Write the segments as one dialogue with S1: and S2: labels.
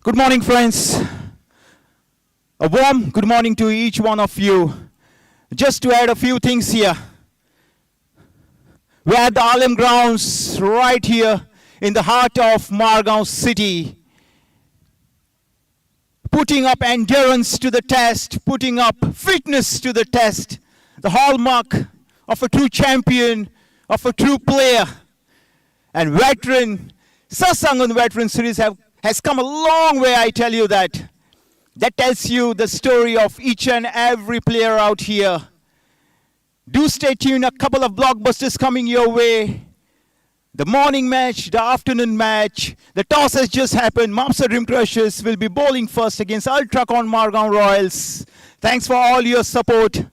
S1: Good morning, friends. A warm good morning to each one of you. Just to add a few things here. We're at the Arlem grounds right here in the heart of Madgaon city. Putting up endurance to the test, putting up fitness to the test. The hallmark of a true champion, of a true player. And veteran, Sarsangan veteran series has come a long way, I tell you that. That tells you the story of each and every player out here. Do stay tuned, a couple of blockbusters coming your way. The morning match, the afternoon match, the toss has just happened. Mapusa Dream Crushers will be bowling first against Ultracon Madgaon Royals. Thanks for all your support.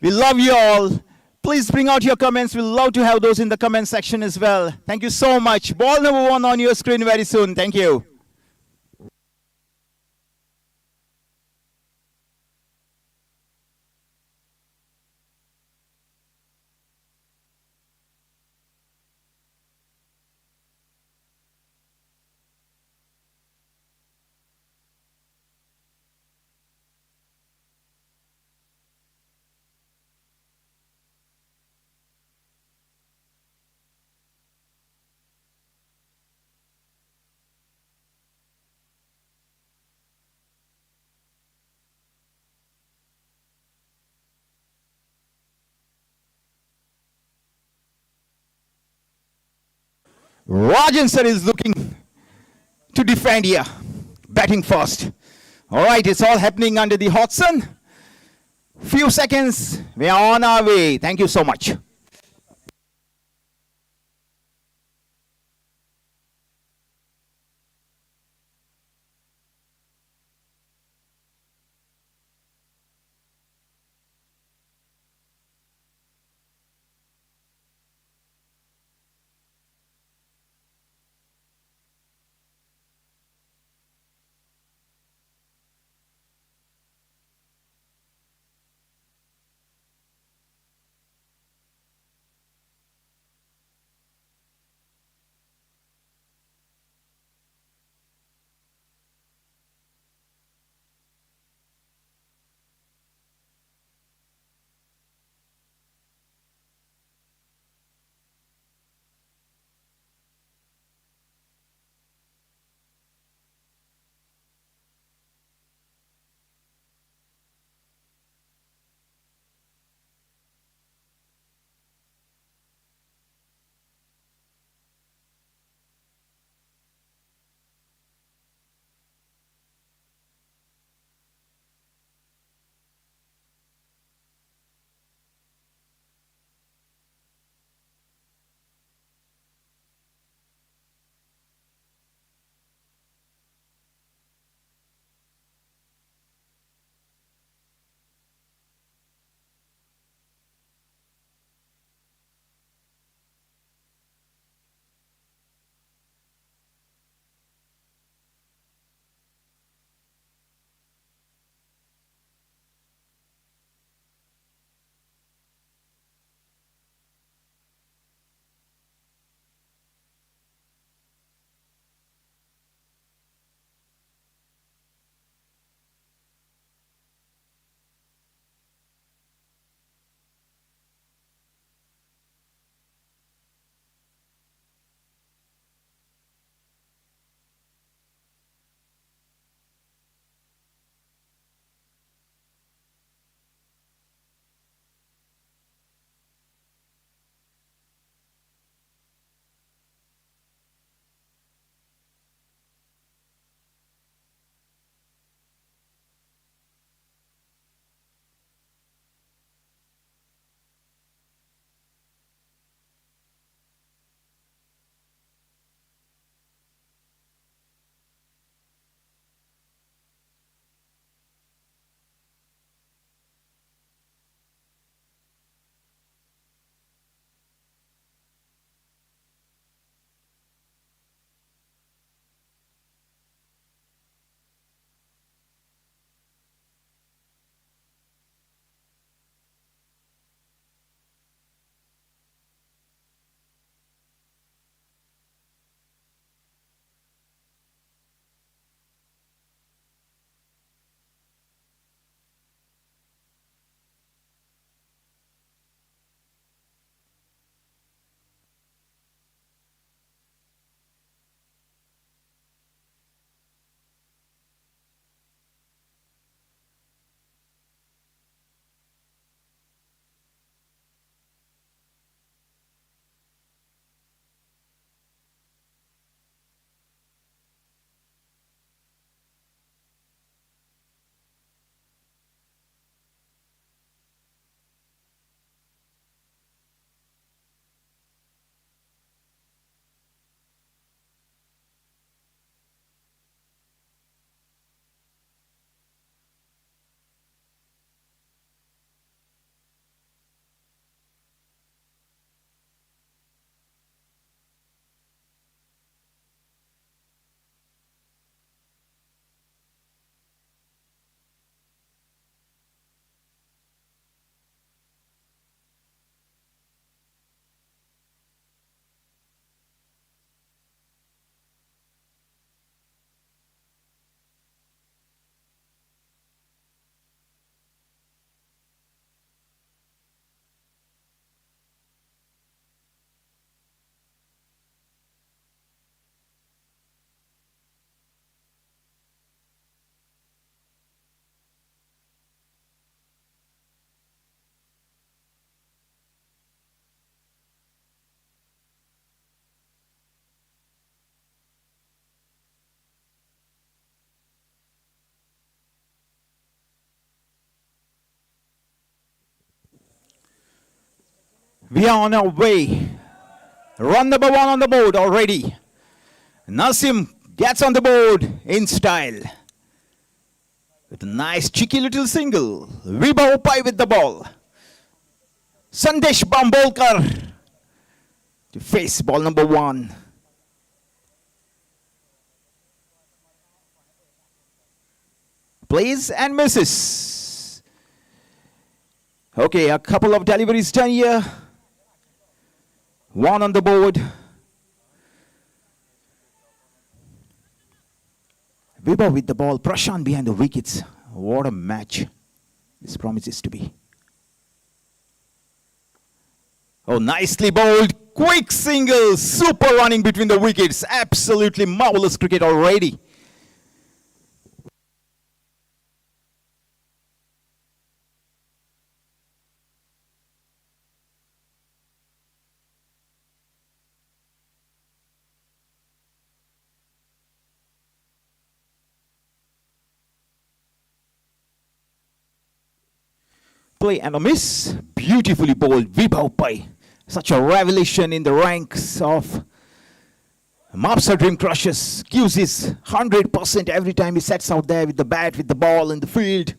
S1: We love you all. Please bring out your comments. We'd love to have those in the comment section as well. Thank you so much. Ball number 1 on your screen very soon. Thank you. Rajan sir is looking to defend here. Batting first. All right, it's all happening under the hot sun. Few seconds, we are on our way. Thank you so much. We are on our way. Run number 1 on the board already. Nasim gets on the board in style. With a nice cheeky little single. Vibhav Pai with the ball. Sandesh Bambolkar to face ball number 1. Plays and misses. Okay, a couple of deliveries done here. 1 on the board. Vibhav with the ball. Prashant behind the wickets. What a match this promises to be. Oh, nicely bowled. Quick single. Super running between the wickets. Absolutely marvelous cricket already. Play and a miss. Beautifully bowled. Vibhav Pai. Such a revelation in the ranks of Mapusa Dream Crushers. Gives his 100% every time he sets out there with the bat, with the ball in the field.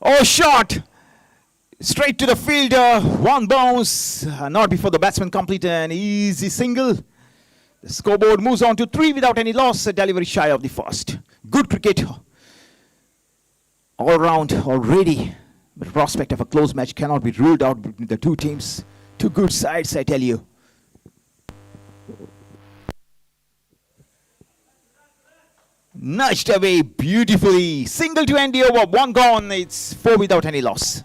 S1: Oh, shot! Straight to the fielder. 1 bounce. Not before the batsman completed an easy single. The scoreboard moves on to 3 without any loss. A delivery shy of the first. Good cricket all round already. But the prospect of a close match cannot be ruled out between the two teams. Two good sides, I tell you. Nudged away beautifully. Single to end the over. 1 gone. It's 4 without any loss.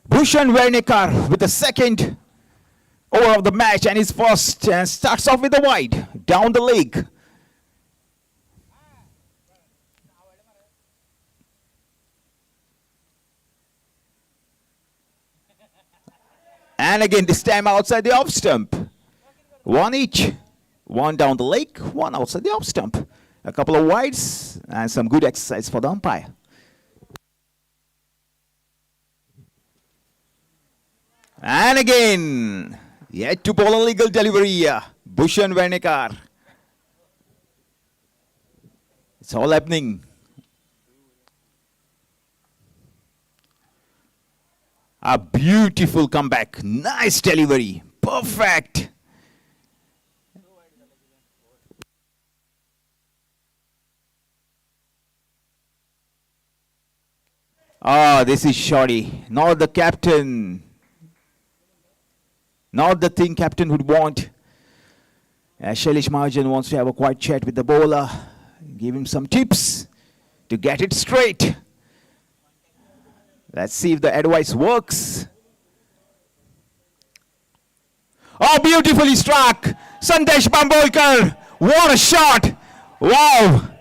S1: Bhushan Wernikar with the second over of the match and his first, and starts off with the wide down the leg. And again this time outside the off stump. 1 each. 1 down the leg, 1 outside the off stump. A couple of wides and some good exercise for the umpire. And again, yet to bowl a legal delivery, Bhushan Wernikar. It's all happening. A beautiful comeback. Nice delivery. Perfect. Ah, this is shoddy. Not the captain. Not the thing captain would want. Shailesh Mahajan wants to have a quiet chat with the bowler. Give him some tips to get it straight. Let's see if the advice works. Oh, beautifully struck. Sandesh Bambolkar. What a shot. Wow.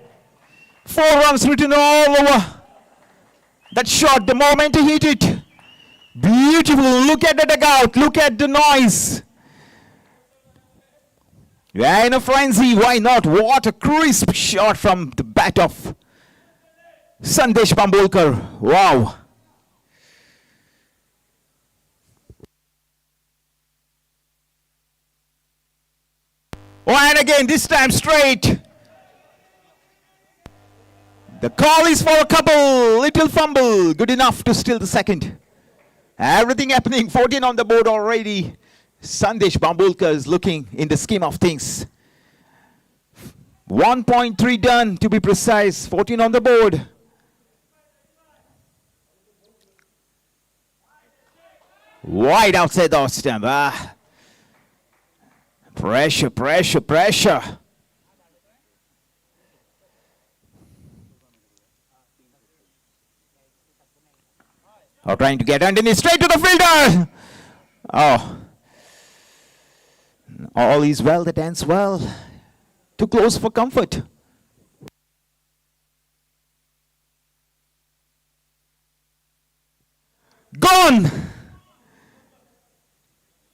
S1: 4 runs written all over that shot the moment he hit it. Beautiful. Look at the dugout. Look at the noise. Yeah, in a frenzy. Why not? What a crisp shot from the bat of Sandesh Bambolkar. Wow. Oh, and again, this time straight. The call is for a couple. Little fumble. Good enough to steal the second. Everything happening. 14 on the board already. Sandesh Bambulkar is looking in the scheme of things. 1.3 done to be precise. 14 on the board. Wide outside the off stump. Pressure, pressure, pressure. Trying to get underneath, straight to the fielder. Oh. All is well that ends well. Too close for comfort. Gone.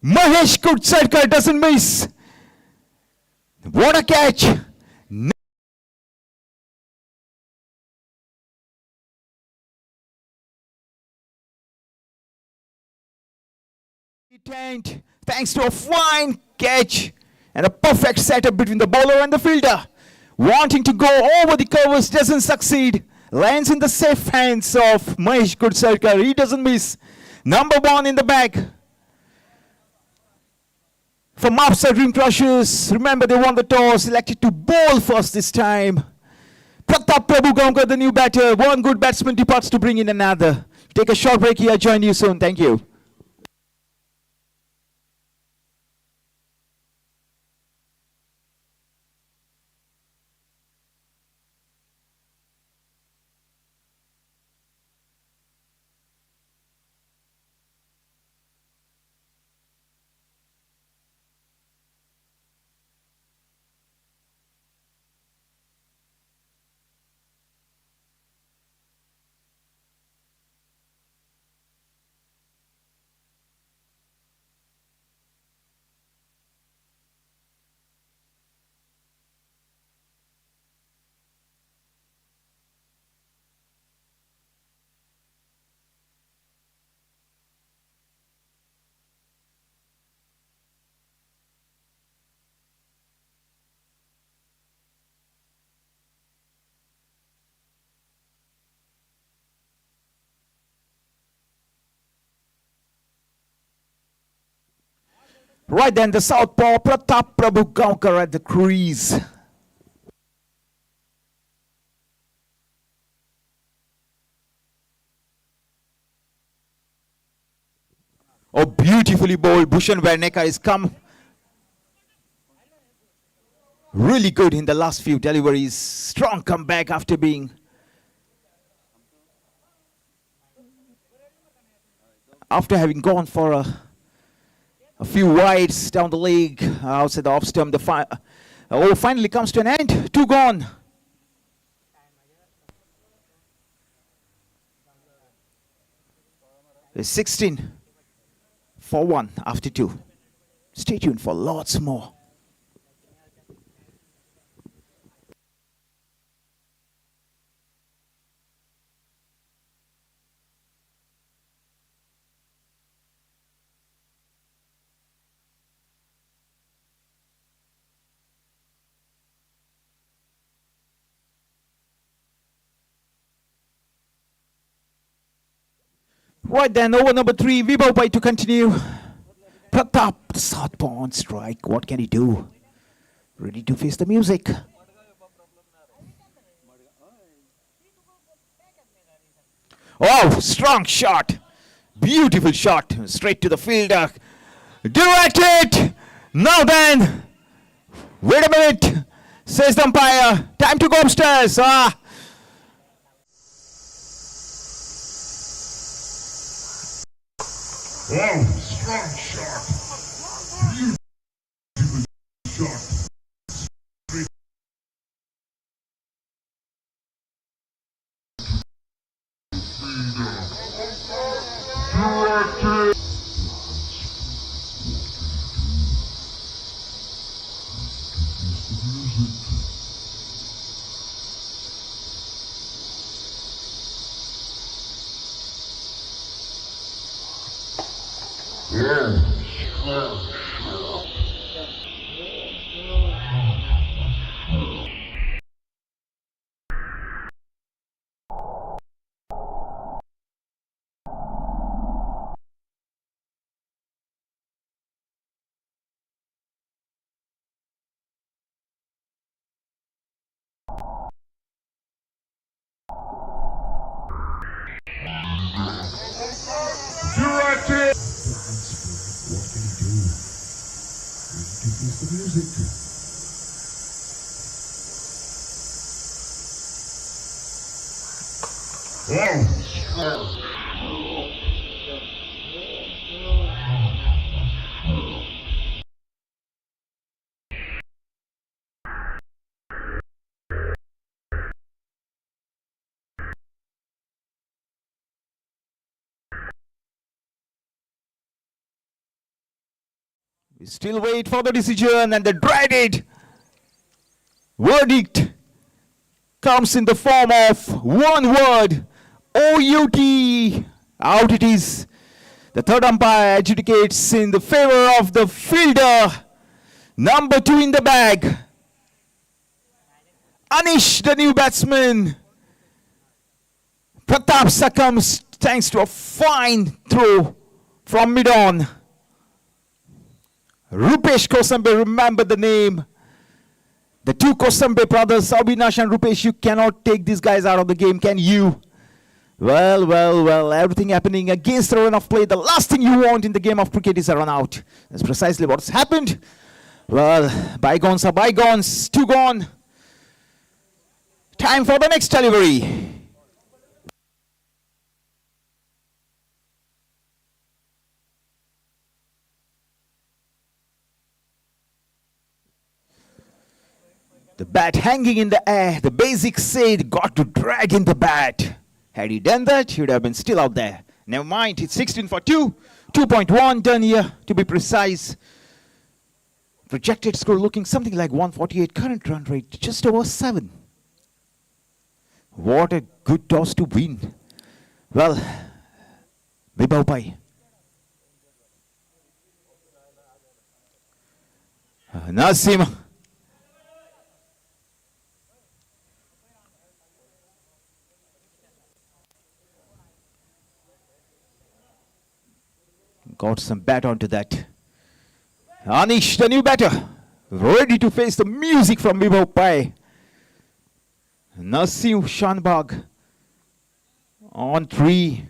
S1: Mahesh Kutsarkar doesn't miss. What a catch. Thanks to a fine catch and a perfect setup between the bowler and the fielder. Wanting to go over the covers, doesn't succeed. Lands in the safe hands of Mahesh Kutsarkar. He doesn't miss. Number 1 in the bag. For Mapusa Dream Crushers, remember they won the toss, elected to bowl first this time. Pratap Prabhu, the new batter. One good batsman departs to bring in another. Take a short break here. Join you soon. Thank you. Right then, the southpaw Pratap Prabhu at the crease. Oh, beautifully bowled. Bhushan Verneka has come really good in the last few deliveries. Strong comeback after having gone for a few wides down the leg, outside the off stump. The over finally comes to an end. 2 gone. It's 16 for 1 after 2. Stay tuned for lots more. Right then, over number 3, Vibhav Pai to continue. Pratap, the southpaw on strike. What can he do? Ready to face the music. Oh, strong shot. Beautiful shot. Straight to the fielder. Direct it. Now then. Wait a minute, says the umpire. Time to go upstairs.
S2: Oh, strong shot. Beautiful shot. Directed. Yeah. Here's the music. Wow, strong.
S1: We still wait for the decision, and the dreaded verdict comes in the form of one word, OUT. Out it is. The third umpire adjudicates in the favor of the fielder. Number 2 in the bag. Anish, the new batsman. Pratap succumbs thanks to a fine throw from mid-on. Rupesh Kosambe, remember the name. The two Kosambe brothers, Abhinash and Rupesh, you cannot take these guys out of the game, can you? Well, everything happening against the run of play. The last thing you want in the game of cricket is a run out. That's precisely what's happened. Well, bygones are bygones. 2 gone. Time for the next delivery. The bat hanging in the air. The basics said got to drag in the bat. Had he done that, he would have been still out there. Never mind, it's 16 for 2. 2.1 done here, to be precise. Projected score looking something like 148. Current run rate just over 7. What a good toss to win. Well, Vibhav Pai. Nasim. Got some bat onto that. Anish, the new batter, ready to face the music from Vibhav Pai. Nasim Shanbag on 3.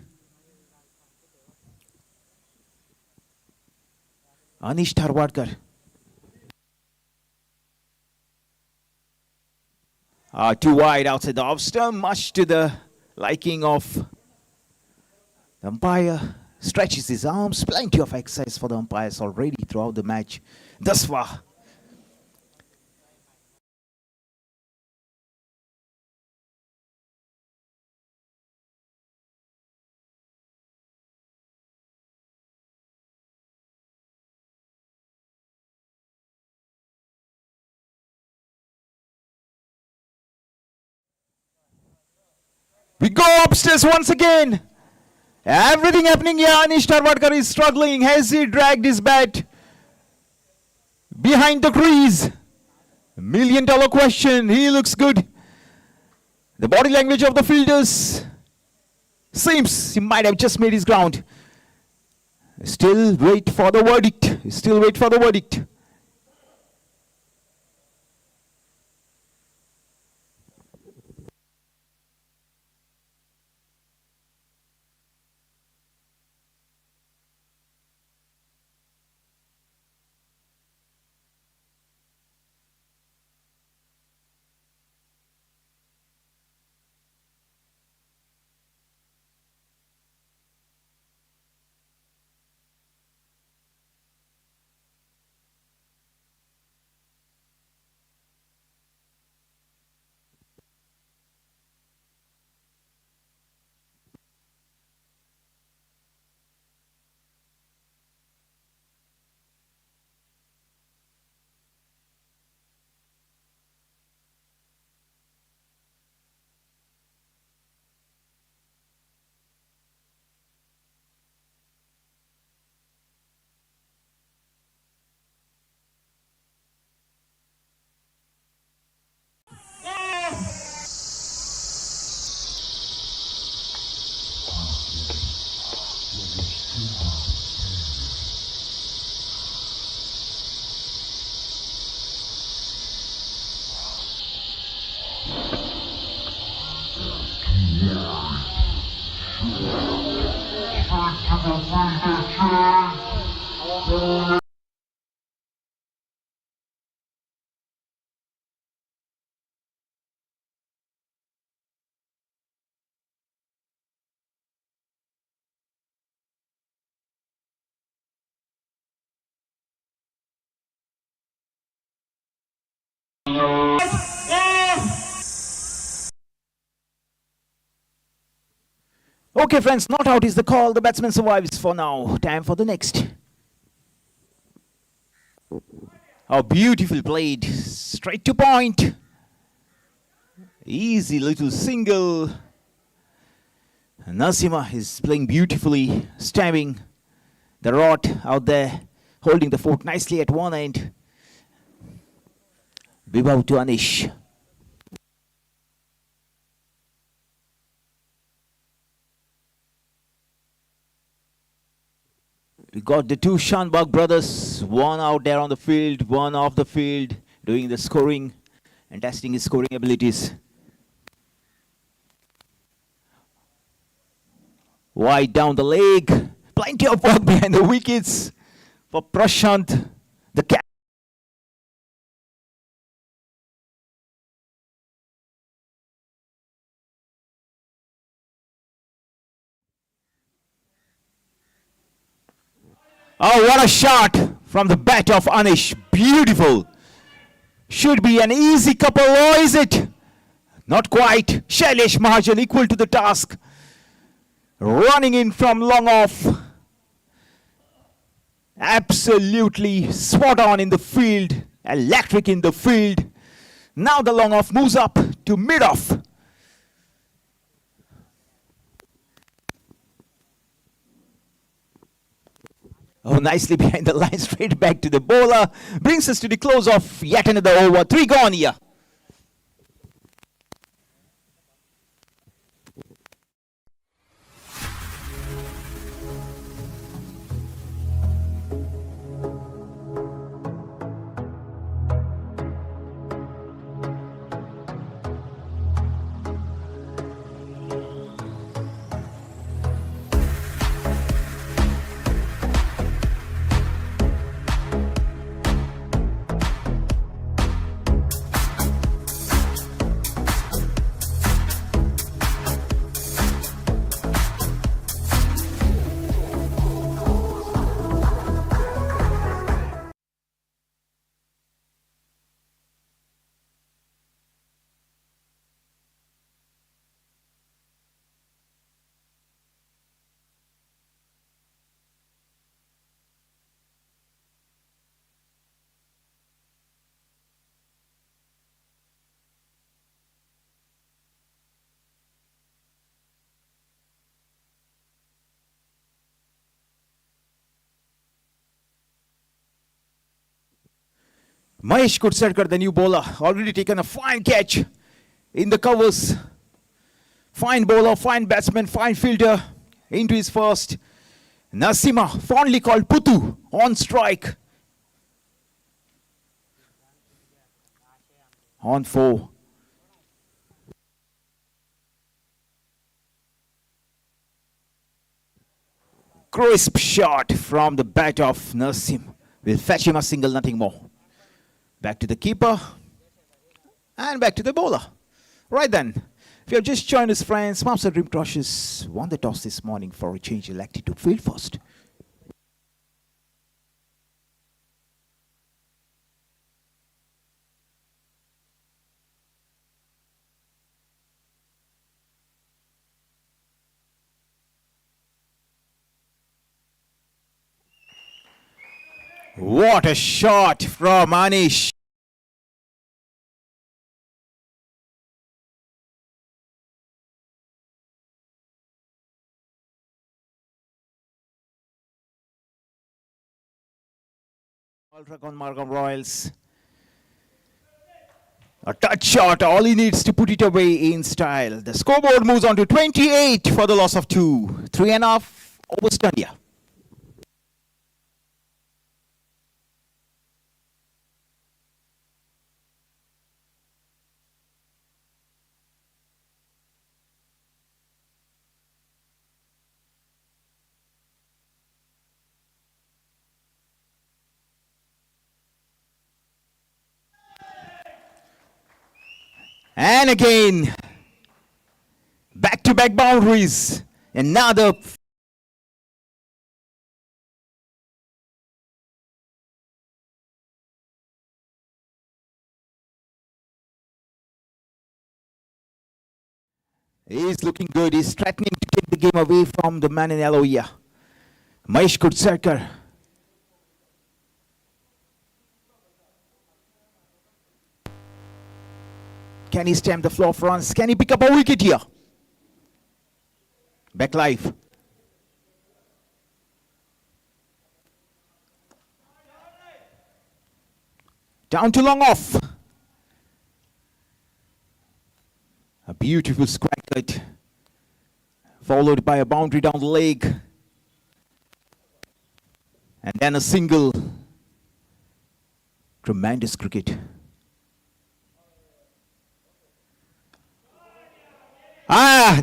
S1: Anish Tharwadkar. 2 wide outside the off stump, much to the liking of the umpire. Stretches his arms, plenty of exercise for the umpires already throughout the match thus far. We go upstairs once again. Everything happening here. Anish Tharwadkar is struggling. Has he dragged his bat behind the crease? $1 million question. He looks good. The body language of the fielders seems he might have just made his ground. Still wait for the verdict. Still wait for the verdict.
S2: Straight to the freezer chain.
S1: Okay, friends, not out is the call. The batsman survives for now. Time for the next. Oh, beautiful played. Straight to point. Easy little single. Nasima is playing beautifully, stabbing the rod out there, holding the fort nicely at one end. Vibhav to Anish. We got the two Shanbag brothers, one out there on the field, one off the field, doing the scoring and testing his scoring abilities. Wide down the leg, plenty of work behind the wickets for Prashant, the captain. Oh, what a shot from the bat of Anish. Beautiful. Should be an easy couple, or is it? Not quite. Shailesh Mahajan equal to the task. Running in from long off. Absolutely spot on in the field. Electric in the field. Now the long off moves up to mid off. Oh, nicely behind the line, straight back to the bowler. Brings us to the close of yet another over. 3 gone here. Mahesh Kursarkar, the new bowler, already taken a fine catch in the covers. Fine bowler, fine batsman, fine fielder into his first. Nasima, fondly called Putu, on strike. On 4. Crisp shot from the bat of Nasim. Will fetch him a single, nothing more. Back to the keeper. And back to the bowler. Right then. If you have just joined us, friends, Mapusa Dream Crushes won the toss this morning for a change, elected to field first. What a shot from Anish. Ultracon Madgaon Royals. A touch shot, all he needs to put it away in style. The scoreboard moves on to 28 for the loss of 2. 3.5 overs done here. And again, back-to-back boundaries. Another. He's looking good. He's threatening to take the game away from the man in yellow here. Mahesh Kudsarkar. Can he stamp the floor of runs? Can he pick up a wicket here? Back live. Down to long off. A beautiful square cut, followed by a boundary down the leg. And then a single. Tremendous cricket.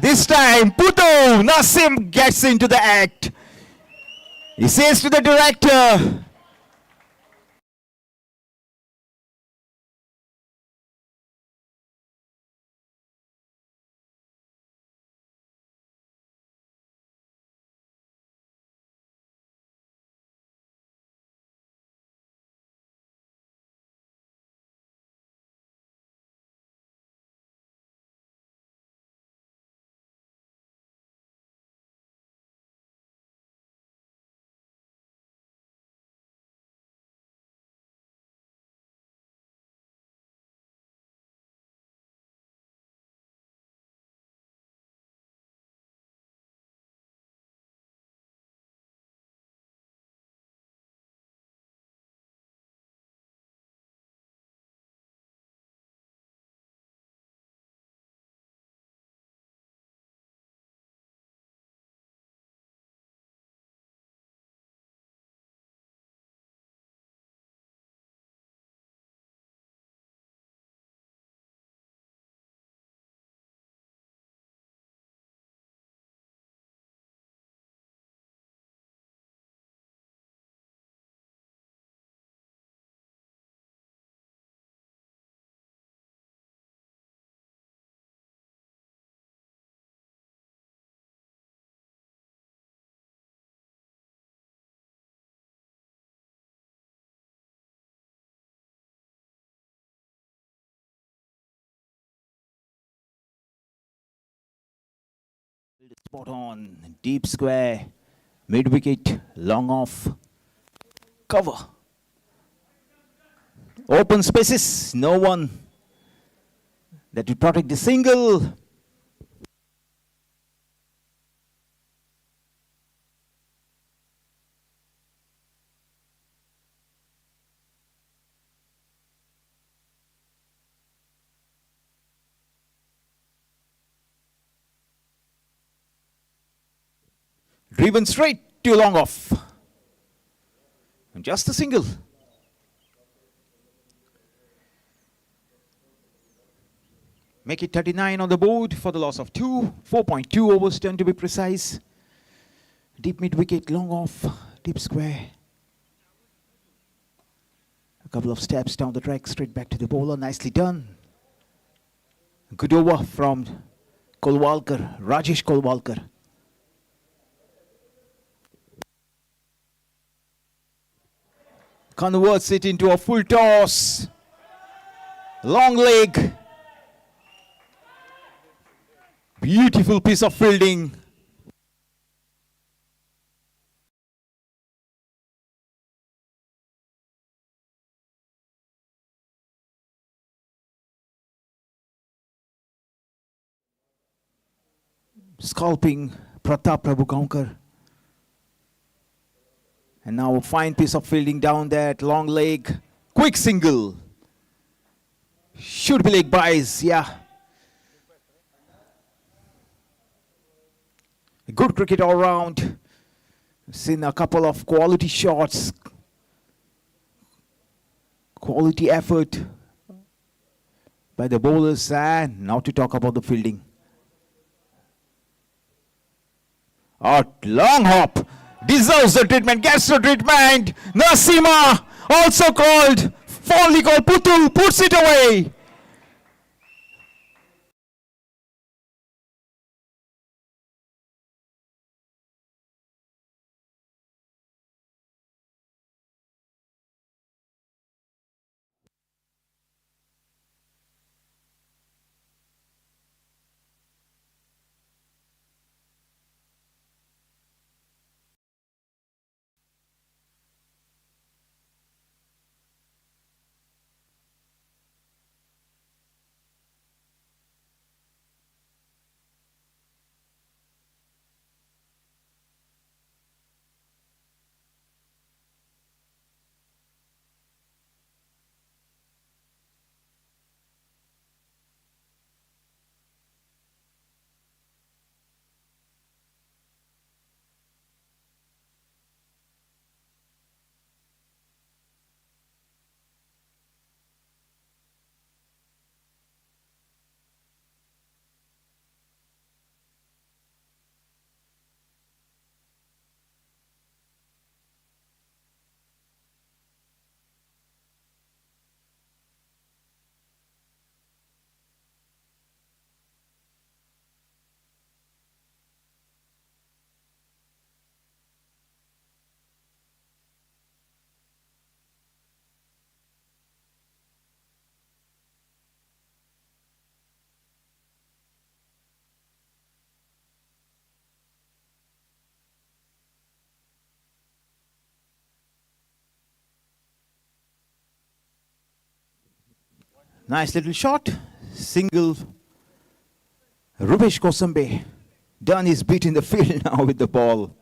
S1: This time Putu Nasim gets into the act. He says to the director, spot on, deep square, mid wicket, long off, cover. Open spaces, no one that will protect the single. Driven straight to long off. And just a single. Make it 39 on the board for the loss of 2. 4.2 overs done to be precise. Deep mid wicket, long off, deep square. A couple of steps down the track, straight back to the bowler. Nicely done. Good over from Kolwalkar, Rajesh Kolwalkar. Converts it into a full toss. Long leg. Beautiful piece of fielding. Scalping Pratap Prabhugaonkar. And now a fine piece of fielding down that long leg. Quick single. Should be leg byes, yeah. Good cricket all round. Seen a couple of quality shots. Quality effort by the bowlers. And now to talk about the fielding. A long hop. Deserves the treatment, gets the treatment. Nasima, also called, fondly called Putu, puts it away. Nice little shot. Single. Rupesh Kosambe. Done his beat in the field now with the ball.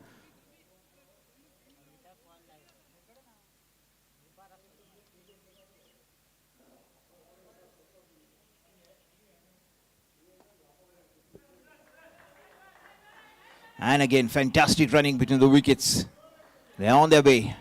S1: And again, fantastic running between the wickets. They're on their way.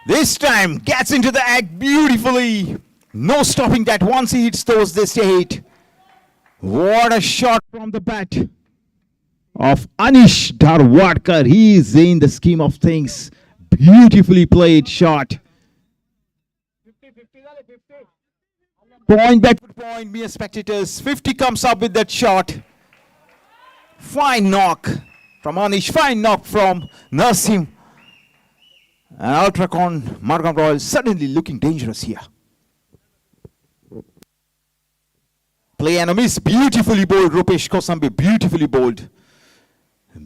S1: This time gets into the act beautifully. No stopping that once he hits those, they stay hit. What a shot from the bat of Anish Dharwadkar. He is in the scheme of things. Beautifully played shot. Point back to point, mere spectators. 50 comes up with that shot. Fine knock from Anish. Fine knock from Nasim. And Ultracon Madgaon Royal suddenly looking dangerous here. Play and a miss. Beautifully bowled. Rupesh Kosambe beautifully bowled.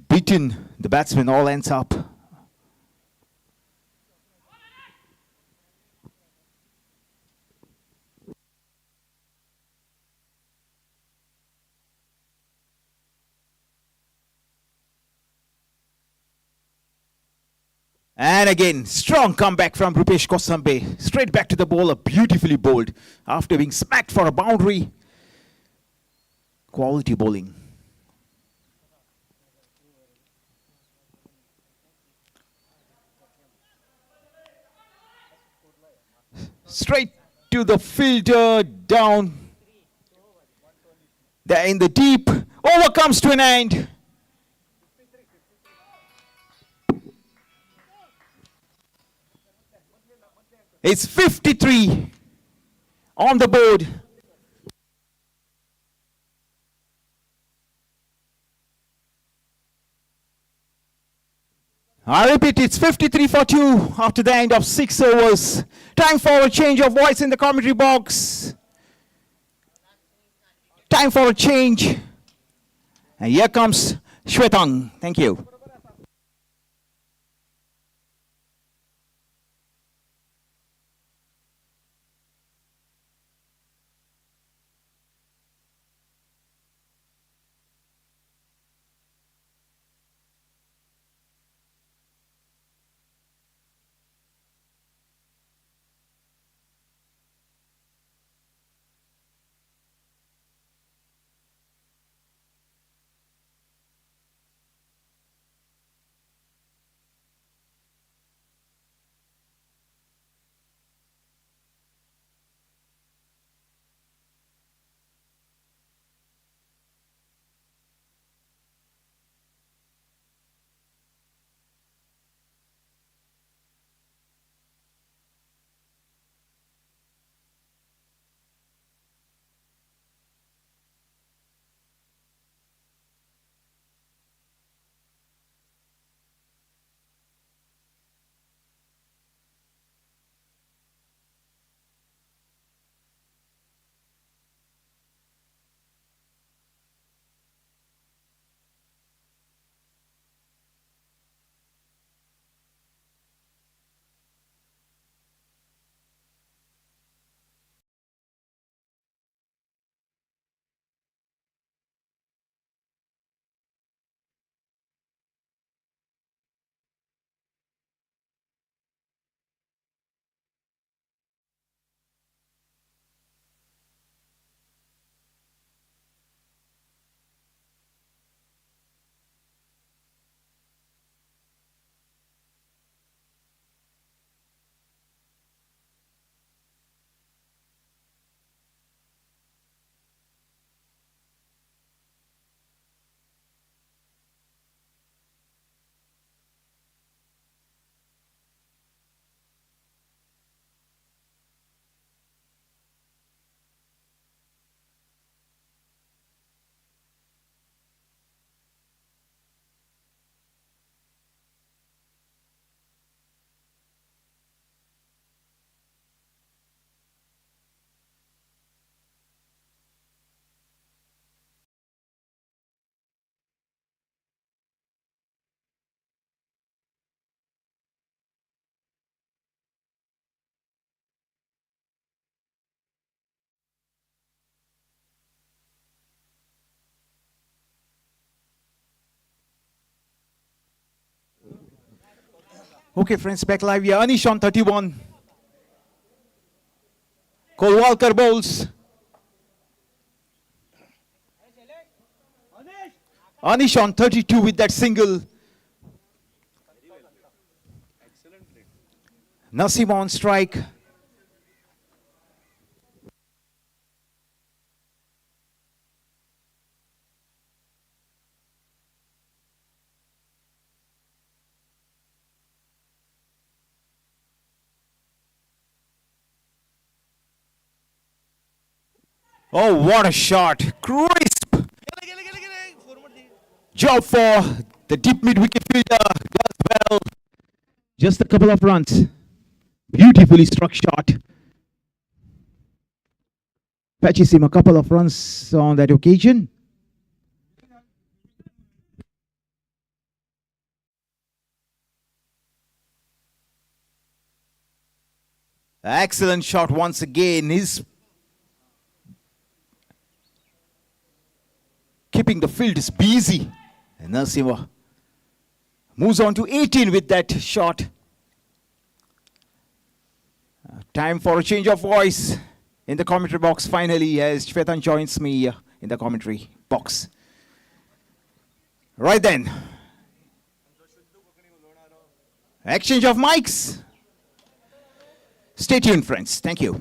S1: Beaten the batsman, all ends up. And again, strong comeback from Rupesh Kosambe. Straight back to the bowler, beautifully bowled. After being smacked for a boundary. Quality bowling. Straight to the fielder, down. They're in the deep. Over comes to an end. It's 53 on the board. I repeat, it's 53 for 2 after the end of 6 overs. Time for a change of voice in the commentary box. Time for a change. And here comes Shwetang. Thank you. Okay, friends, back live here. Anish on 31. Cole Walker bowls. Anish on 32 with that single. Nasim on strike. Oh, what a shot. Crisp. Job for the deep mid wicket fielder. Does well. Just a couple of runs. Beautifully struck shot. Fetches him a couple of runs on that occasion. Excellent shot once again. He's keeping the field is busy. And Narasimha moves on to 18 with that shot. Time for a change of voice in the commentary box finally as Shwetan joins me in the commentary box. Right then. Exchange of mics. Stay tuned, friends. Thank you.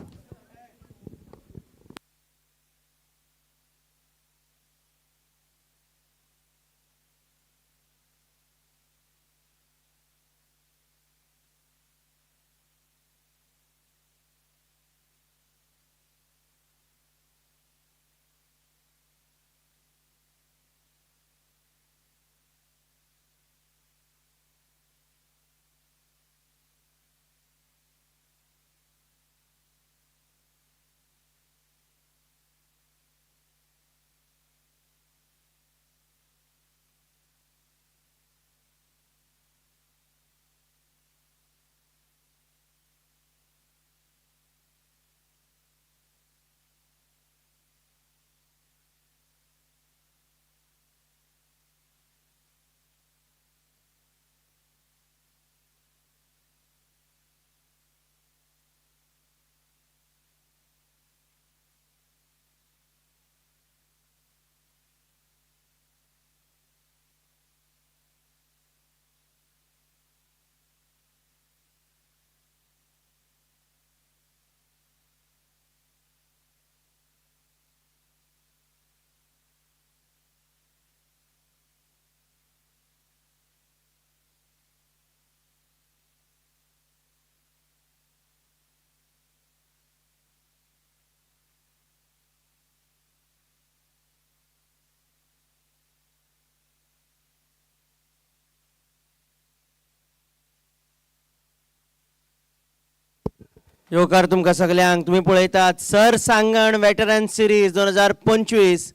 S3: योकार तुमकां सगल्यांक तुम्ही पळयतात सरसांगण veteran series 2025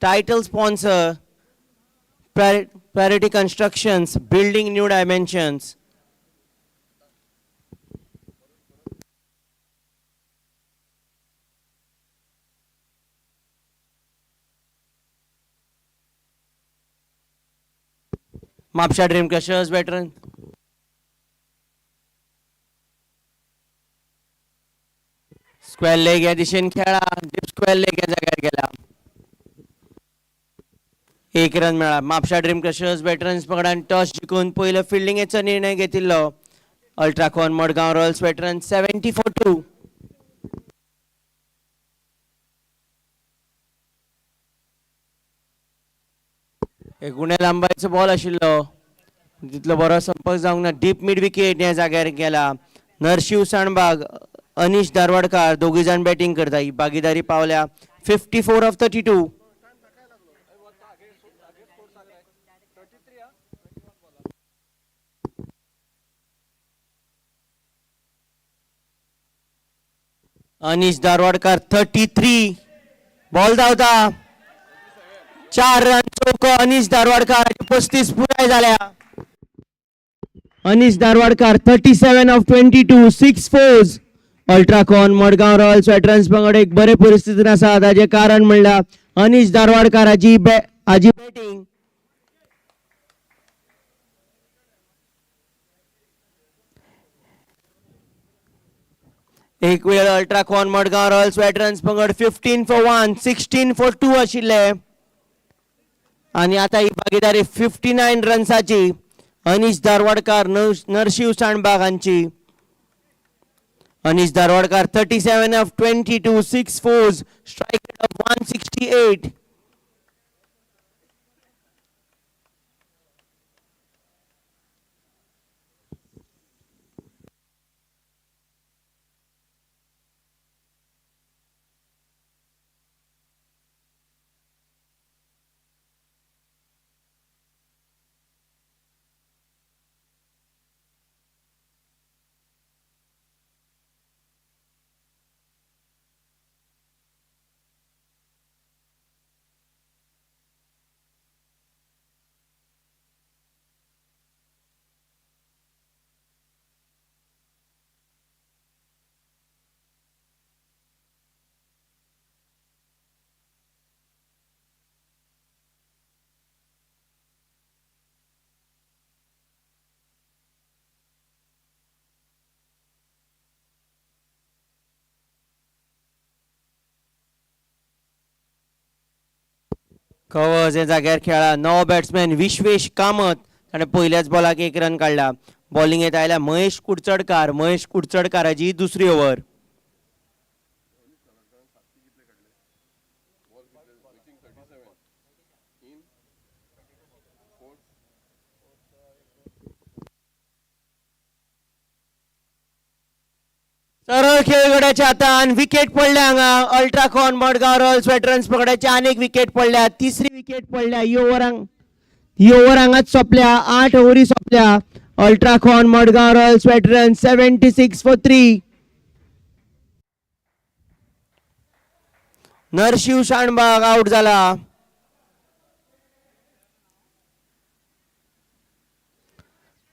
S3: title sponsor Parity Constructions Building New Dimensions. Mapusa Dream Crushers veteran. Square leg या दिशेने खेळा. Square leg या जाग्यार गेला. एक रन मेळ्ळा. म्हापसा ड्रीम क्रशर्स वेटरन्स पंगडान टॉस जिखून पयलो फिल्डिंगेचो निर्णय घेतिल्लो. अल्ट्राकॉन मडगांव रॉयल्स वेटरन्स 70-2. एक गुणे लांबायचो बॉल आशिल्लो. तितलो बरो संपर्क जावंक ना. डीप मिड विकेट ह्या जाग्यार गेला. नरशिव साणबाग अनिश दारवाडकार दोघी जाण बॅटिंग करता. ही भागीदारी पावल्या 54 of 32. अनिश दारवाडकार 33. बॉल धांवता. 4 रन चौको. अनिश दारवाडकार 35 पुराय झाल्या. Anish Darwadkar 37 of 22. 6 fours. Ultracon Madgaon Royals veterans पंगड एक बरे परिस्थितीन आसा. ताजे कारण म्हणल्यार अनिश दारवाडकाराची बॅटिंग. एक वेळ अल्ट्राकॉन मडगांव रॉयल्स वेटरन्स पंगड 15-1 16-2 आशिल्ले आणि आता ही भागीदारी 59 रन्साची अनीश दारवाडकार नरशिव साणबाग हांची. Anish दारवाडकार 37 of 22 6 fours strike rate of 168. कवच हे जाग्यार खेळा नवो बॅट्समॅन विश्वेश कामत ताणें पयल्याच बॉलाक 1 रन काडला. बॉलिंग येत आयल्या महेश कुडचडकाराची दुसरी ओव्हर. सरळ खेळगड्याच्या हातान विकेट पडल्या हांगा अल्ट्राकॉन मडगांव रॉयल्स वेटरन्स पंगडाची अनेक विकेट पडल्या. तिसरी विकेट पडल्या ही ओव्हर हांगाच सोंपल्या. 8 ओव्हरी सोंपल्या. Ultracon Madgaon Royals veterans 76 for 3. Narshiv Shanbhag out झाला.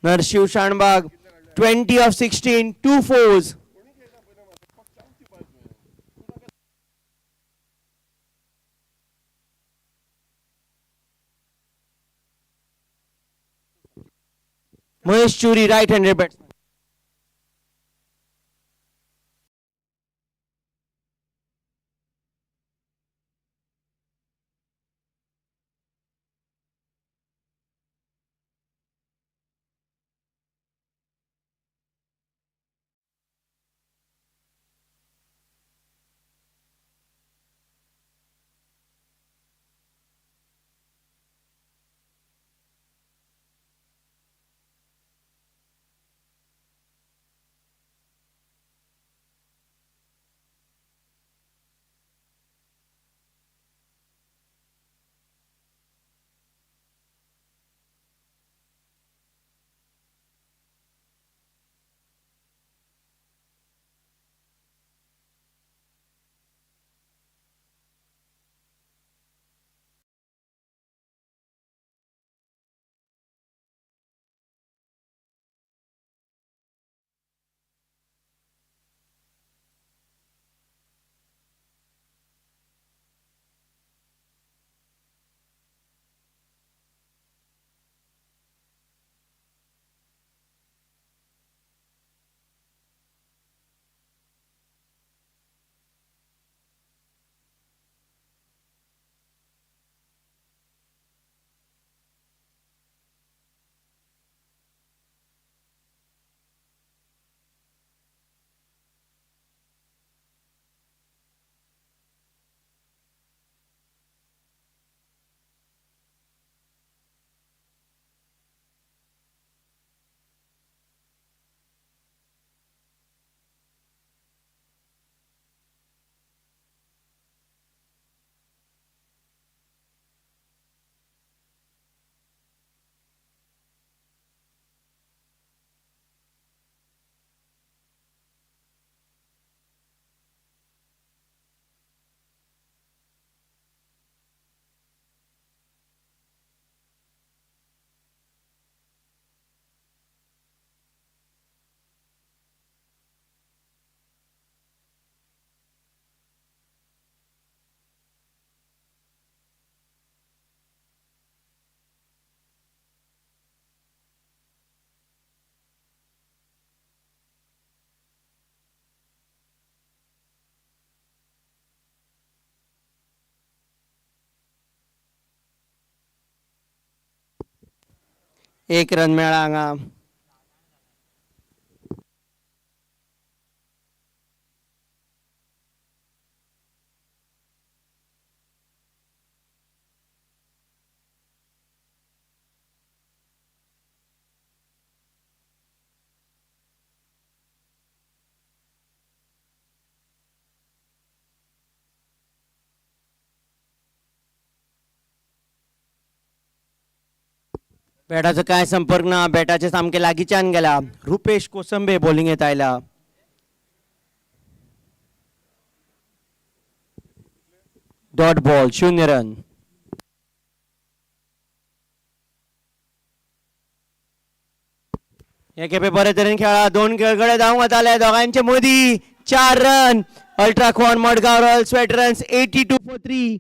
S3: Narshiv शाणबाग 20 of 16 2 fours. Mahesh Churi right handed batsman. एक रन मेळ्ळा हांगा. बॅटाचो काय संपर्क ना. बॅटाचे सामके लागींच्यान गेला. रुपेश कोसंबे बॉलिंगेत आयला. Dot ball 0 run. हे खेपे बरे तरेन खेळा. 2 खेळगडे धांवूंक वताले. दोगांचे मदीं 4 run. Ultracon Madgaon Royals veterans 82 for 3.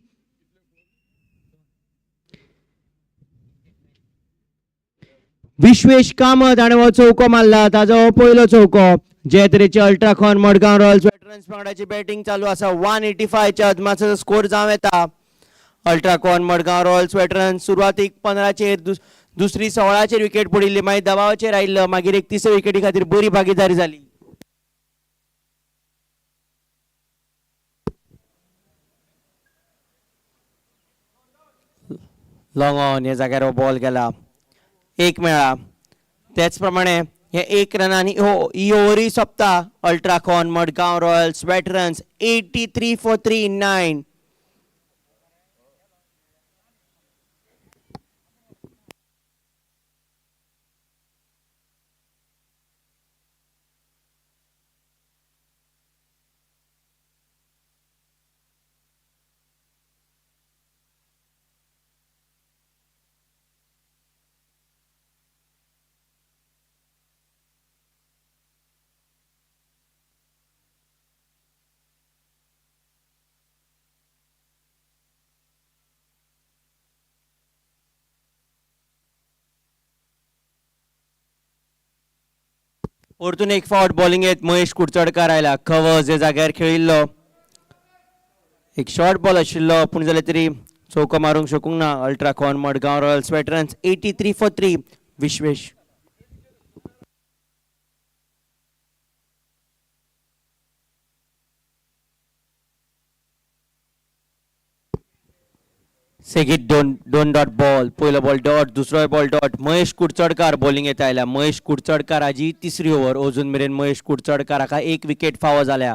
S3: Vishwesh Kamat हाणें हो चौको मारला. ताजो हो पयलो चौको. जे तरेचे अल्ट्राकॉन मडगांव रॉयल्स वेटरन्स पंगडाची बॅटिंग चालू आसा. 185 च्या अदमासाचो स्कोर जावं येता. अल्ट्राकॉन मडगांव रॉयल्स वेटरन्स सुरवातीक 15चेर दुसरी 16चेर विकेट पडिल्ली. मागीर दबावाचेर आयिल्लो. मागीर एक तिसरे विकेटी खातीर बरी भागीदारी जाली. लॉंग ऑन ह्या जाग्यार हो बॉल गेला. एक मेळ्ळा. त्याच प्रमाणे हे 1 रनांनी ही ओव्हरी सोंपता. अल्ट्राकॉन Madgaon Royals veterans 83 for 3 in 9. परतून एक फावट बॉलिंग येत महेश कुडचडकार आयला. कवच हे जाग्यार खेळिल्लो. एक शॉर्ट बॉल आशिल्लो पूण जाल्यार तरी चौको मारूंक शकूंक ना. Ultracon Madgaon Royals veterans 83 for 3. Vishwesh सेगीत दोन डॉट बॉल. पयलो बॉल डॉट. दुसरो ball dot. Mahesh Kudchadkar bowling येत आयला. महेश कुडचडकाराची तिसरी ओव्हर. अजून मेरेन महेश कुडचडकाराका एक विकेट फावो जाल्या.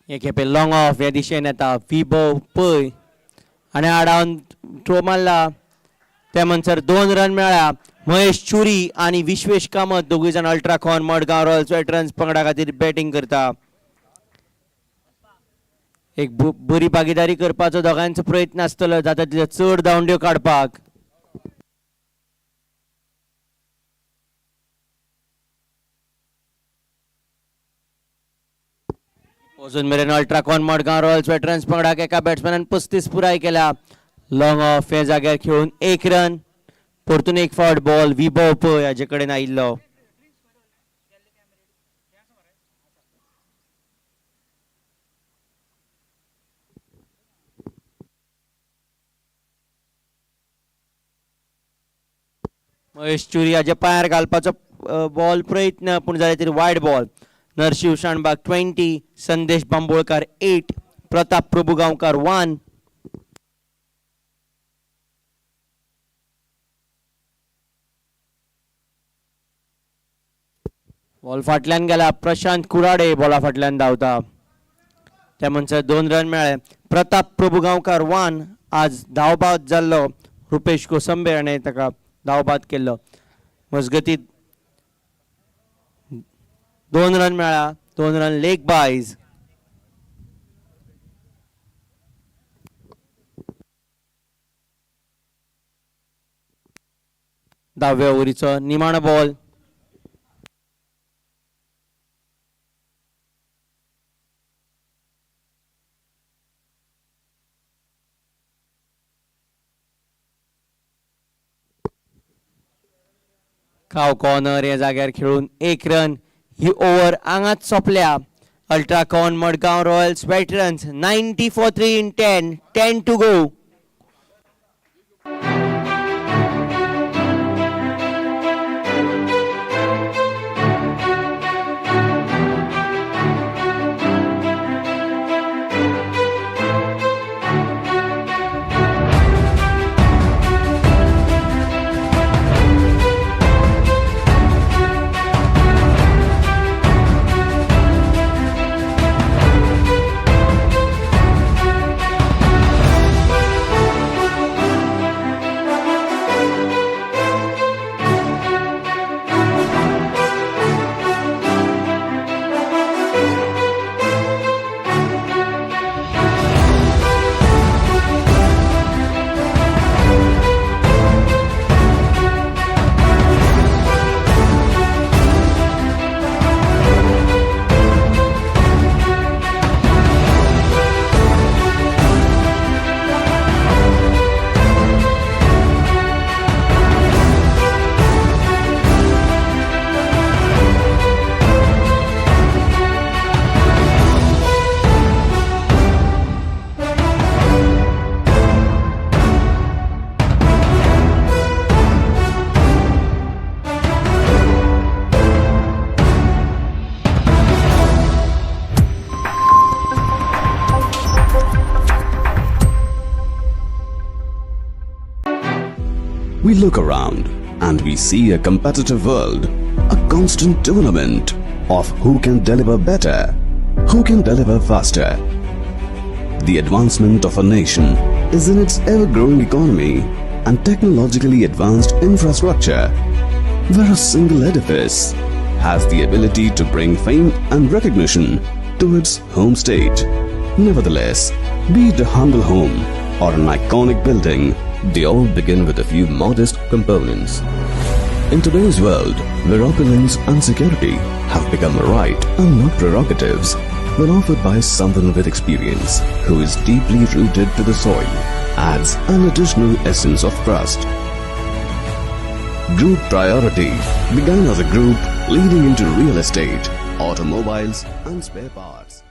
S3: हे खेपे लॉंग ऑफ ह्या दिशेन येता. विभव पै आनी आडावन थ्रो मारला. त्या मनसर 2 रन मेळ्ळ्या. महेश चुरी आणि विश्वेश कामत दोगूय जाण अल्ट्राकॉन मडगांव रॉयल्स वेटरन्स पंगडा खातीर बॅटिंग करता. एक बरी भागीदारी करपाचो दोगांचो प्रयत्न आसतलो. जाता तितले चड धांवड्यो काडपाक. अजून मेरेन अल्ट्राकॉन मडगांव रॉयल्स वेटरन्स पंगडाक एका बॅट्समॅनान 35 पुराय केल्या. लॉंग ऑफ हे जाग्यार खेळून 1 रन. परतून एक फावट बॉल विभव पै हाजे कडेन आयिल्लो. महेश चुरी हाच्या पांयार घालपाचो बॉल प्रयत्न पूण जाल्यार तरी वायड बॉल. नरशिव शाणबाग 20. संदेश बांबोळकार 8. प्रताप प्रभू गांवकार 1. बॉल फाटल्यान गेला. प्रशांत कुराडे बॉला फाटल्यान धांवता. त्या मनसर 2 रन मेळ्ळे. प्रताप प्रभू गांवकार 1. आज धावबाद जाल्लो. रुपेश कोसंबे हाणें ताका धावबाद केल्लो. मजगतीत 2 रन मेळ्ळा. 2 रन लेग बायज. धाव्या ओव्हरीचो निमाणो बॉल. काव कॉर्नर या जाग्यार खेळून 1 रन. ही ओव्हर हांगाच सोंपल्या. Ultracon Madgaon Royals veterans 90 for 3 in 10, 10 to go.
S4: We look around and we see a competitive world, a constant tournament of who can deliver better, who can deliver faster. The advancement of a nation is in its ever-growing economy and technologically advanced infrastructure, where a single edifice has the ability to bring fame and recognition to its home state. Nevertheless, be it a humble home or an iconic building, they all begin with a few modest components. In today's world, where opulence and security have become a right and not prerogatives, when offered by someone with experience who is deeply rooted to the soil, adds an additional essence of trust. Group Priority began as a group leading into real estate, automobiles and spare parts.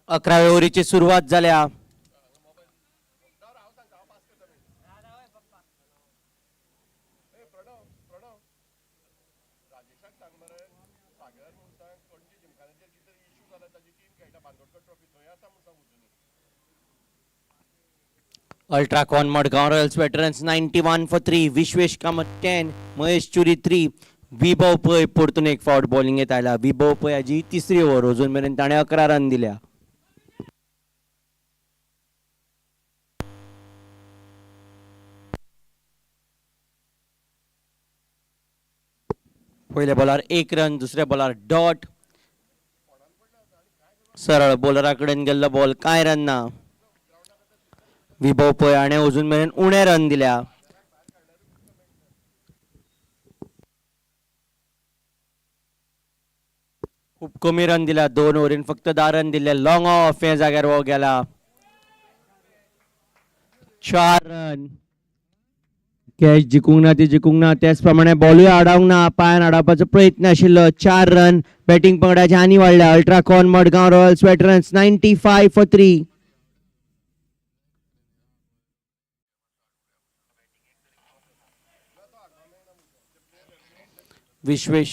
S3: 11व्या ओव्हरीची सुरुवात झाल्या. Ultracon Madgaon Royals veterans 91 for 3. Vishwesh Kamat 10. Mahesh चुरी 3. विभव पै परतून एक फावट bowling येत आयला. विभव पै हाजी तिसरी ओव्हर. अजून मेरेन ताणें 11 रन दिल्या. पहिल्या बॉलार 1 रन. दुसऱ्या बॉलार डॉट. सरळ बॉलरा कडेन गेल्लो बॉल कांय रन ना. विभव पै हाणें अजून मेरेन उणे रन दिल्या. खूप कमी रन दिल्या. 2 ओव्हरीन फक्त 10 रन दिले. लॉंग ऑफ हे जाग्यार हो गेला. 4 रन. कॅच जिखूंक ना ती जिखूंक ना. त्याच प्रमाणे बॉलूय आडावंक ना. पायान आडावपाचो प्रयत्न आशिल्लो. 4 रन बॅटिंग पंगडाची आनी वाडल्या. Ultracon Madgaon Royals veterans 95 for 3. Vishwesh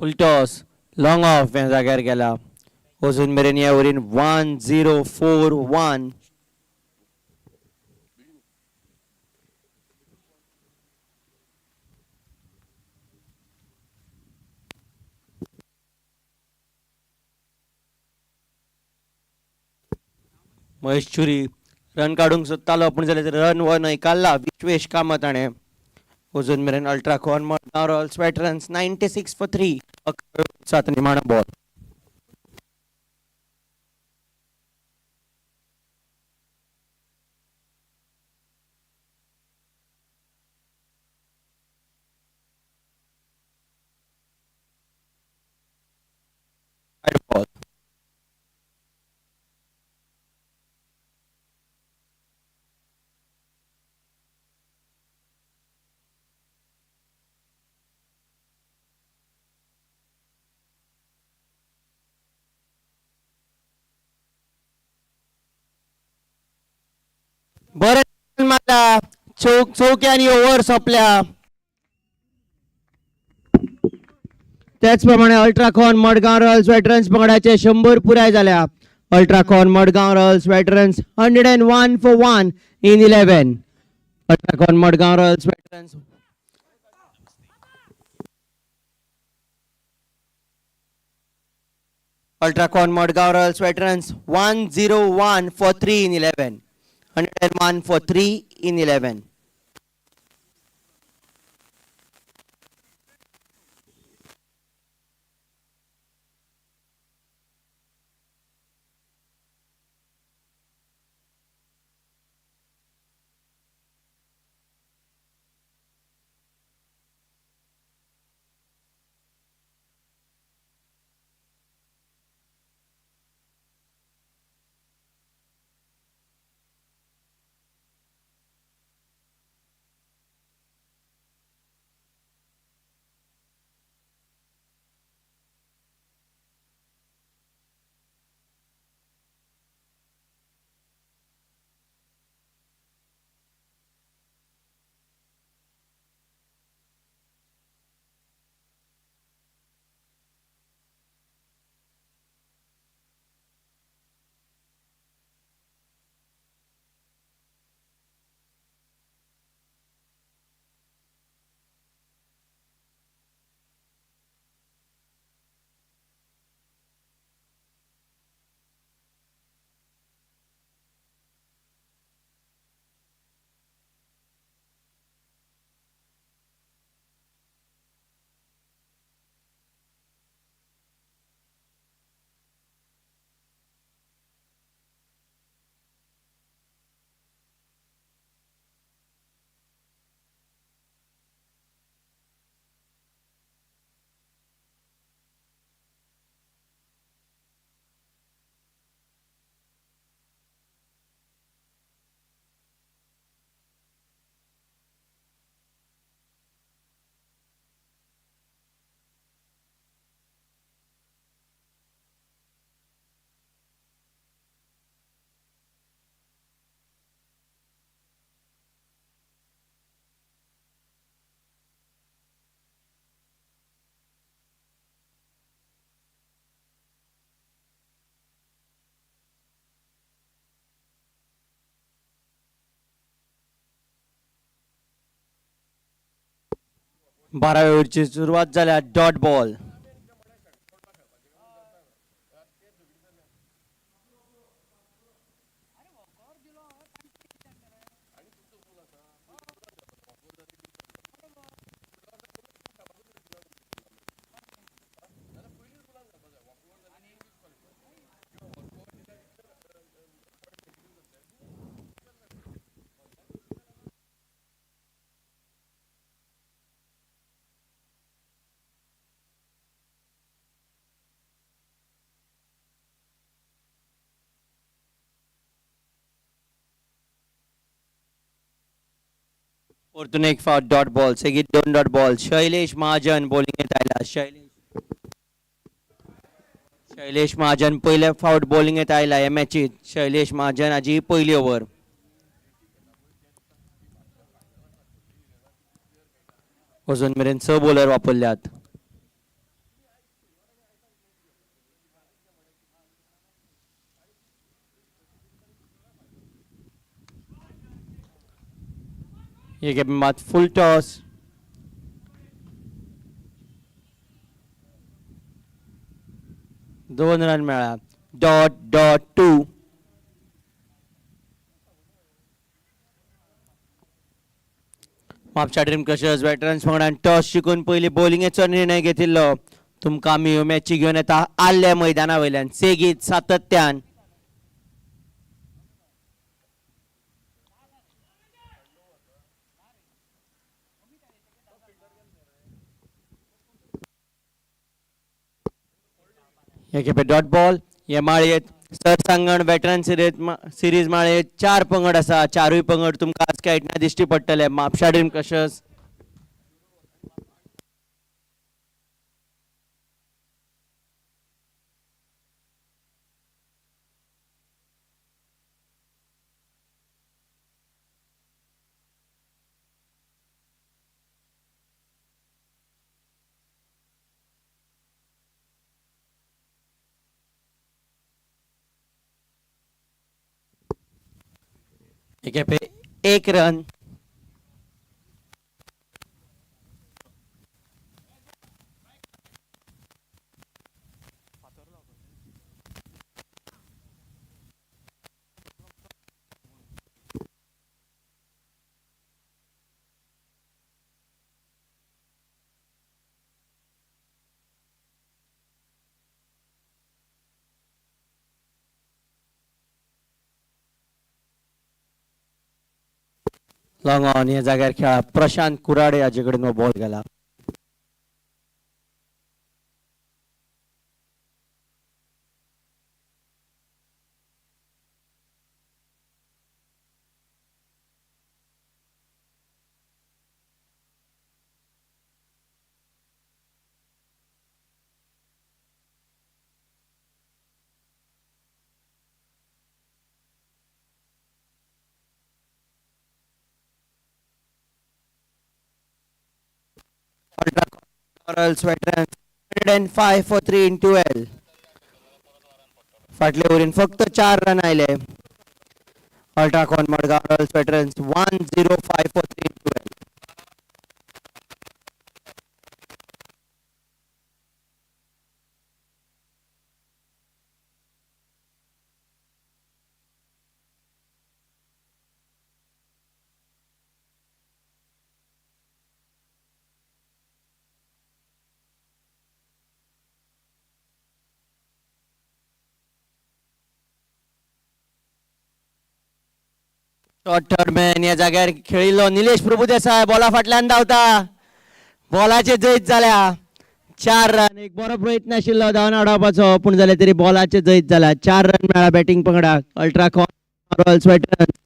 S3: full toss. Long off या जाग्यार गेला. अजून मेरेन या ओव्हरीन 1041. महेश चुरी रन काढूंक सोदतालो पूण जाल्यार रन हो न्हय काडला. विश्वेश कामत हाणें अजून मेरेन अल्ट्राकॉन मडगांव रॉयल्स वेटरन्स 96 for 3. 7 निमाणो बॉल. बरें मारला. चौक्यांनी ओव्हर सोंपल्या. त्याच प्रमाणे अल्ट्राकॉन मडगांव रॉयल्स वेटरन्स पंगडाचे 100 पुराय जाल्या. Ultracon Madgaon Royals veterans 101 for 1 in 11. Ultracon Madgaon Royals veterans Ultracon Madgaon Royals veterans 101 for 3 in 11. 101 for 3 in 11. 12व्या ओव्हरची सुरुवात झाल्या डॉट बॉल. परतून एक फावट डॉट बॉल. सेगीत 2 डॉट बॉल. शैलेश महाजन बॉलिंग येत आयला. शैलेश महाजन पयले फावट बॉलिंग येत आयला ह्या मॅचीत. शैलेश महाजन हाजी पयली ओव्हर. अजून मेरेन 6 बॉलर वापरल्यात. हे गेम मात फुल टॉस. दोन रन मेळ्ळा. Dot dot 2. Mapusa Dream Crushers Veterans पंगडान टॉस जिखून पयली बॉलिंगेचो निर्णय घेतिल्लो. तुमकां आमी ह्यो मॅची घेवन येता आर्ल्या मैदाना वयल्यान सेगीत सातत्यान. हे खेपे डॉट बॉल. हे माळयेत सरसांगण वेटरन सिरीज माळयेत 4 पंगड आसा. 4य पंगड तुमकां आज खेळटना दिश्टी पडटले. म्हापशा ड्रीम क्रशर्स, हे खेपे 1 रन. लॉंग ऑन या जाग्यार खेळा प्रशांत कुराडे हाचे कडेन हो बॉल गेला. Veterans 105 for 3 in 12. फाटले ओव्हरीन फक्त 4 रन आयले. Ultracon Madgaon veterans 105 for 3 in 12. Short third man या जाग्यार खेळिल्लो निलेश प्रभुदेसाय बॉला फाटल्यान धांवता. बॉलाचे जैत जाल्या 4 रन. एक बरो प्रयत्न आशिल्लो धांवन अडोवपाचो पूण जाल्यार तरी बॉलाचे जैत जाला. 4 रन मेळ्ळा बॅटिंग पंगडाक अल्ट्राकॉन रॉयल्स वेटरन्स.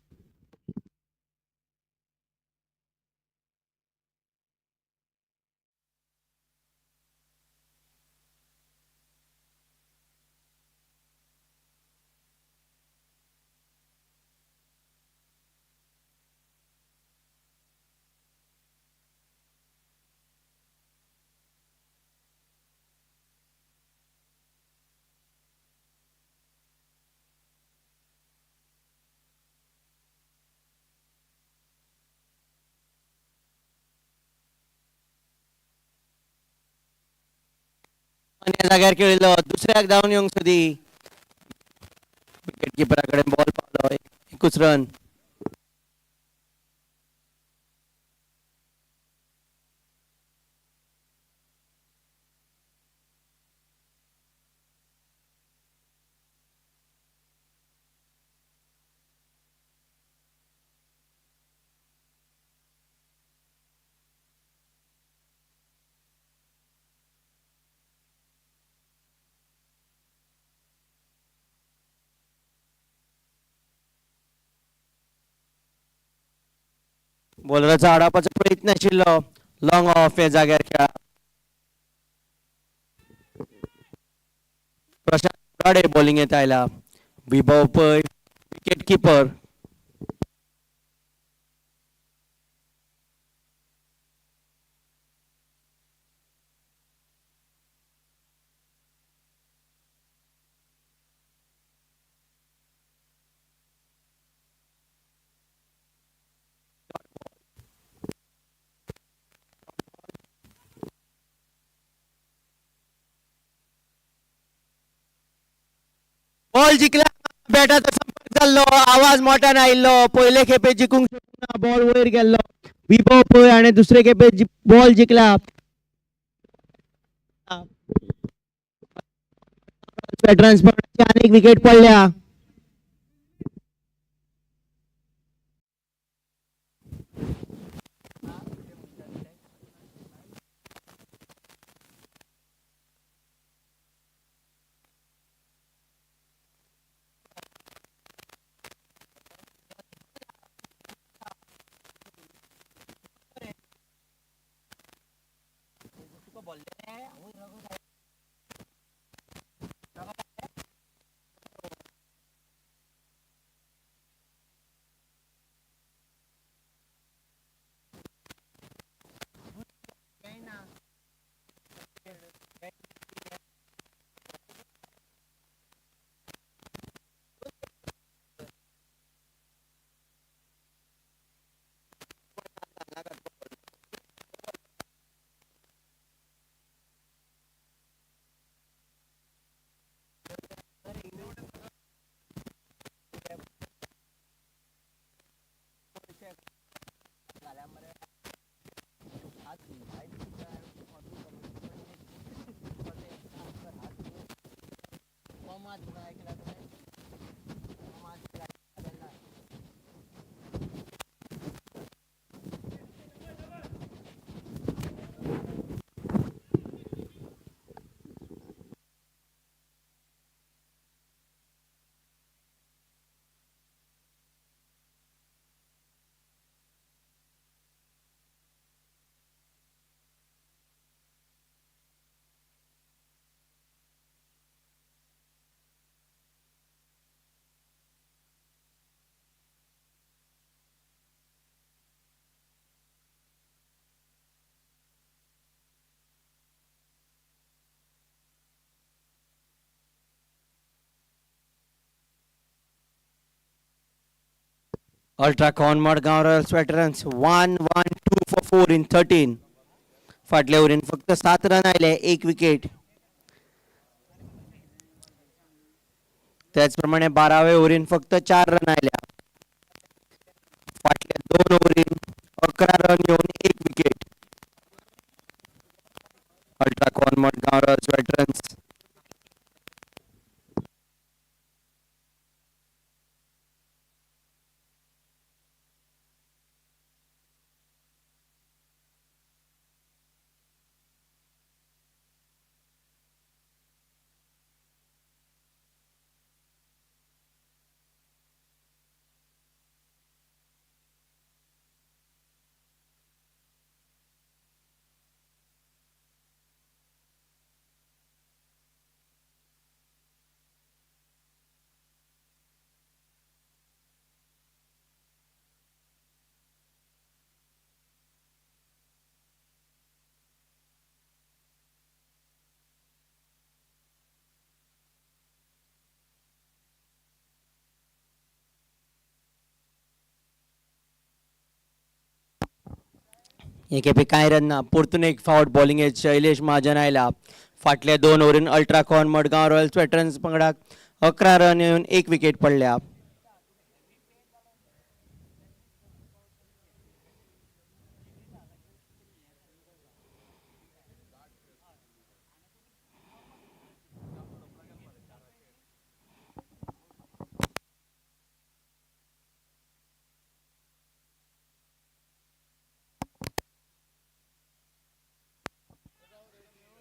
S3: ह्या जाग्यार खेळिल्लो दुसऱ्याक धांवन येवंक सोदी विकेट किपरा कडेन बॉल पावलो एकूच रन बॉलराचो आडावपाचो प्रयत्न आशिल्लो लॉंग ऑफ ह्या जाग्यार खेळा प्रशांत बॉलिंग येता आयला विभव पै विकेट किपर बॉल जिंकला बॅटाचो संपर्क जाल्लो आवाज मोठ्यान आयिल्लो पयले खेपे जिखूंक शकना बॉल वयर गेल्लो विभव पै आणि दुसरे खेपे बॉल जिंकला वेटरन्स अनेक विकेट पडल्या Ultracon Madgaon Royals veterans 1-1-2 for 4 in 13. फाटल्या ओव्हरीन फक्त 7 रन आयले 1 विकेट त्याचप्रमाणे 12व्या ओव्हरीन फक्त 4 रन आयल्या फाटल्या 2 ओव्हरीन 11 रन घेऊन 1 wicket Ultracon Madgaon Royals veterans हे खेपे कांय रन ना. परतून एक फावट बॉलिंग शैलेश महाजन आयला. फाटल्या 2 ओव्हरीन अल्ट्राकॉन मडगांव रॉयल्स वेटरन्स पंगडाक 11 रन येवन 1 विकेट पडल्या.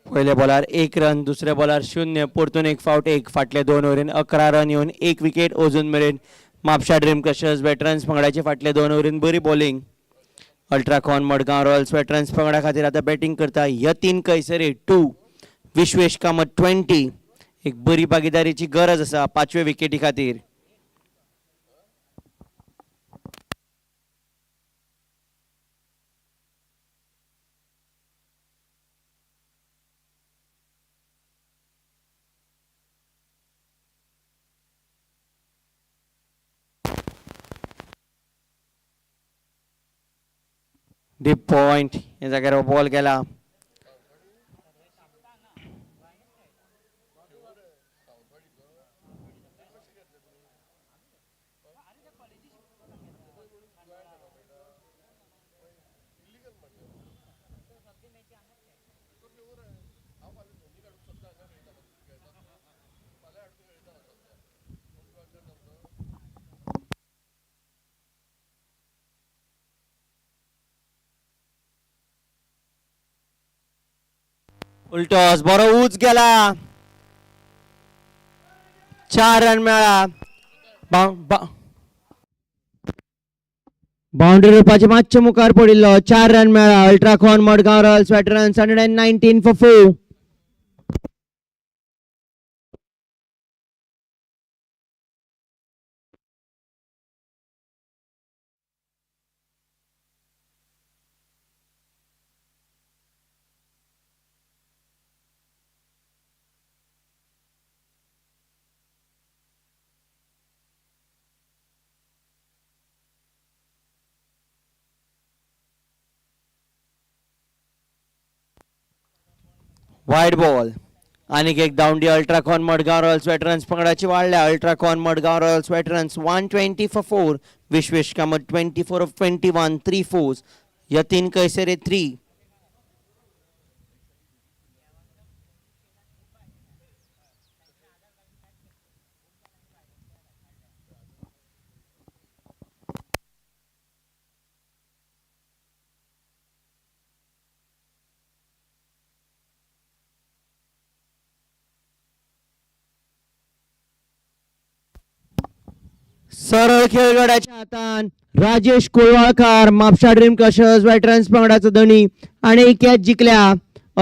S3: पयल्या बॉलार 1 रन, दुसऱ्या बॉलार 0. परतून एक फावट 1. फाटल्या 2 ओव्हरीन 11 रन येवन 1 विकेट. अजून मेरेन म्हापशा ड्रीम क्रशर्स वेटरन्स पंगडाचे फाटल्या 2 ओव्हरीन बरी बॉलिंग. अल्ट्राकॉन मडगांव रॉयल्स वेटरन्स पंगडा खातीर आतां बॅटिंग करता यतीन कैसरे 2, विश्वेश कामत 20. एक बरी भागीदारीची गरज आसा 5व्या विकेटी खातीर. डीप पॉइंट ह्या जाग्यार बॉल गेला. उलटोस बरो उच गेला. 4 रन मेळ्ळा. बाउंड्री रुपाचे मातशे मुखार पडिल्लो. 4 रन मेळ्ळा. Ultracon Madgaon Royals Veterans 119 for 4. Wide ball. आनीक एक धांवडी अल्ट्राकॉन मडगांव रॉयल्स वेटरन्स पंगडाची वाडल्या. Ultracon Madgaon Royals Veterans 120 for 4. Vishwesh Kamat 24 of 21, 3 fours. Yatin Kaisare 3. सरळ खेळगड्याच्या हातान Rajesh Kolwalkar Mapusa Dream Crushers Veterans पंगडाचो धणी आणि कॅच जिखल्या.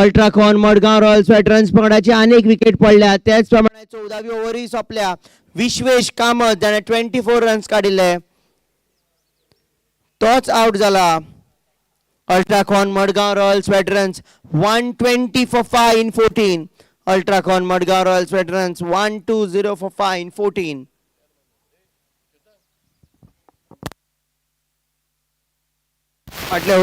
S3: अल्ट्राकॉन मडगांव रॉयल्स वेटरन्स पंगडाची अनेक विकेट पडल्या. त्याच प्रमाणे 14वी ओव्हरय सोंपल्या. विश्वेश कामत जाणें 24 रन्स काडिल्ले. तोच आउट जाला. Ultracon Madgaon Royals Veterans 120 for 5 in 14. Ultracon Madgaon Royals Veterans 120 for 5 in 14. फाटल्या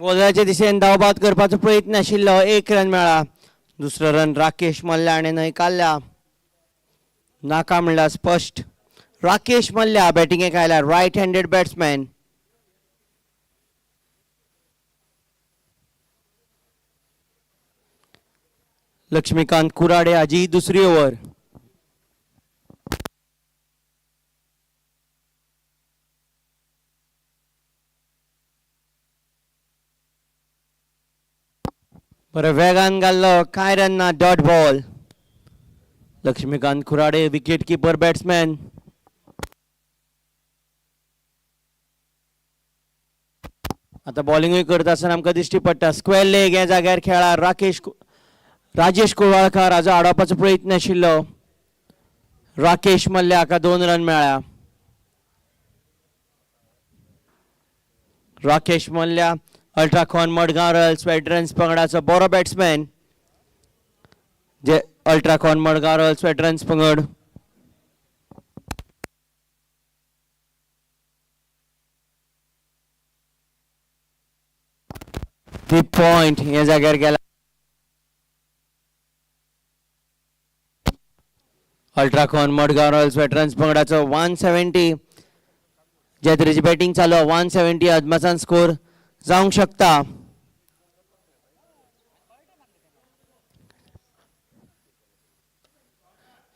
S3: बॉलराच्या दिशेन धावबाद करपाचो प्रयत्न आशिल्लो, 1 रन मेळ्ळा. दुसरो रन राकेश मल्ल्या हाणें न्हय काडल्या. नाका म्हणल्यार स्पश्ट. राकेश मल्ल्या बॅटिंगेक आयला, right handed batsman. Laxmikant Kurade हाजी दुसरी ओव्हर. बरो वेगान घाल्लो, कांय रन ना, dot ball. Laxmikant Kurade wicket keeper batsman. आता बॉलिंगूय करता आसतना आमकां दिश्टी पडटा स्क्वेअर लेग ह्या जाग्यार खेळा. राजेश कोळवाळकार हाजो आडोवपाचो प्रयत्न आशिल्लो. राकेश मल्ल्या हाका 2 रन मेळ्ळ्या. राकेश मल्ल्या अल्ट्राकॉन मडगांव रॉयल्स वेटरन्स पंगडाचो बरो बॅट्समॅन. जे अल्ट्राकॉन मडगांव रॉयल्स वेटरन्स पंगड डीप पॉइंट ह्या जाग्यार गेला. अल्ट्राकॉन मडगांव रॉयल्स वेटरन्स पंगडाचो 170 ज्या तरेची बॅटिंग चालू 170 अदमासान स्कोर जावंक शकता.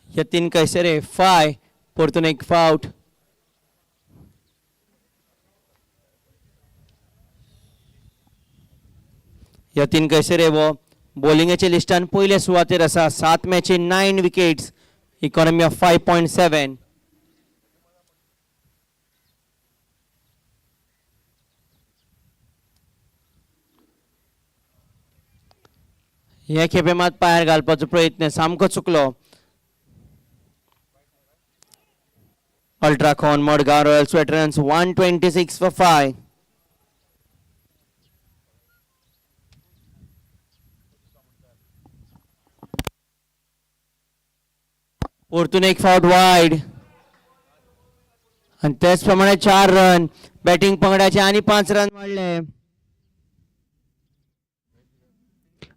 S3: यतीन कैसरे 5 परतून एक फावट. यतीन कैसरे वो बॉलिंगेच्या लिस्टान पयले सुवातेर आसा. 7 मॅची 9 विकेट्स, इकॉनॉमी ऑफ 5.7. हे खेपे मात पायार घालपाचो प्रयत्न सामको चुकलो. अल्ट्राकॉन मडगांव रॉयल्स वेटरन्स 126 for 5. परतून एक फावट वाईड आणि त्याच प्रमाणे 4 रन. बॅटिंग पंगडाचे आणि 5 रन वाढले.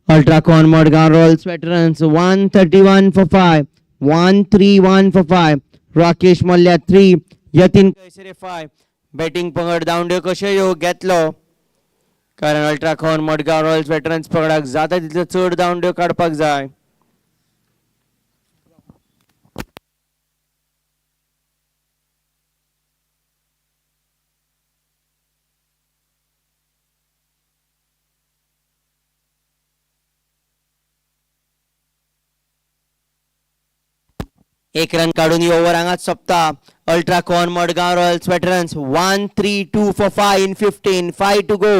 S3: Ultracon Madgaon Royals Veterans 131 for 5. 131 for 5. Rakesh Mallya 3, Yatin Kaisare 5. Batting पंगड दावंड्यो कशो ह्यो घेतलो, कारण अल्ट्राकॉन मडगांव रॉयल्स वेटरन्स पंगडाक जाता तितल्यो चड दावंड्यो काडपाक जाय. एक रन काढून ही ओव्हर हांगाच सोंपता. अल्ट्राकॉन Madgaon Royals veterans 132 for 5 in 15. 5 to go.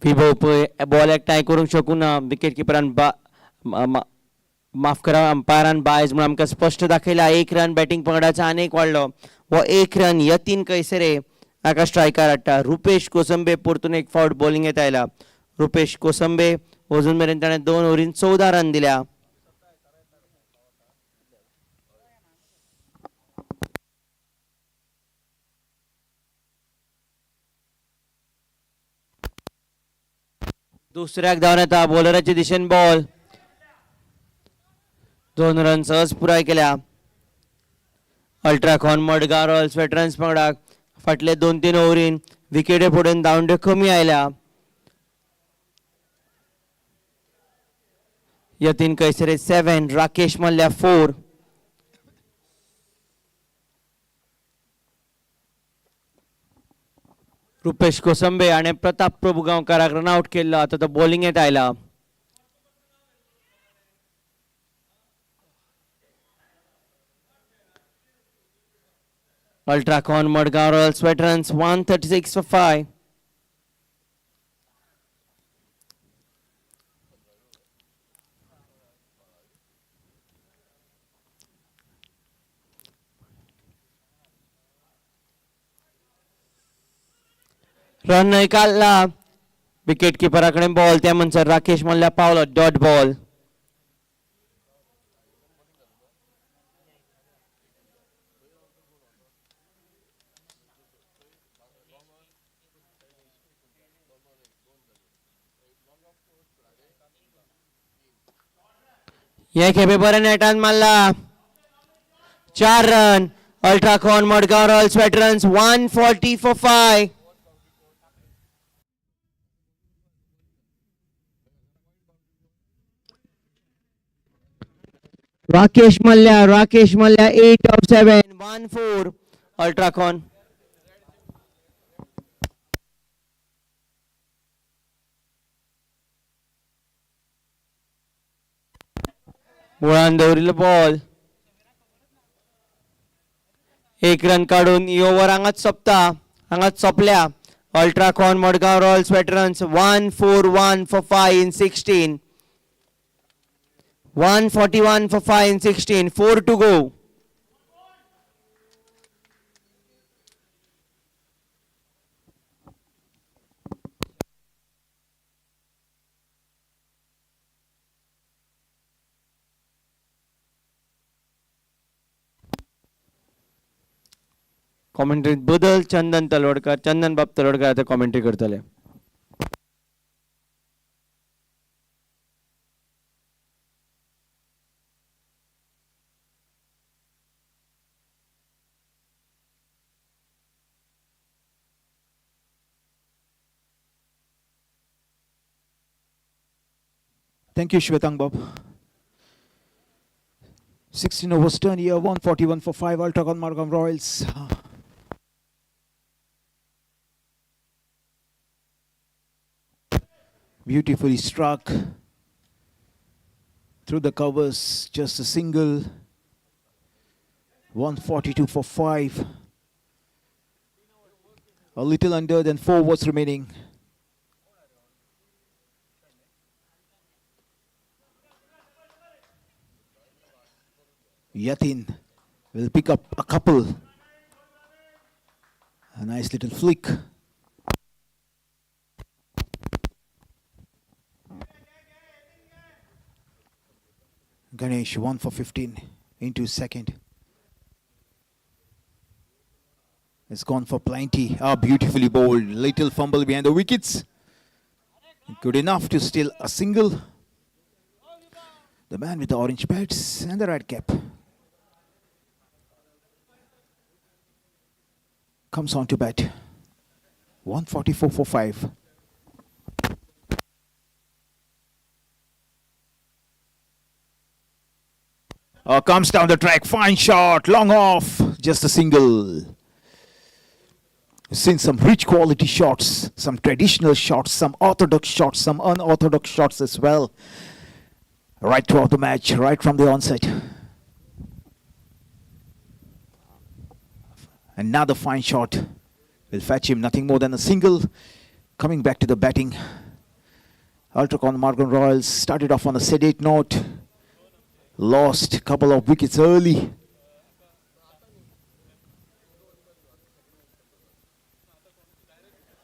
S3: विभव पळय बॉल एकठांय करूंक शकूं ना. विकेट किपरान माफ करा, अंपायरान बायज म्हणून आमकां स्पश्ट दाखयला. 1 रन बॅटिंग पंगडाचो आनीक वाडलो. वो 1 रन यतीन कैसरे हाका स्ट्रायकार हाडटा. रुपेश कोसंबे परतून एक फावट बॉलिंगेत आयला. रुपेश कोसंबे अजून मेरेन ताणें 2 ओव्हरीन 14 रन दिल्या. दुसऱ्याक धांवन येता. बॉलराचे दिशेन बॉल. 2 रन सहज पुराय केल्या. अल्ट्राकॉन मडगांव रॉयल्स वेटरन्स पंगडाक फाटले 2-3 ओव्हरीन विकेटी फोडून धांवड्यो कमी आयल्या. यतीन कैसरे 7, राकेश मल्ल्या 4. रुपेश कोसंबे आणि प्रताप प्रभू गांवकाराक रन आउट केल्लो. आता तो बॉलिंगेत आयला. Ultracon Madgaon Royals veterans 136 for 5. Run नाही काढला. विकेट किपराकडे बॉल. त्या म्हणसर राकेश मल्ल्या पावलो डॉट बॉल. या खेपे बरे नेटान मारला. 4 run. Ultracon Madgaon Royals Veterans 140 for 5. Rakesh Mallya 8 of 7, 1-4. Ultracon. मुळान दवरिल्लो बॉल. 1 रन काढून ही ओव्हर हांगाच सोंपल्या. Ultracon Madgaon Royals Veterans 141 for 5 in 16. 141 for 5 in 16. 4 to go. कॉमेंट्रीत बदल. चंदन बाब तलवडकर आता कॉमेंट्री करतले.
S1: Thank you, Shwetang Bob. 16 overs turn here, 141 for 5, Ultracon Madgaon Royals. Beautifully struck through the covers, just a single. 142 for 5. A little under than 4 overs remaining. Yatin will pick up a couple. A nice little flick. Ganesh 1 for 15 into second. It's gone for plenty. Beautifully bowled. Little fumble behind the wickets. Good enough to steal a single. The man with the orange pads and the red cap comes on to bat. 144 for 5. Comes down the track. Fine shot. Long off. Just a single. Seen some rich quality shots. Some traditional shots. Some orthodox shots. Some unorthodox shots as well. Right throughout the match. Right from the onset. Another fine shot will fetch him nothing more than a single. Coming back to the batting. Ultracon Madgaon Royals started off on a sedate note. Lost a couple of wickets early.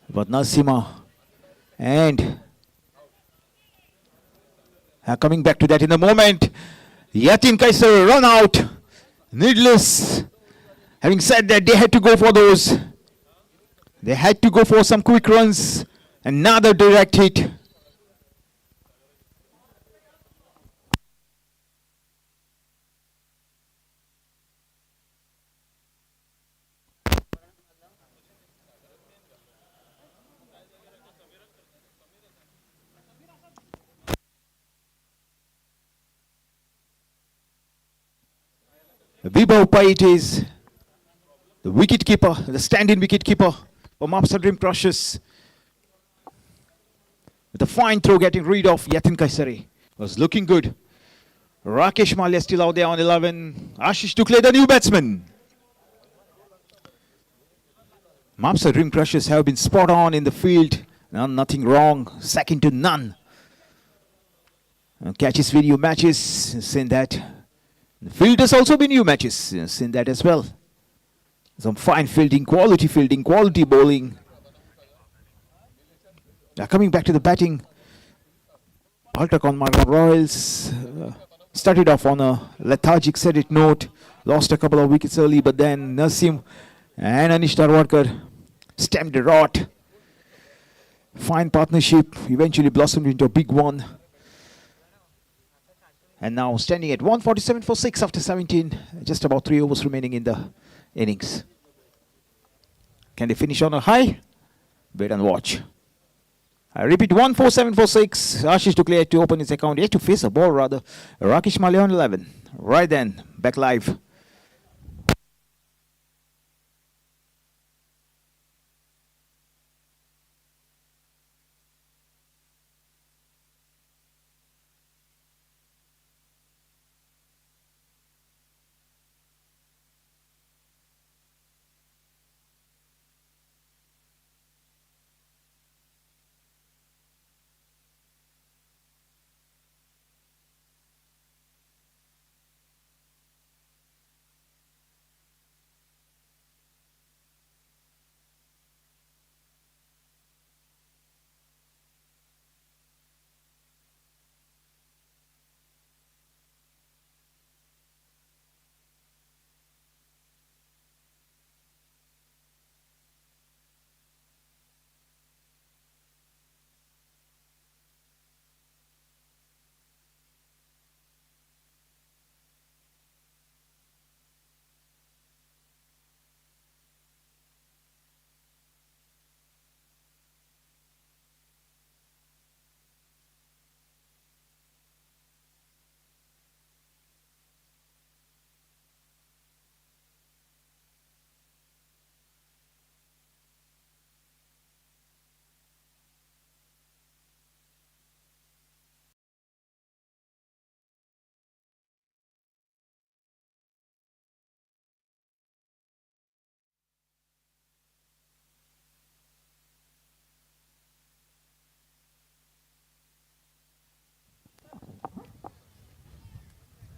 S1: But Nasima and coming back to that in a moment. Yatin Kaiser run out. Needless. Having said that, they had to go for those. They had to go for some quick runs. Another direct hit. Vibhav Pait is the wicket keeper, the stand-in wicket keeper for Mapusa Dream Crushers. With a fine throw getting rid of Yatin Kaisari. Was looking good. Rakesh Malia still out there on 11. Ashish Dukle, the new batsman. Mapusa Dream Crushers have been spot on in the field. Nothing wrong. Second to none. Catches video matches. Seen that. The field has also been new matches. Seen that as well. Some fine fielding, quality bowling. Now coming back to the batting. Ultracon Madgaon Royals started off on a lethargic sedate note. Lost a couple of wickets early, but then Nasim and Anish Darwadkar stemmed the rot. Fine partnership eventually blossomed into a big one. And now standing at 147 for 6 after 17. Just about 3 overs remaining in the innings. Can they finish on a high? Wait and watch. I repeat, 147 for 6. Ashish Dukle to open his account. He had to face a ball rather. Rakesh Malia on 11. Right then, back live.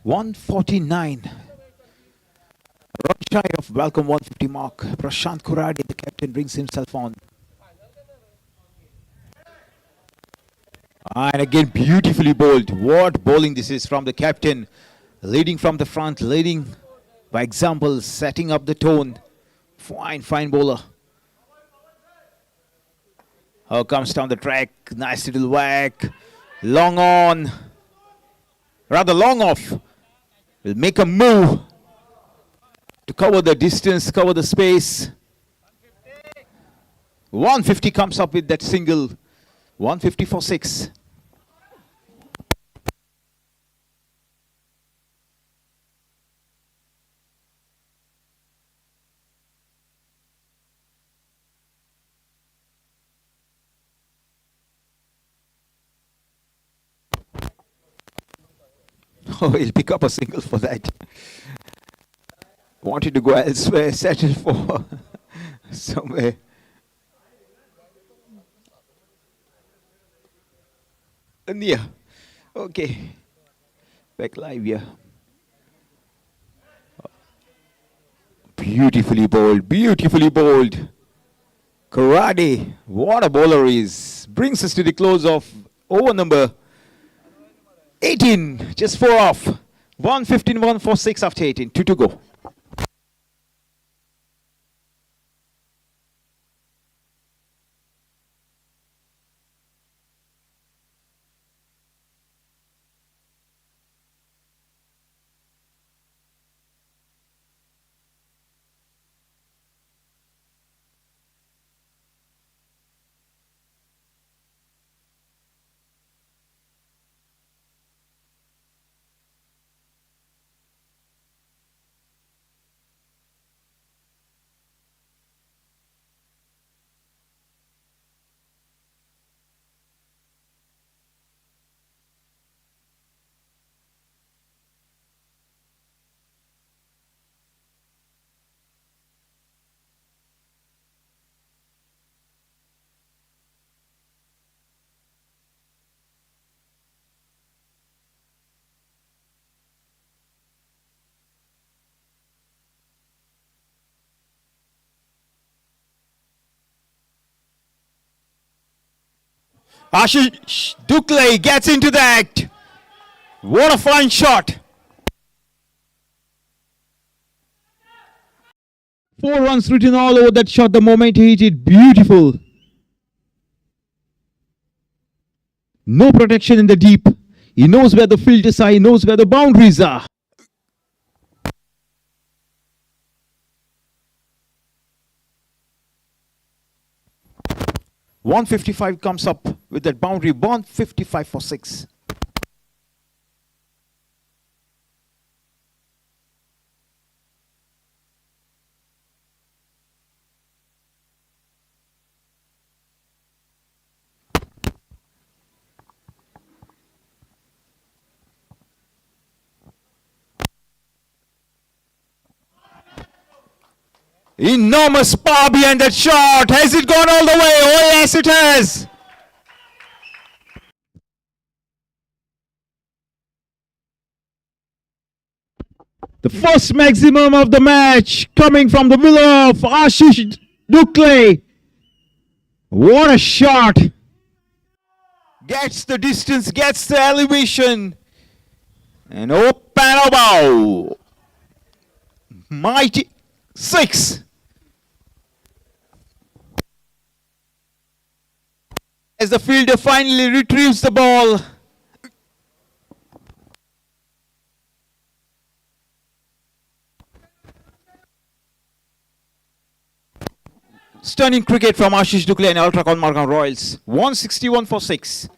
S1: .149. Run shy of welcome 150 mark. Prashant Kuradi, the captain, brings himself on. And again, beautifully bowled. What bowling this is from the captain. Leading from the front, leading by example, setting up the tone. Fine bowler. Oh, comes down the track. Nice little whack. Long on. Rather long off. Will make a move to cover the distance, cover the space. 150 comes up with that single. 150 for 6. Oh, he'll pick up a single for that. Wanted to go elsewhere, settle for somewhere. Yeah. Okay. Back live here. Beautifully bowled. Beautifully bowled. Karade. What a bowler is. Brings us to the close of over number 18. Just 4 off. 115, 146 after 18. 2 to go. Ashish Dukle gets into that. What a fine shot. 4 runs written all over that shot. The moment he hit it, beautiful. No protection in the deep. He knows where the filters are. He knows where the boundaries are. .155 comes up with that boundary. 155 for 6. Enormous power behind that shot. Has it gone all the way? Oh yes, it has. The first maximum of the match coming from the willow of Ashish Dukle. What a shot. Gets the distance, gets the elevation. And open bow. Mighty 6. As the fielder finally retrieves the ball. Stunning cricket from Ashish Dukle and Ultracon Madgaon Royals. 161 for 6.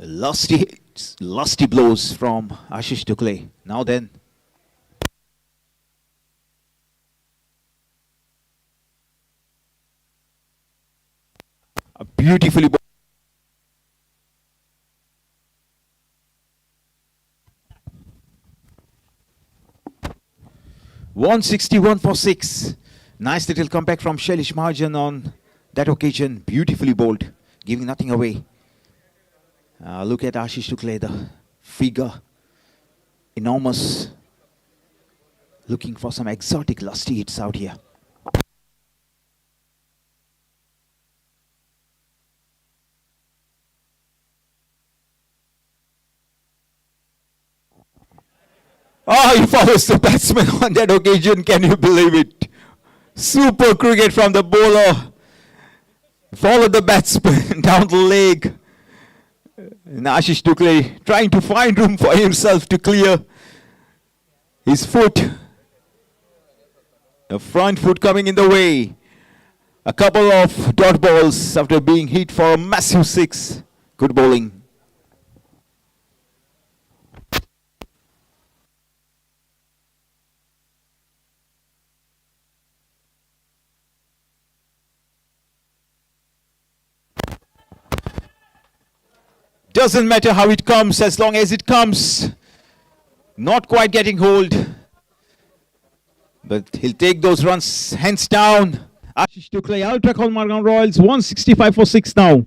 S1: Lusty blows from Ashish Dukle. Now then. A beautifully 161 for 6. Nice little comeback from Shailesh Mahajan on that occasion. Beautifully bowled, giving nothing away. Look at Ashish Dukle, the figure. Enormous. Looking for some exotic lusty hits out here. Oh, he follows the batsman on that occasion. Can you believe it? Super cricket from the bowler. Followed the batsman down the leg. And Ashish Dukle trying to find room for himself to clear his foot. The front foot coming in the way. A couple of dot balls after being hit for a massive 6. Good bowling. Doesn't matter how it comes, as long as it comes. Not quite getting hold. But he'll take those runs hands down. Ashish Dukle, Ultracon Madgaon Royals, 165 for 6 now.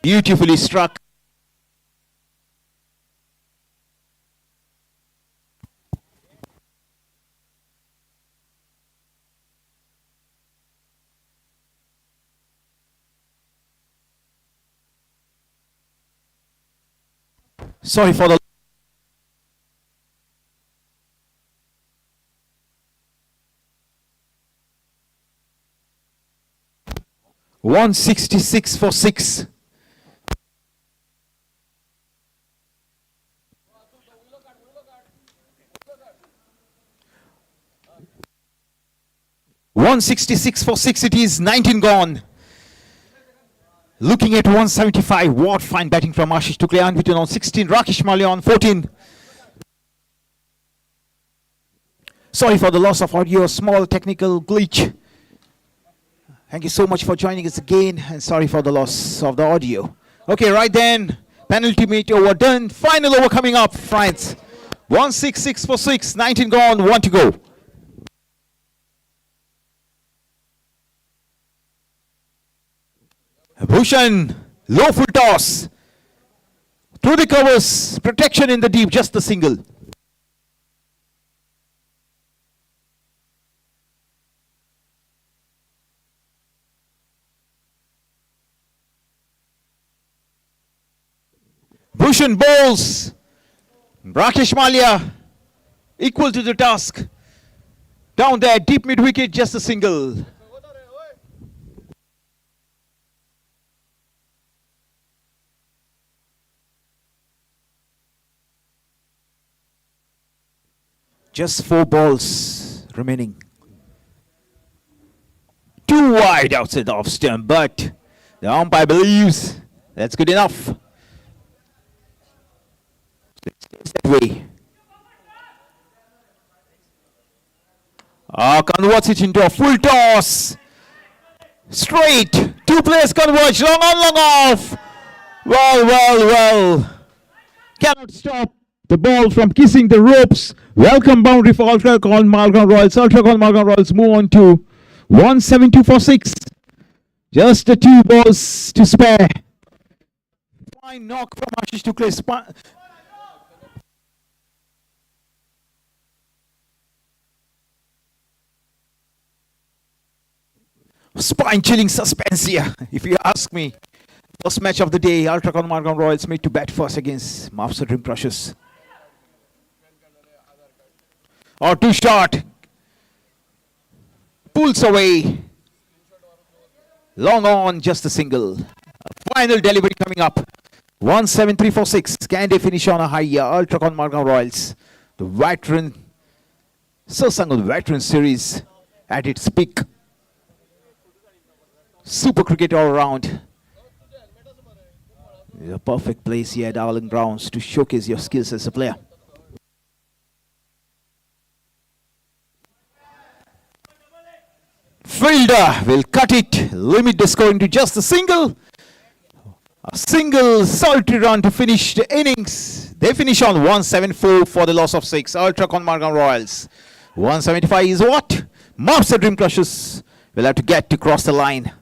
S1: Beautifully struck. Sorry for the 166 for 6. .166 for 6 it is, 19 gone. Looking at 175, what fine batting from Ashish Dukle, unbeaten on 16, Rakesh Mali on 14. Sorry for the loss of audio, small technical glitch. Thank you so much for joining us again, and sorry for the loss of the audio. Okay, right then, penalty meet over done. Final over coming up, France. 1-6-6 for 6, 19 gone, 1 to go. Bhushan, low full toss. Through the covers, protection in the deep, just the single. Bhushan bowls. Rakesh Malia equal to the task. Down there, deep mid wicket, just a single. Just 4 balls remaining. Too wide outside the off stump, but the umpire believes that's good enough. That way. Converts it into a full toss. Straight. 2 players converge. Long on, long off. Well. Cannot stop the ball from kissing the ropes. Welcome boundary for Ultracon Madgaon Royals. Ultracon Madgaon Royals move on to 172 for 6. Just the 2 balls to spare. Fine knock from Ashish Tukle. Spine-chilling suspense here, if you ask me. First match of the day, Ultracon Madgaon Royals made to bat first against Mapusa Dream Crushers. Or too short. Pulls away. Long on, just a single. Final delivery coming up. 173 for 6. Can they finish on a high here? Ultracon Madgaon Royals. The veteran, Sarsangan veteran series at its peak. Super cricket all around. A perfect place here at Arlem grounds to showcase your skills as a player. Fielder will cut it, limit the scoring to just a single. A single solitary run to finish the innings. They finish on 174 for the loss of 6. Ultracon Madgaon Royals. 175 is what? Mapusa Dream Crushers will have to get to cross the line.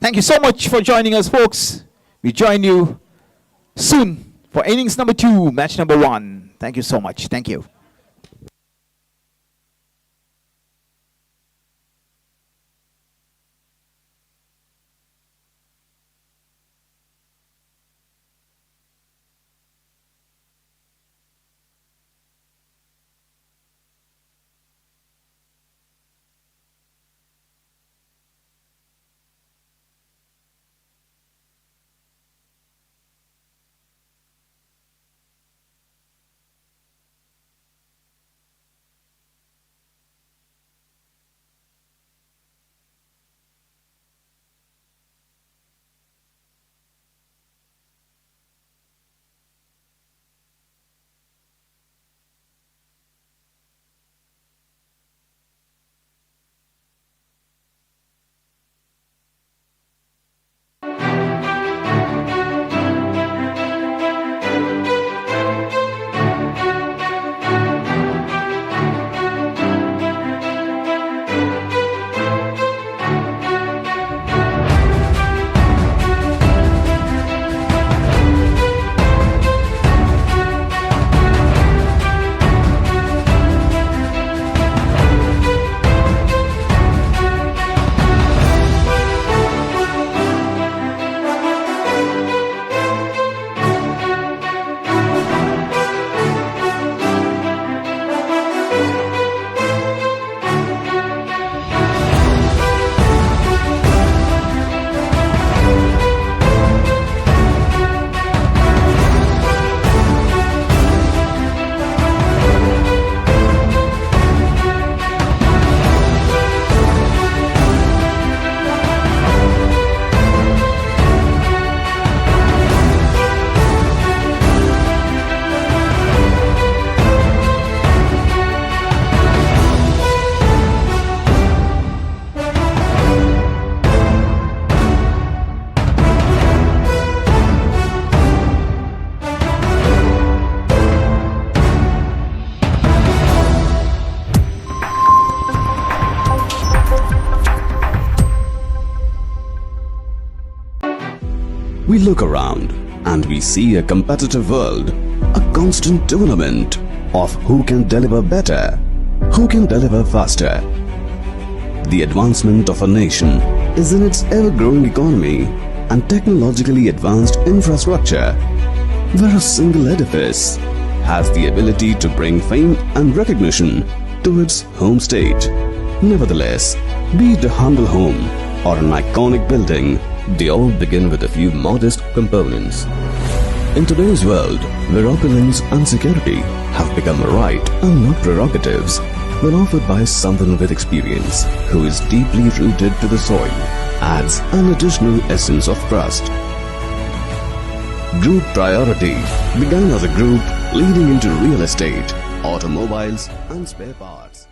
S1: Thank you so much for joining us, folks. We join you soon for innings number 2, match number 1. Thank you so much. Thank you.
S4: We look around and we see a competitive world, a constant tournament of who can deliver better, who can deliver faster. The advancement of a nation is in its ever-growing economy and technologically advanced infrastructure, where a single edifice has the ability to bring fame and recognition to its home state. Nevertheless, be it a humble home or an iconic building, they all begin with a few modest components. In today's world, where opulence and security have become a right and not prerogatives, when offered by someone with experience who is deeply rooted to the soil, adds an additional essence of trust. Group Priority began as a group leading into real estate, automobiles and spare parts.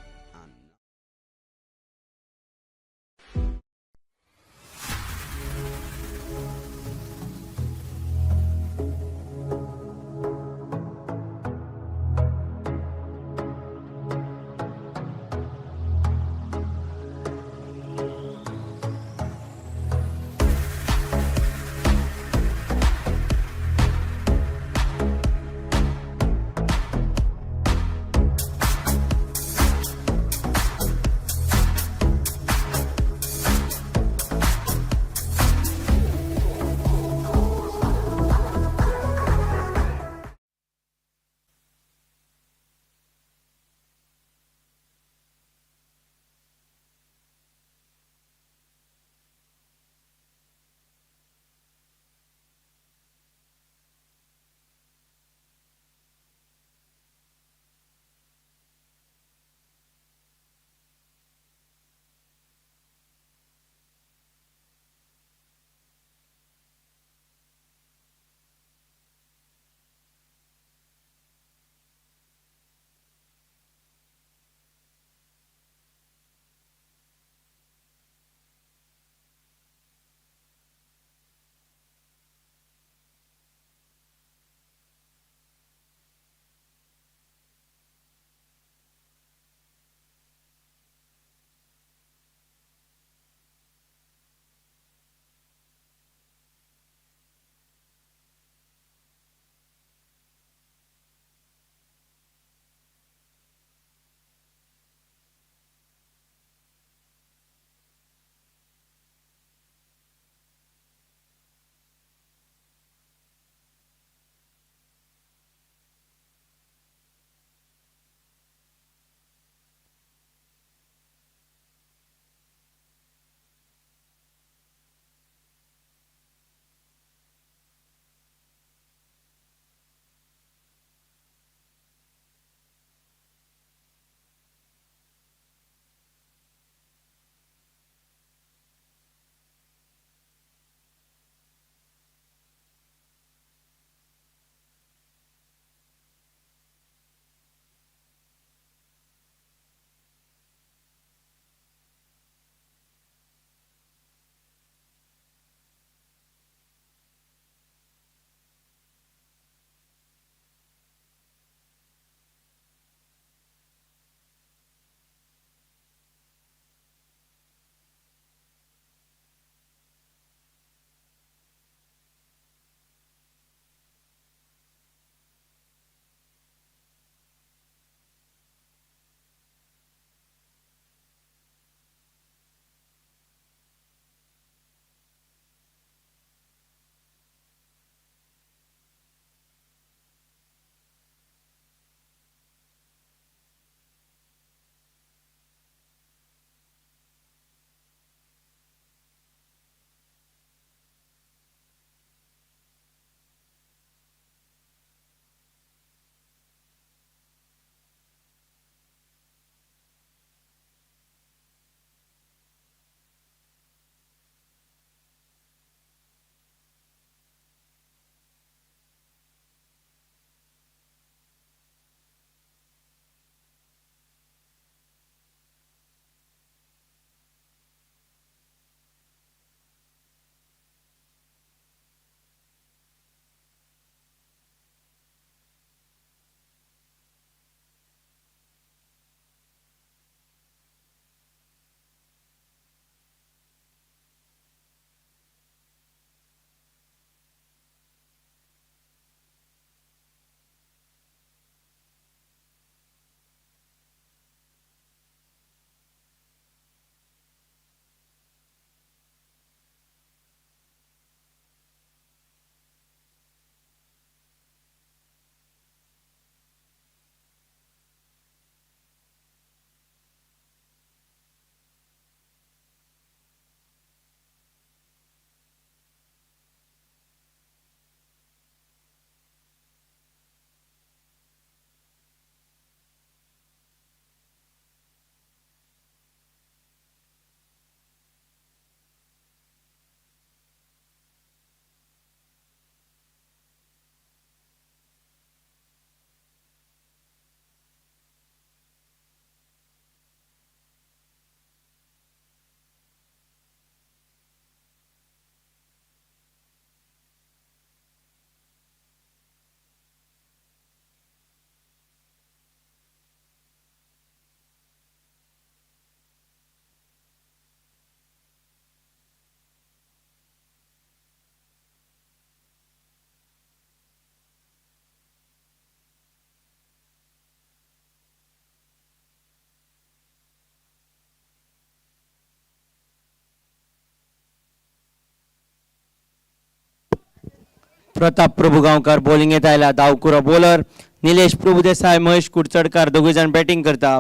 S3: Pratap Prabhu Gaonkar bowling येत आयला. धावकुरो bowler Nilesh Prabhudesai, Mahesh Kudchadkar दोघे जण batting करता.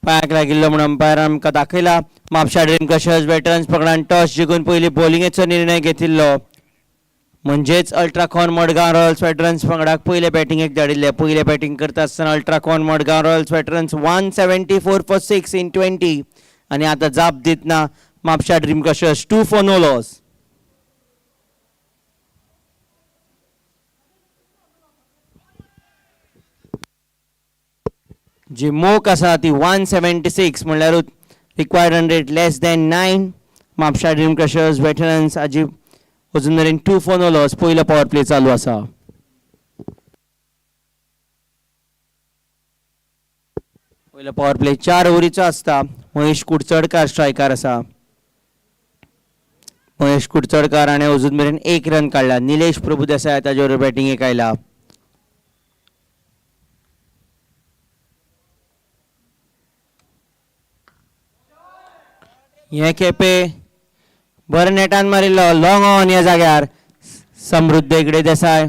S3: पांयाक लागिल्लो म्हणून umpire आमकां दाखयला. Mapusa Dream Crushers Veterans पंगडान टॉस जिखून पयली बॉलिंगेचो निर्णय घेतिल्लो. म्हणजेच अल्ट्राकॉन मडगांव रॉयल्स वेटरन्स पंगडाक पयले बॅटिंगेक धाडिल्ले. पयले बॅटिंग करता आसतना Ultracon Madgaon Royals Veterans 174 for 6 in 20 आनी आतां जाप दितना Mapusa Dream Crushers 2 for no loss. जी मोक आसा ती 176 म्हणल्यार required run rate less than 9. Mapusa Dream Crushers Veterans हाजी अजून मेरेन 2 for no loss. पयलो पॉवर प्ले चालू आसा. पयलो पॉवर प्ले 4 ओव्हरीचो आसता. महेश कुडचडकार स्ट्रायकार आसा. महेश कुडचडकार हाणें अजून मेरेन 1 रन काडला. निलेश प्रभुदेसाय ताजे बरोबर बॅटिंगेक आयला. हे खेपे बरे नेटान मारिल्लो लॉंग ऑन ह्या जाग्यार समृद्ध हेगडे देसाय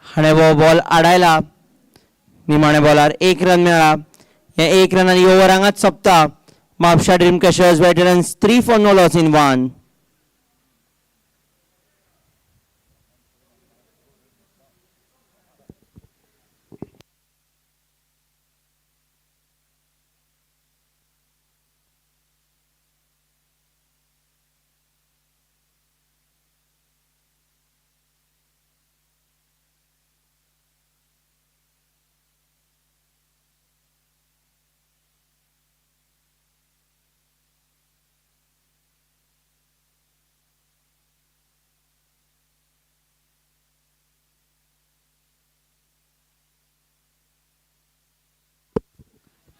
S3: हाणें वो बॉल आडायला. निमाण्या बॉलार 1 रन मेळ्ळा. हे 1 रनांनी ओव्हर हांगाच सोंपता. Mapusa Dream Crushers Veterans 3 for no loss in 1.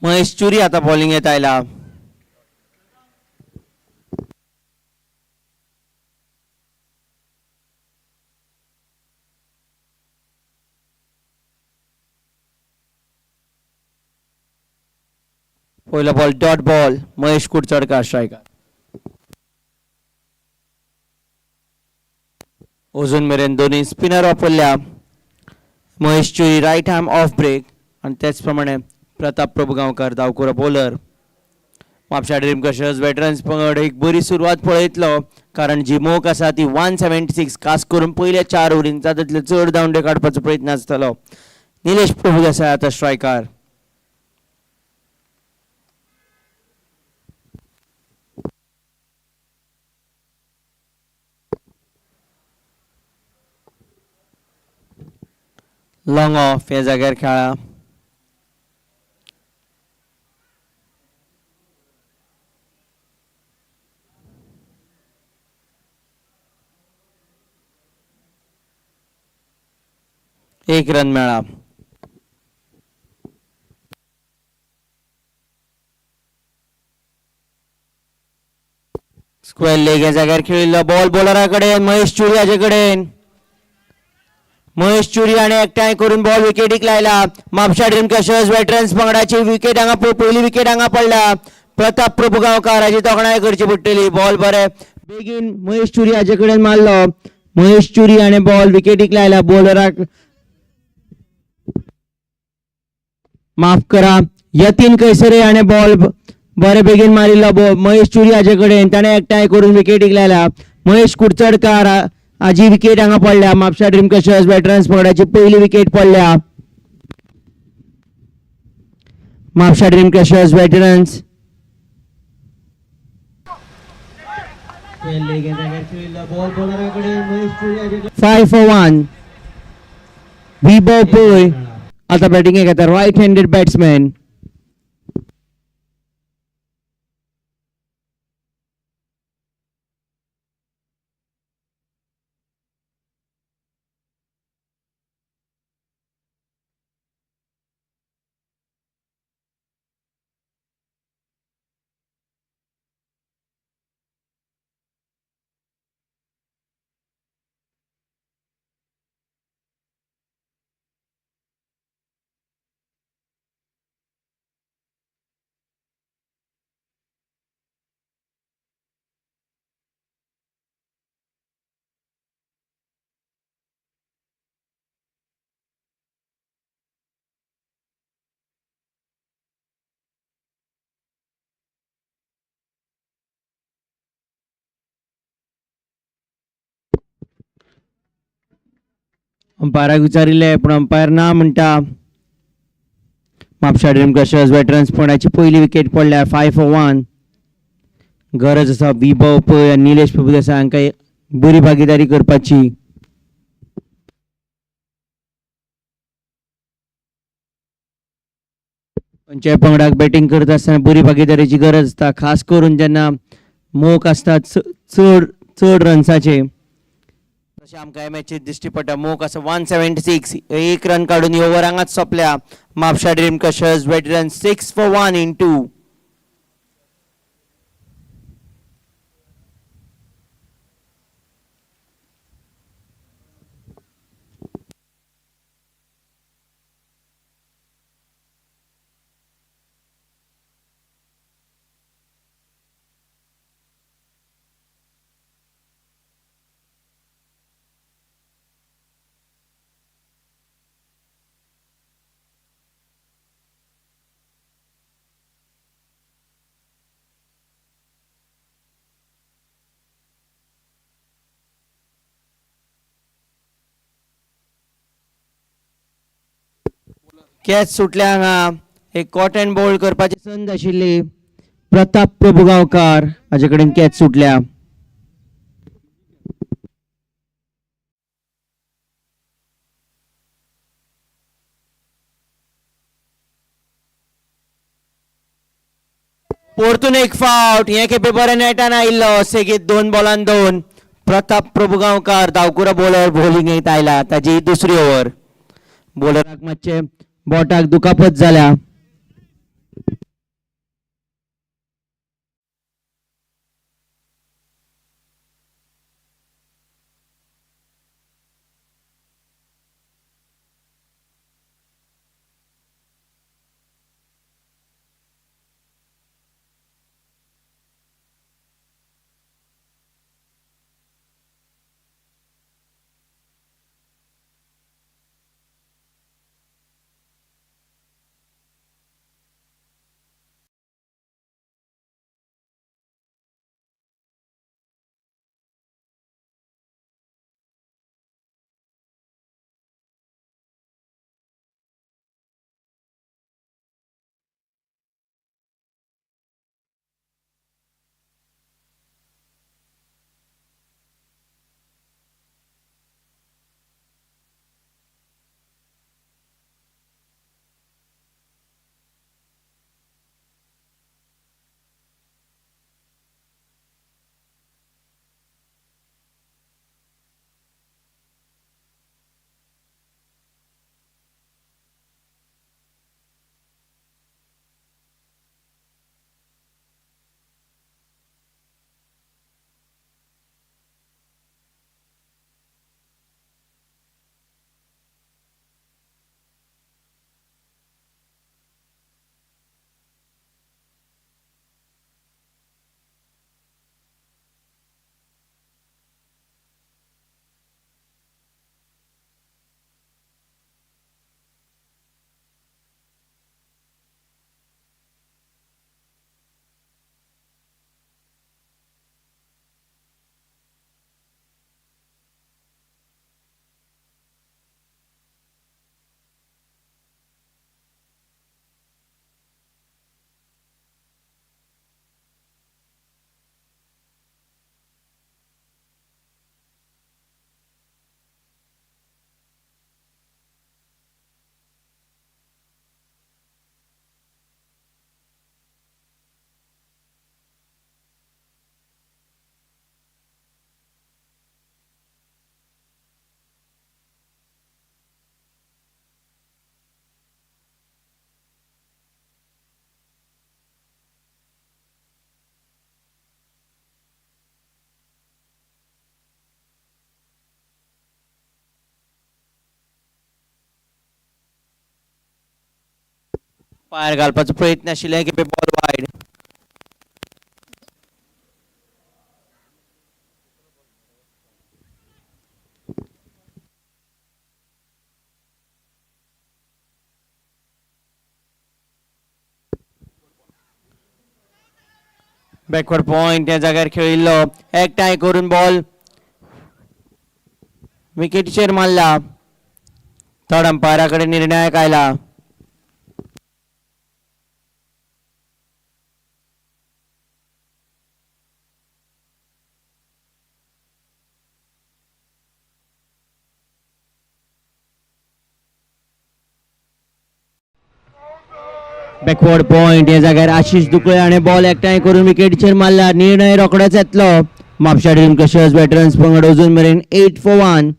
S3: Mahesh Churi आता बॉलिंग येत आयला. पयलो ball dot ball. Mahesh Kudchadkar striker. अजून मेरेन दोन्ही स्पिनर वापरल्या. महेश चुरी रायट आर्म ऑफ ब्रेक आणि त्याच प्रमाणे प्रताप प्रभू गांवकार धावकुरो bowler. Mapusa Dream Crushers Veterans पंगड एक बरी सुरवात पळयतलो कारण जी मोक आसा ती 176 खास करून पयल्या 4 ओव्हरींत जाता तितले चड धांवडे काडपाचो प्रयत्न आसतलो. निलेश प्रभू देसाय आता स्ट्रायकार. लॉंग ऑफ ह्या जाग्यार खेळा. एक रन मेळ्ळा. स्क्वेअर लेग ह्या जाग्यार खेळिल्लो बॉल बॉलरा कडेन. महेश चुरी हाजे कडेन. महेश चुरी हाणें एकठांय करून बॉल विकेटीक लायला. म्हापशा ड्रीम क्रशर्स वेटरन्स पंगडाची विकेट हांगा पयली विकेट हांगा पडल्या. प्रताप प्रभू गांवकार हाची तोखणाय करची पडटली. बॉल बरे बेगीन महेश चुरी हाजे कडेन मारलो. महेश चुरी हाणें बॉल विकेटीक लायला. बॉलराक माफ करा यतीन कैसरे हाणें बॉल बरे बेगीन मारिल्लो. महेश चुरी हाजे कडेन ताणें एकठांय करून विकेटीक लायला. महेश कुडचडकार हाजी विकेट हांगा पडल्या. म्हापशा ड्रीम क्रशर्स वेटरन्स पंगडाची पयली विकेट पडल्या. Mapusa Dream Crushers Veterans 5 for 1. Vibhav Pai आता बॅटिंगेक येता. Right handed batsman. अंपायराक विचारिल्ले पूण अंपायर ना म्हणटा. म्हापसा ड्रीम क्रशर्स वेटरन्स फोंडाची पयली विकेट पडल्यार 5 for 1. गरज आसा विभव पै आनी निलेश प्रभुदेसाय हांकां बरी भागीदारी करपाची. खंयच्याय पंगडाक बॅटिंग करता आसतना बरी भागीदारीची गरज आसता, खास करून जेन्ना मोख आसता चड चड रन्साचे. तशें आमकां ह्या मॅचीत दिश्टी पडटा. मोख आसा 176, 1 रन काडून ही ओव्हर हांगाच सोंपल्या. Mapusa Dream Crushers Veterans 6 for 1 in 2. Catch सुटल्या हांगा. एक कॉट एंड बोल्ड करपाची संद आशिल्ली. प्रताप प्रभू गांवकार हाजे कडेन कॅच सुटल्या. परतून एक फावट. हे खेपे बरे नेटान आयिल्लो. सेगीत 2 बॉलान 2. प्रताप प्रभू गांवकार धांवकुरा बॉलर बॉलिंगेत आयला. ताजी दुसरी ओव्हर. बॉलराक मातशे बोटाक दुखापत जाल्या. पायर घालपाचो प्रयत्न आशिल्ले की बॉल वायड. बॅकवर्ड पॉइंट त्या जाग्यार खेळिल्लो. एकठांय करून बॉल विकेटीचेर मारला. थर्ड अंपायराकडे निर्णायक आयला. बॅकवर्ड पॉइंट या जाग्यार आशिष दुकळे आणि बॉल एकठांय करून विकेटीचेर मारला. निर्णय रोखडोच येतलो. म्हापशा ड्रीम क्रशर्स वेटरन्स पंगड अजून मेरेन 8 for 1.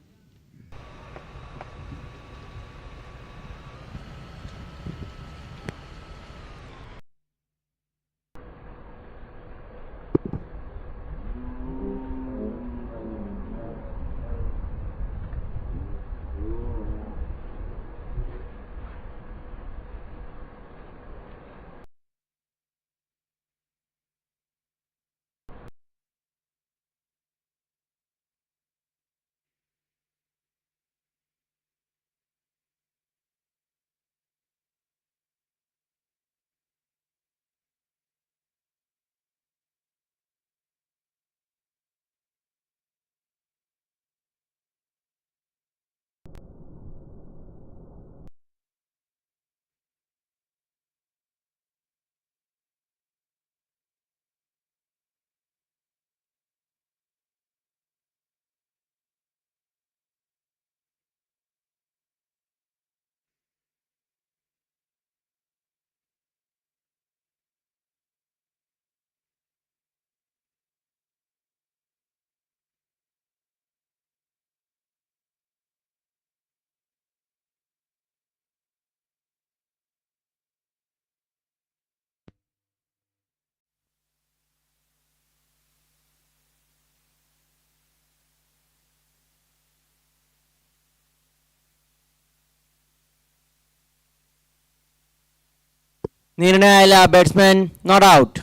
S3: निर्णय आयला. Batsman not out.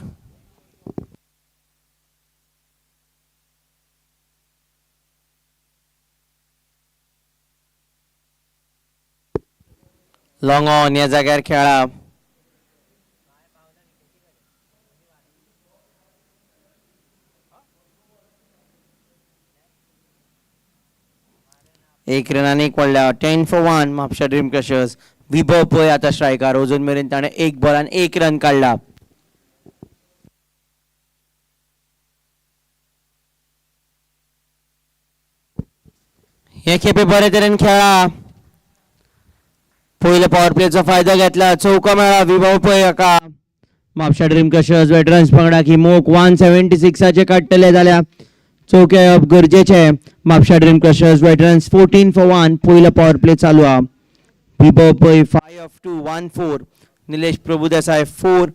S3: Long on या जाग्यार खेळा. एक रनांनी पडल्या. 10 for 1 म्हापशा ड्रीम क्रशर्स. विभव पै आता स्ट्रायकार. अजून मेरेन ताणे 1 बॉलान 1 रन काढला. हे खेपे बरे तरेन खेळा. पयल्या पॉवर प्लेचा फायदो घेतला. चौको मेळ्ळा विभव पै हाका. म्हापशा ड्रीम क्रशर्स वेटरन्स पंगडाक ही मोख 176 काडटले जाल्यार चौके येवप गरजेचे. Mapusa Dream Crushers Veterans 14 for 1 पयलो पॉवर प्ले चालू हा. विभव पै 5 of 2 1 4. निलेश प्रभुदेसाय 4.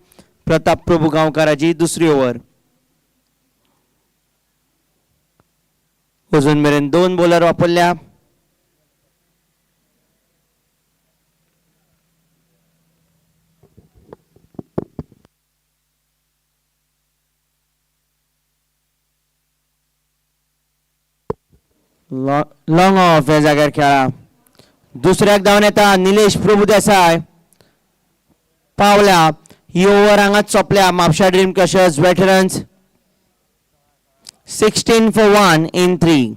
S3: प्रताप प्रभू गांवकाराची दुसरी ओव्हर. अजून मेरेन 2 बॉलर वापरल्या. लॉंग ऑफ या जाग्यार खेळा. दुसऱ्याक धांवन येता निलेश प्रभुदेसाय. पावल्या. ही ओव्हर हांगाच सोंपल्या. Mapusa Dream Crushers Veterans 16 for 1 in 3.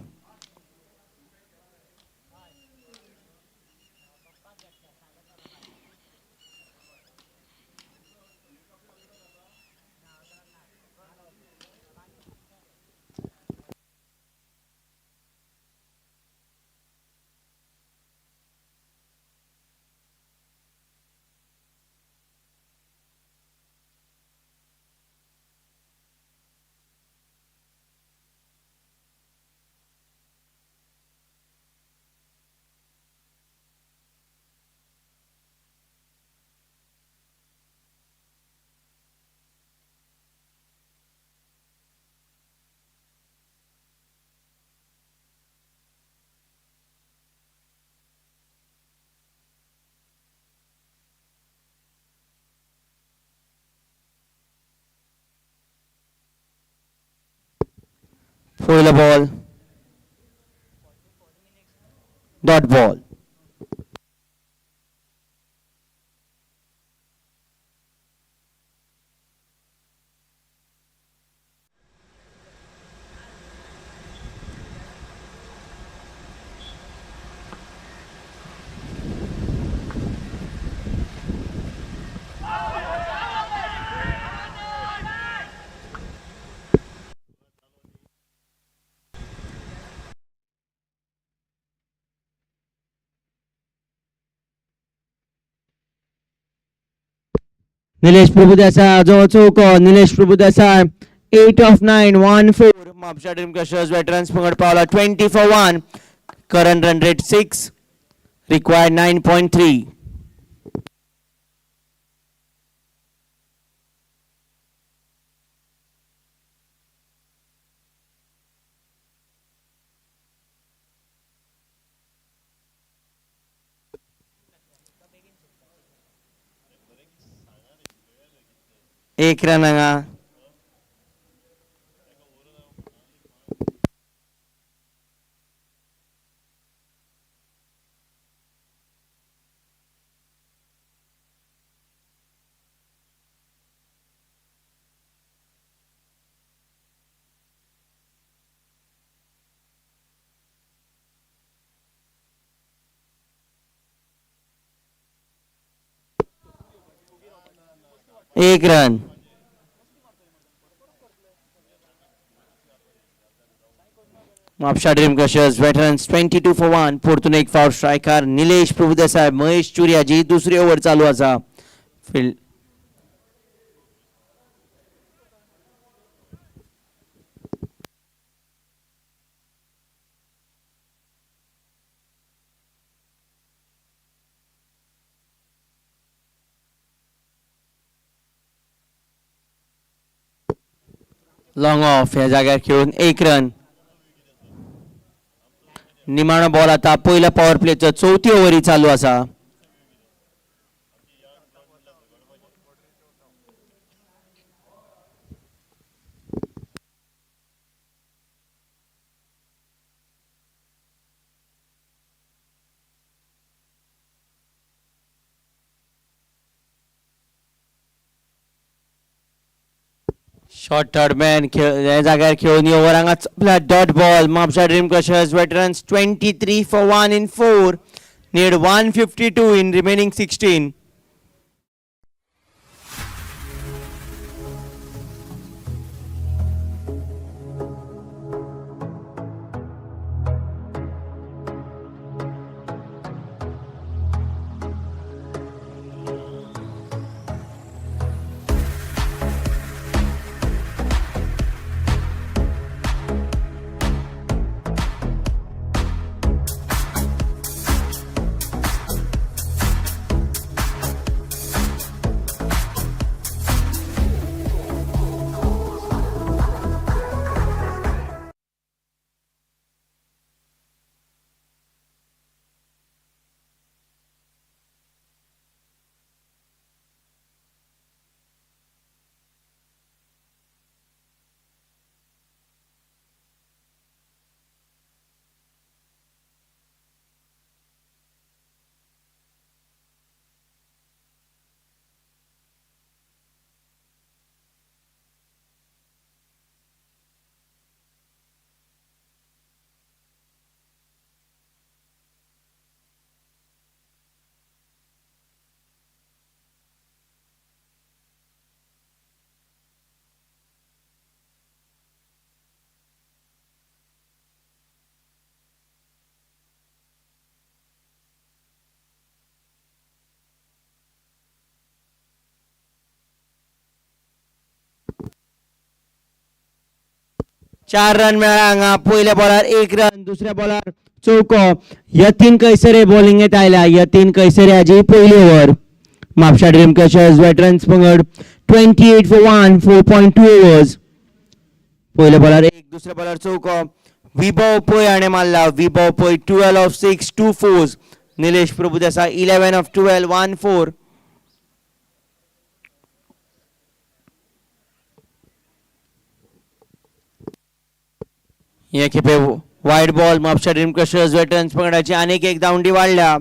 S3: पयलो ball dot ball. Nilesh Prabhudesai चौको Nilesh Prabhudesai 8 of 9 1-4 Mapusa Dream Crushers Veterans पंगड पावला 20 for 1 current run rate 6 required 9.3 एक रन हांगा एक run Mapusa Dream Crushers veterans 22 for 1 परतून एक फावट स्ट्रायकार निलेश प्रभुदेसाय महेश चुरियाची दुसरी ओव्हर चालू आसा फील्ड लॉंग ऑफ ह्या जाग्यार खेळून एक रन निमाणो बॉल आता पहिल्या पॉवर प्लेचो चवथी ओव्हरी चालू आसा शॉर्ट थर्ड मॅन ह्या जाग्यार खेळून ओव्हर हांगा चपला dot ball Mapusa Dream Crushers Veterans 23 for 1 in 4 need 152 in remaining 16 4 run मेळ्ळा हांगा पहिल्या बॉलार एक रन दुसऱ्या बॉलार चौको यतीन कैसरे बॉलिंगेत आयल्या यतीन कैसरे हाजी पहिली over Mapusa Dream Crushers Veterans पंगड 28 for 1 4.2 overs पहिल्या बॉलार एक दुसऱ्या बॉलार चौको विभव पै हाणें मारला विभव पै 12 of 6 2 fours Nilesh Prabhudesai 11 of 12 1-4 हे खेपे wide ball Mapusa Dream Crushers Veterans पंगडाची आनीक एक धांवडी वाडल्या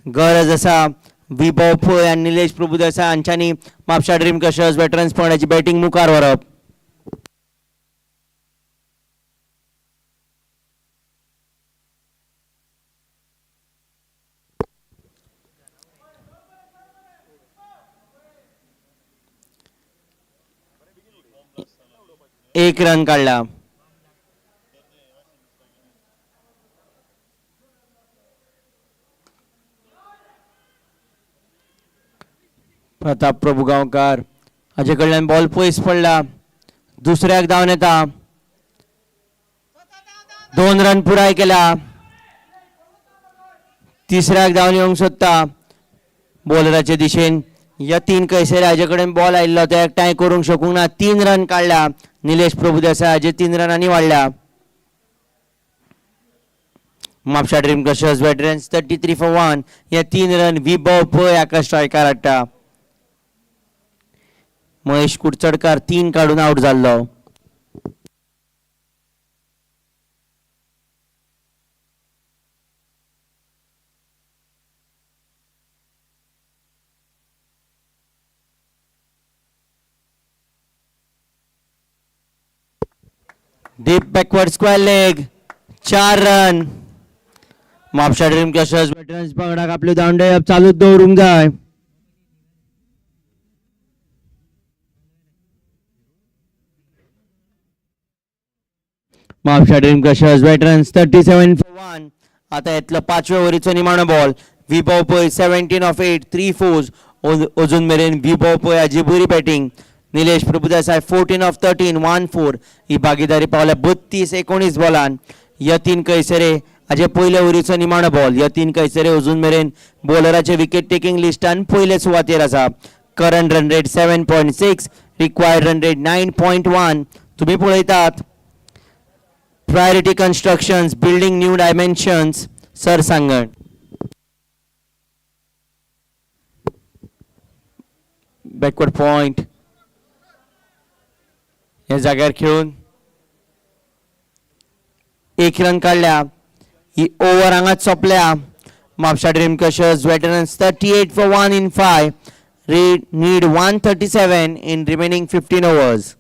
S3: गरज आसा विभव पै आनी निलेश प्रभुदेसाय हांच्यांनी म्हापसा ड्रीम क्रशर्स वेटरन्स पंगडाची बॅटिंग मुखार व्हरप एक रन काढला प्रताप प्रभुगांवकार हाचे कडल्यान बॉल पयस पडला. दुसऱ्याक धांवन येता. 2 रन पुराय केला. तिसऱ्याक धांवन येवंक सोदता बॉलराचे दिशेन. यतीन कैसरे हाजे कडेन बॉल आयिल्लो तो एकठांय करूंक शकूंक ना. 3 रन काडल्या. निलेश प्रभुदेसाय हाजे 3 रनांनी वाडल्या. Mapusa Dream Crushers Veterans 33 for 1. हे 3 रन विभव पै हाका स्ट्रायकार हाडटा. महेश कुडचडकार 3 काडून आउट जाल्लो. Deep backward square leg. 4 run. Mapusa Dream Crushers Veterans पंगडाक आपल्यो धांवड्यो चालूच दवरूंक जाय. Mapusa Dream Crushers Veterans 37 for 1. आता येतलो 5व्या ओव्हरीचो निमाणो बॉल. विभव पै 17 of 8, 3 fours. अजून मेरेन विभव पै हाजी बरी बॅटिंग. निलेश प्रभुदेसाय 14 of 13, 1 4. ही भागीदारी पावल्या 32-19 बॉलान. यतीन कैसरे हाजे पयल्या ओव्हरीचो निमाणो बॉल. यतीन कैसरे अजून मेरेन बॉलराचे विकेट टेकिंग लिस्टान पयले सुवातेर आसा. Current run rate 7.6, required run rate 9.1. तुम्ही पळयतात priority constructions, building new dimensions, सरसांगण. बॅकवर्ड पॉइंट या जाग्यार खेळून 1 रन काडल्या. ही ओव्हर हांगाच सोंपल्या. Mapusa Dream Crushers Veterans 38 for 1 in 5. Need 137 in remaining 15 overs.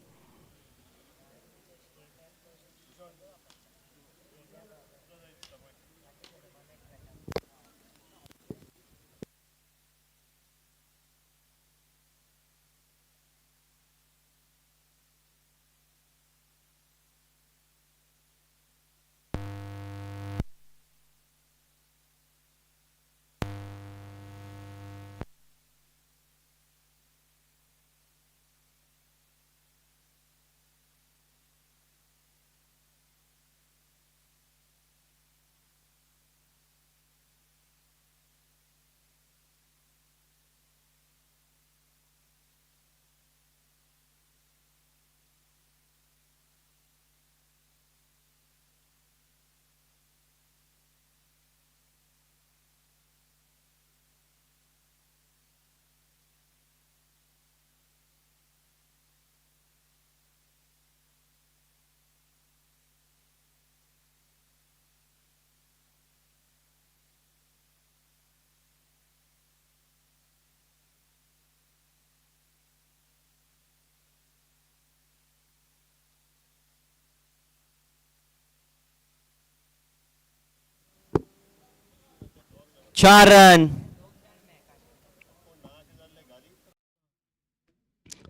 S3: चार run.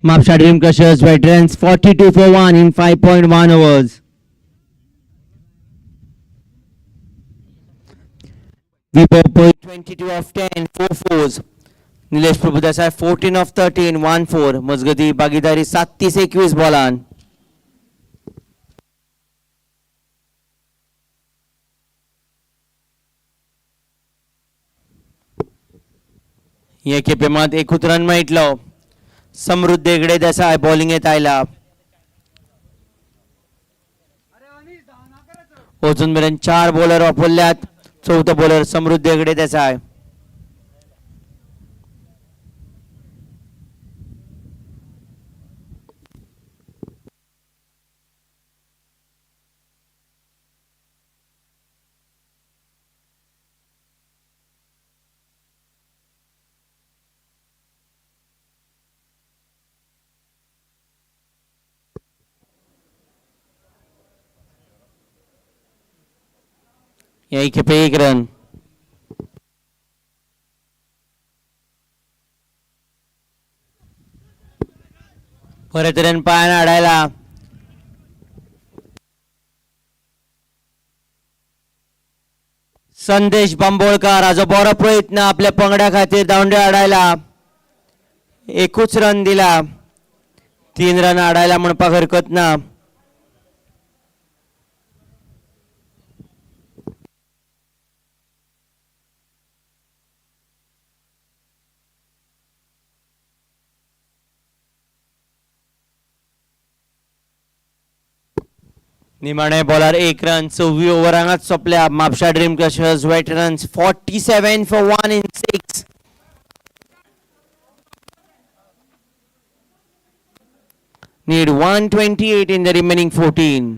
S3: Mapusa Dream Crushers Veterans 42 for 1 in 5.1 overs. विभव पै 22 of 10, 4 fours. Nilesh Prabhudesai 14 of 13, 1 4. मजगती भागीदारी 37-21 बॉलान. हे खेपे मात एकूच रन मेळटलो. समृद्ध हेगडे देसाय बॉलिंगेत आयला. अजून मेरेन 4 बॉलर वापरल्यात. चौथो बॉलर समृद्ध हेगडे देसाय. यही खेपे 1 रन. बरे तरेन पायान आडायला. संदेश बांबोळकार हाजो बरो प्रयत्न आपल्या पंगड्या खातीर धांवड्यो आडायला. एकूच रन दिला, 3 रन आडायला म्हणपाक हरकत ना. निमाणे बॉलर 1 रन, 24 ओव्हरांगाच सोंपल्या. Mapusa Dream Crushers Veterans 47 for 1 in 6. Need 128 in the remaining 14.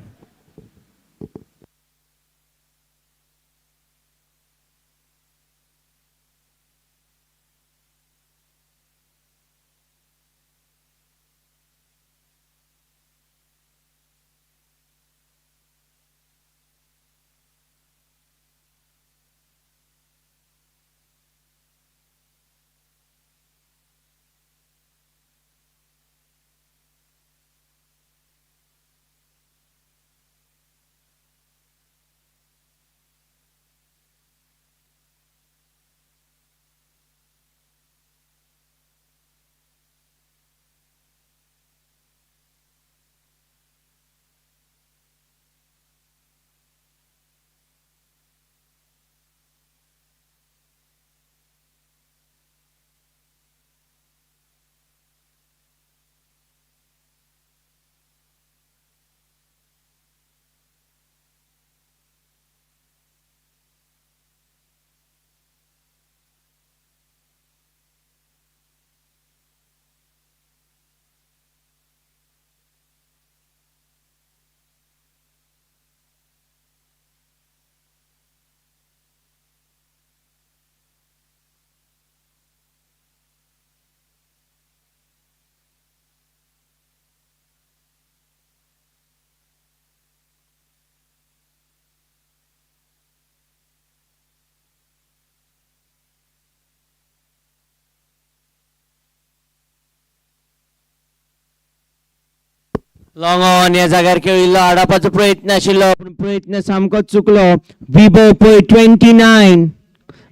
S3: Long on या जाग्यार खेळिल्लो, आडापाचो प्रयत्न आशिल्लो पूण प्रयत्न सामकोच चुकलो. विभो पै 29.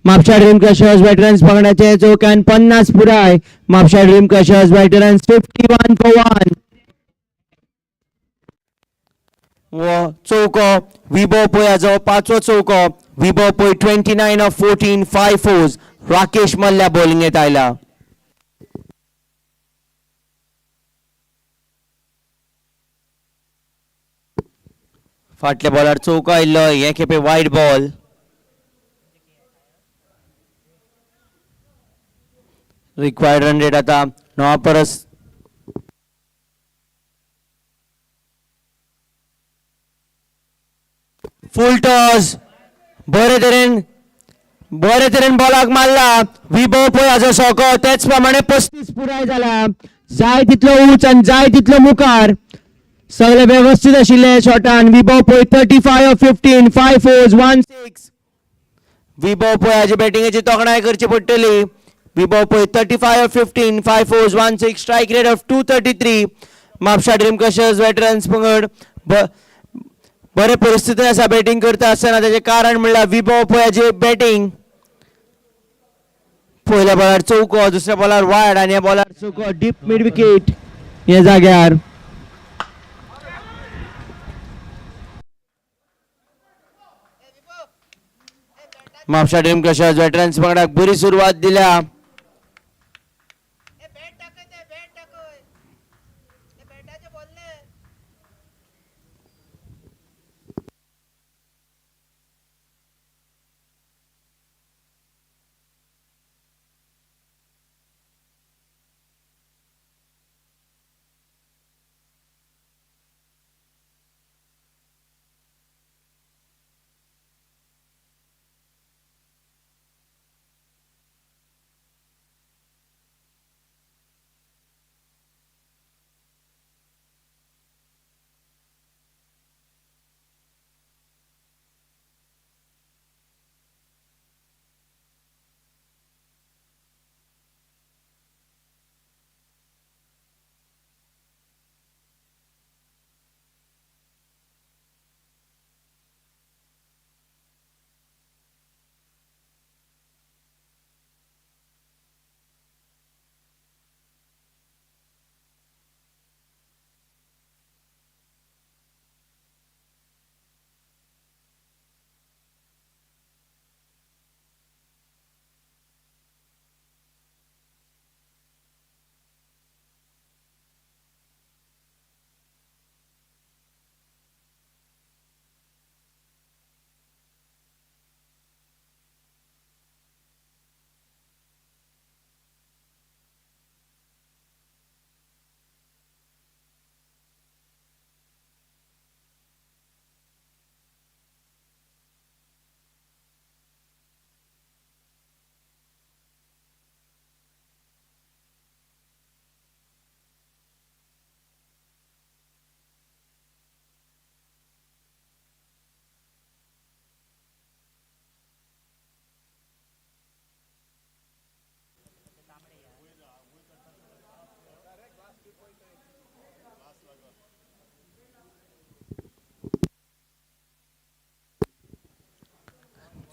S3: म्हापसा ड्रीम क्रशर्स वेटरन्स पंगडाचे चौक्यान 50 पुराय. Mapusa Dream Crushers veterans 51 for 1. वो चौको विभो पयाचो 5वो चौको. विभो पै 29 of 14, 5 fours. राकेश मल्ल्या बॉलिंगेत आयला. फाटल्या बॉलार चौको आयिल्लो, हे खेपे wide ball. Required run rate आता 9 परस. फुल टॉस, बरे तरेन बॉलाक मारला. विभो पयाचो सोको, तेच प्रमाणे 35 पुराय जाला. जाय तितलो उंच आनी जाय तितलो मुखार. सगळे व्यवस्थित आशिल्ले शॉटान. विभो पै 35 of 15, 5 fours, 1 6. विभो पयाची बॅटिंगेची तोखणाय करची पडटली. विभो पै 35 of 15, 5 fours, 1 6. Strike rate of 233. Mapusa Dream Crushers Veterans पंगड बरे परिस्थितीन आसा बॅटिंग करता आसतना. त्याचे कारण म्हणल्यार विभो पयाची बॅटिंग. पयल्या बॉलार चौको, दुसऱ्या बॉलार वायड आनी ह्या बॉलार चौको. डीप मिड विकेट ह्या जाग्यार. म्हापसा ड्रीम क्रशर्स वेटरन्स पंगडाक बरी सुरवात दिल्या.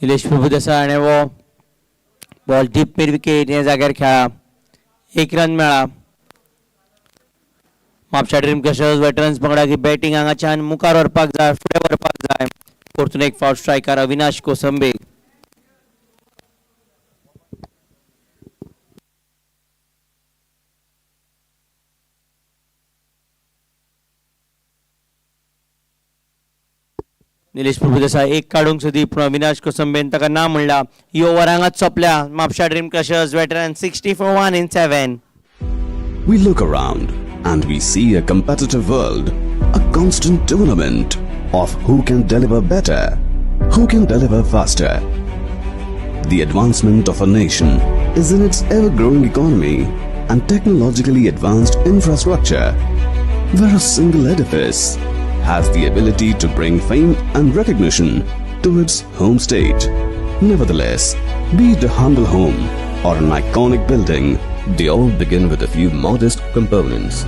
S3: निलेश प्रभुदेसाय आणि वो बॉल डीप मिड विकेट या जाग्यार खेळा 1 रन मेळा म्हापसा ड्रीम क्रशर्स वेटरन्स पंगडाक ही बॅटिंग हांगाच्यान मुखार व्हरपाक जाय फुडें व्हरपाक जाय परतून एक फावट स्ट्रायकर अविनाश कोसंबे निलेश प्रभुदेसाय एक काडूंक सोदी पूण अविनाश कोसंबेन ताका ना म्हणला ही ओव्हर हांगाच सोंपल्या Mapusa Dream Crushers Veterans 60 for 1 in 7.
S4: We look around and we see a competitive world, a constant tournament of who can deliver better, who can deliver faster. The advancement of a nation is in its ever-growing economy and technologically advanced infrastructure, where a single edifice has the ability to bring fame and recognition to its home state. Nevertheless, be it a humble home or an iconic building, they all begin with a few modest components.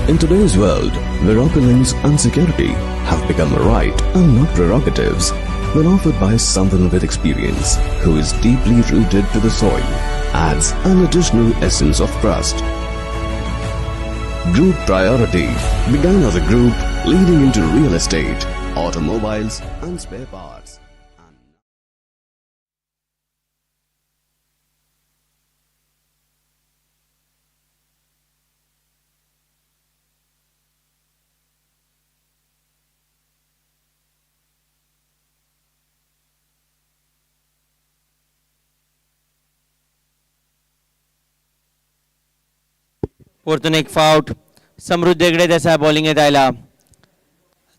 S4: In today's world, where opulence and security have become a right and not prerogatives, when offered by someone with experience who is deeply rooted to the soil, adds an additional essence of trust. Group Priority began as a group leading into real estate, automobiles and spare parts.
S3: परतून एक फावट समृद्ध हेगडे देसाय बॉलिंगेत आयला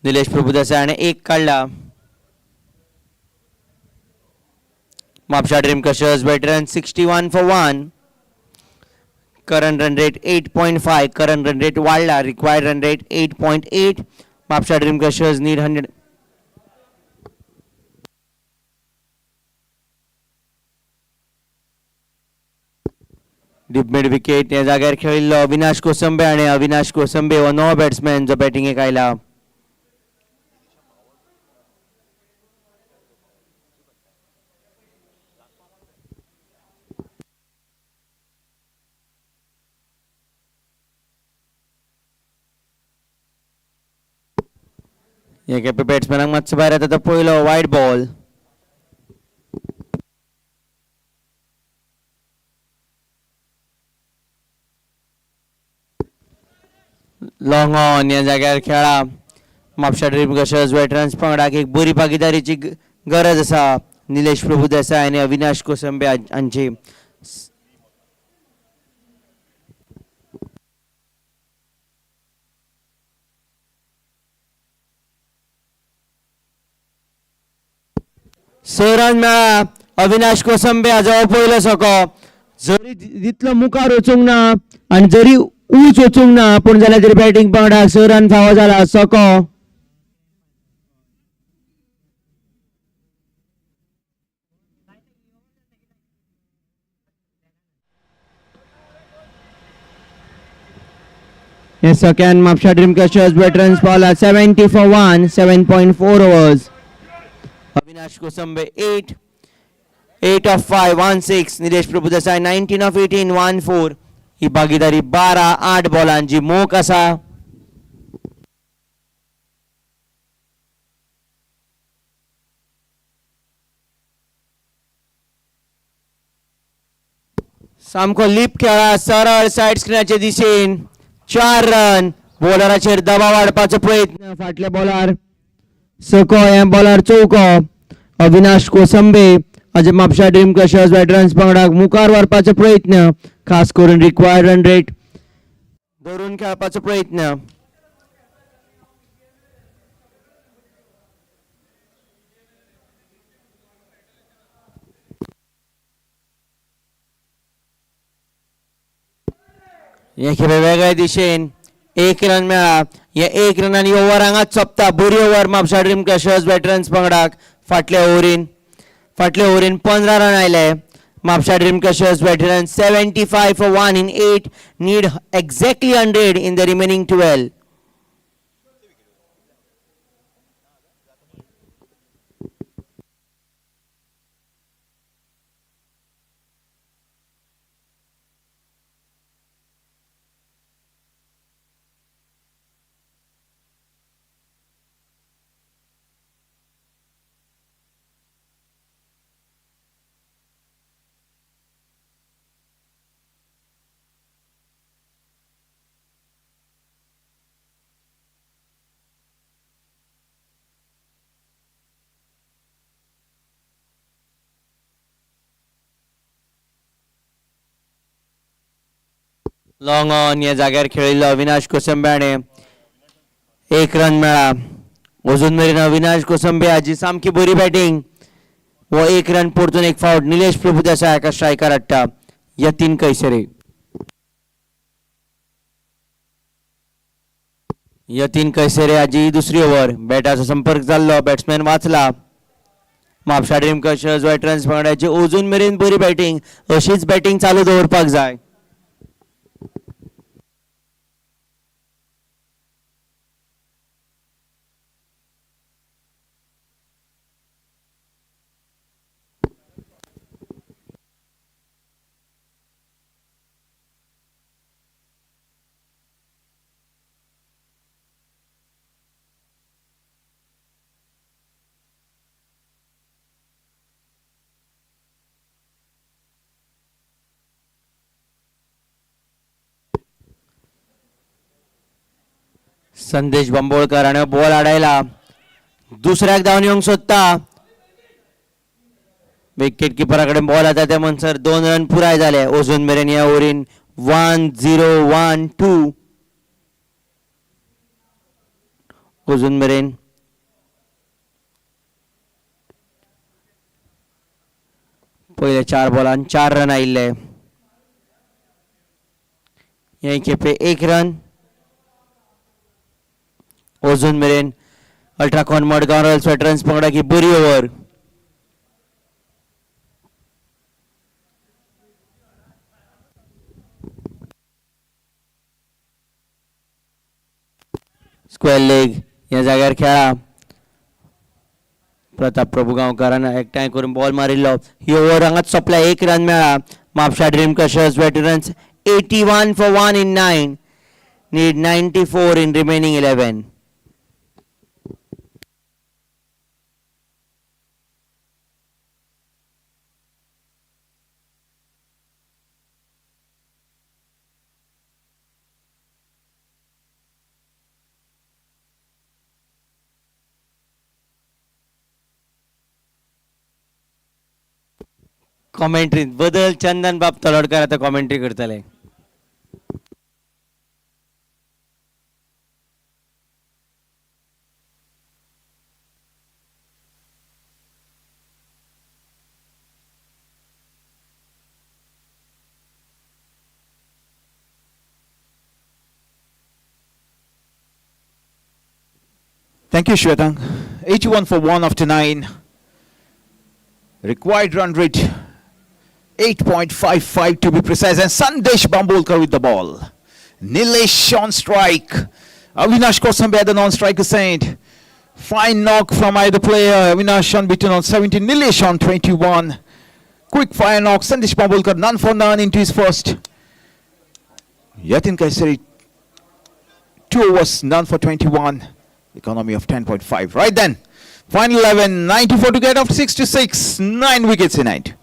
S3: निलेश प्रभुदेसाय आणि एक काढला Mapusa Dream Crushers Veterans 61 for 1. Current run rate 8.5. Current run rate वाढला required run rate 8.8. Mapusa Dream Crushers need 100. Deep mid wicket या जाग्यार खेळिल्लो अविनाश कोसंबे आणि अविनाश कोसंबे हो नवो बॅट्समॅन जो बॅटिंगेक आयला या खेपे बॅट्समॅनाक मातसो भायर येता तो पयलो वायड बॉल लॉंग ऑन या जाग्यार खेळा म्हापसा ड्रीम क्रशर्स वेटरन्स पंगडाक एक बरी भागीदारीची गरज आसा निलेश प्रभुदेसाय आणि अविनाश कोसंबे हांची रन मेळ्ळा अविनाश कोसंबे हाजो हो पयलो सको जरी तितलो मुखार वचूंक ना आणि जरी उंच वचूंक ना पूण जाल्यार तरी बॅटिंग पंगडाक 6 रन फावो जाला सको हे scan Mapusa Dream Crushers veterans पावला 70 for 1 7.4 overs. Avinash Kosambe 8 of 5 1-6. Nilesh Prabhudesai 19 of 18 1-4. ही भागीदारी 12-8 बॉलांची मोख आसा सामको लिप खेळा सरळ साइड स्क्रीनाचे दिशेन 4 रन बॉलराचेर दबाव वाडपाचो प्रयत्न फाटल्या बॉलार सको या बॉलार चौको अविनाश कोसंबे हाजे म्हापसा ड्रीम क्रशर्स वेटरन्स पंगडाक मुखार व्हरपाचो प्रयत्न खास करून रिक्वायर्ड रन रेट धरून खेळपाचो प्रयत्न हे खेळ वेगळ्या दिशेन 1 रन मेळ्ळा या 1 रनांनी ओव्हर हांगाच सोंपता बरी over Mapusa Dream Crushers Veterans पंगडाक फाटल्या ओव्हरीन 15 रन आयले Mapusa Dream Crushers veterans 75 for 1 in 8 need exactly 100 in the remaining 12. Long on ह्या जाग्यार खेळिल्लो अविनाश कोसंब्याने 1 रन मेळ्ळा. अजून मेरेन अविनाश कोसंबे हाची सामकी बरी बॅटिंग. वो 1 रन परतून एक फावट निलेश प्रभुदेसाय हाका स्ट्रायकार हाडटा. यतीन कैसरे. यतीन कैसरे हाची दुसरी ओव्हर. बॅटाचो संपर्क जाल्लो. बॅट्समॅन वाचला. म्हापसा ड्रीम क्रशर्स वेटरन्स पंगडाची अजून मेरेन बरी बॅटिंग. अशीच बॅटिंग चालू दवरपाक जाय. संदेश बांबोळकर हाणें बॉल आडायला. दुसऱ्याक धांवन येवंक सोदता. विकेट किपरा कडेन बॉल येता त्या म्हणसर 2 रन पुराय जाले. अजून मेरेन ह्या ओव्हरीन 1-0-1-2. अजून मेरेन पयले 4 बॉलान 4 रन आयिल्ले. हे खेपे 1 रन. अजून मेरेन अल्ट्राकॉन मडगांव रॉयल्स वेटरन्स पंगडाची बरी ओव्हर. स्क्वेअर लेग ह्या जाग्यार खेळा. प्रताप प्रभू गांवकारान एकठांय करून बॉल मारिल्लो. ही ओव्हर हांगाच सोंपल्या. 1 रन मेळ्ळा. Mapusa Dream Crushers veterans 81 for 1 in 9. Need 94 in remaining 11. Commentary बदल चंदन बाब तलवडकर आता कॉमेंट्री करतले.
S1: Thank you, Shwetang. 81 for 1 after 9. Required run rate 8.55 to be precise. And Sandesh Bambolkar with the ball. Nilesh on strike. Avinash Kosambe at the non-striker side. Fine knock from either player. Avinash unbeaten on 17. Nilesh on 21. Quick fire knock. Sandesh Bambolkar none for none into his first. Yatin Kaisari 2 overs, none for 21. Economy of 10.5. Right then, final 11, 94 to get off 6-6, 9 wickets in 8.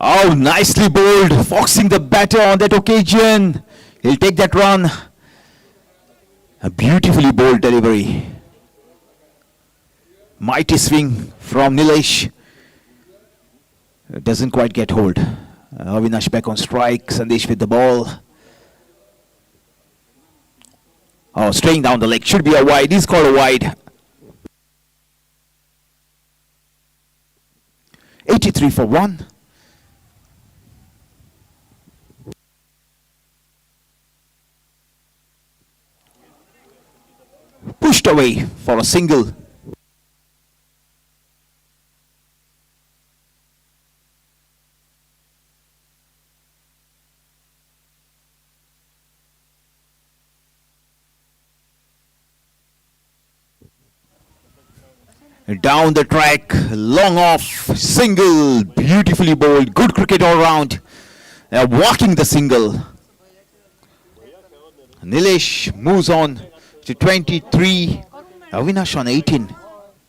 S1: Oh, nicely bowled, foxing the batter on that occasion. He'll take that run. A beautifully bowled delivery. Mighty swing from Nilesh. Doesn't quite get hold. Avinash back on strike. Sandesh with the ball. Oh, straying down the leg. Should be a wide. He's called a wide. 83 for 1. Pushed away for a single. Down the track, long off, single, beautifully bowled, good cricket all round. Walking the single. Nilesh moves on to 23. Avinash on 18.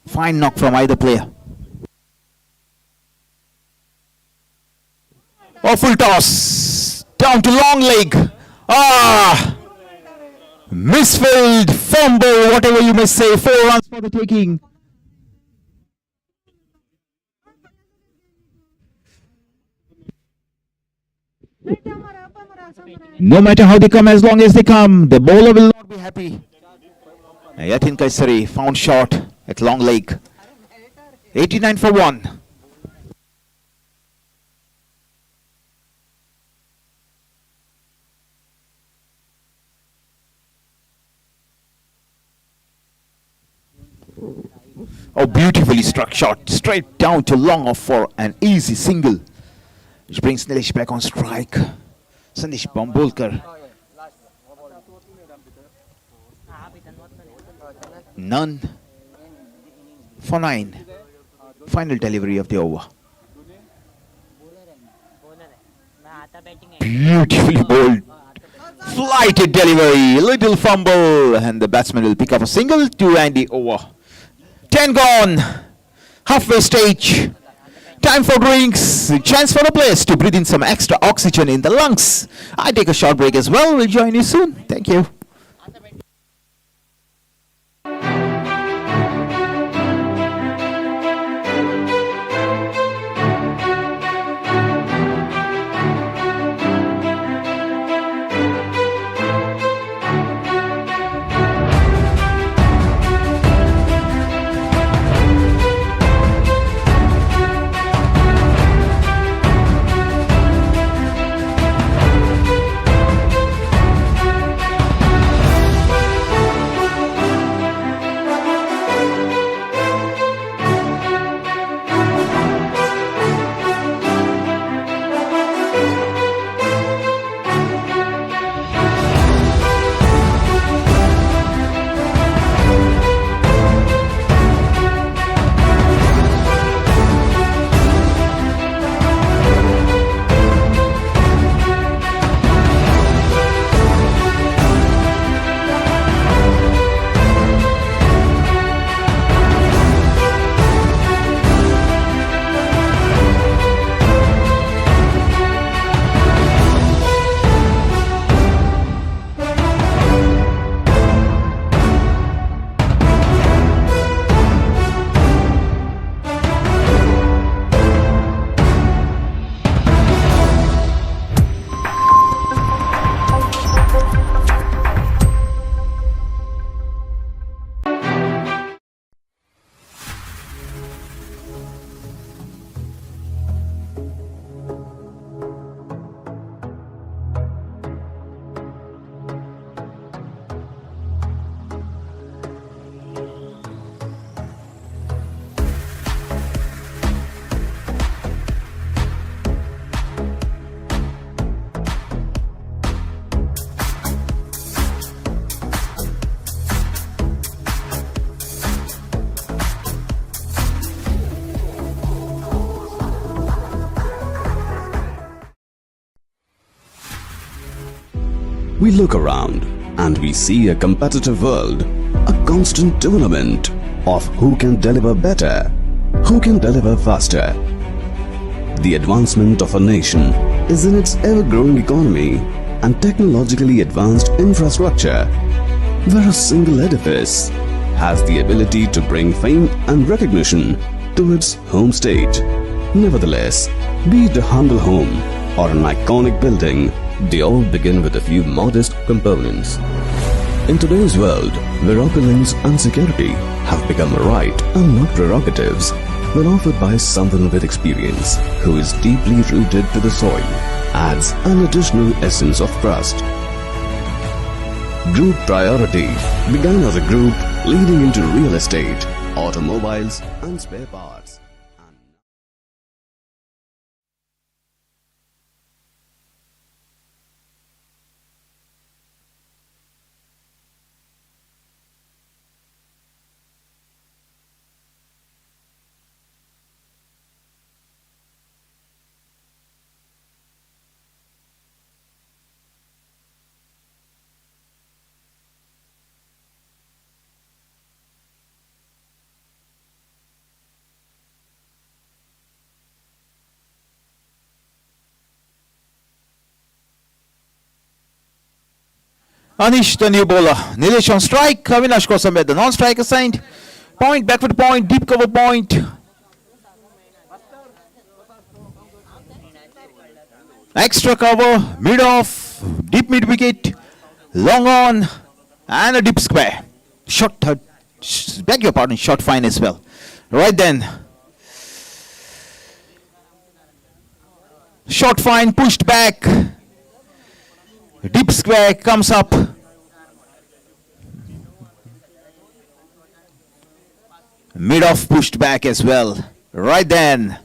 S1: Fine knock from either player. Awful toss. Down to long leg. Misfilled, fumble, whatever you may say. 4 runs for the taking. No matter how they come, as long as they come, the bowler will not be happy. Yatin Kaisari found short at long leg. 89 for 1. Oh, beautifully struck shot, straight down to long off for an easy single, which brings Nilesh back on strike. Sandesh Bambolkar. None for 9. Final delivery of the over. Beautifully bowled. Flighted delivery, little fumble, and the batsman will pick up a single to end the over. 10 gone, halfway stage. Time for drinks, chance for the players to breathe in some extra oxygen in the lungs. I take a short break as well. We'll join you soon. Thank you.
S4: We look around and we see a competitive world, a constant tournament of who can deliver better, who can deliver faster. The advancement of a nation is in its ever-growing economy and technologically advanced infrastructure, where a single edifice has the ability to bring fame and recognition to its home state. Nevertheless, be it a humble home or an iconic building, they all begin with a few modest components. In today's world, where opulence and security have become a right and not prerogatives, when offered by someone with experience who is deeply rooted to the soil, adds an additional essence of trust. Group Priority began as a group leading into real estate, automobiles and spare parts.
S1: Anish, the new bowler. Nilesh on strike. Avinash Kosambe, the non-strike assigned. Point, backward point, deep cover point. Extra cover, mid off, deep mid wicket, long on, and a deep square. Shot third, beg your pardon, shot fine as well. Right then. Shot fine, pushed back. Deep square comes up. Mid off, pushed back as well. Right then.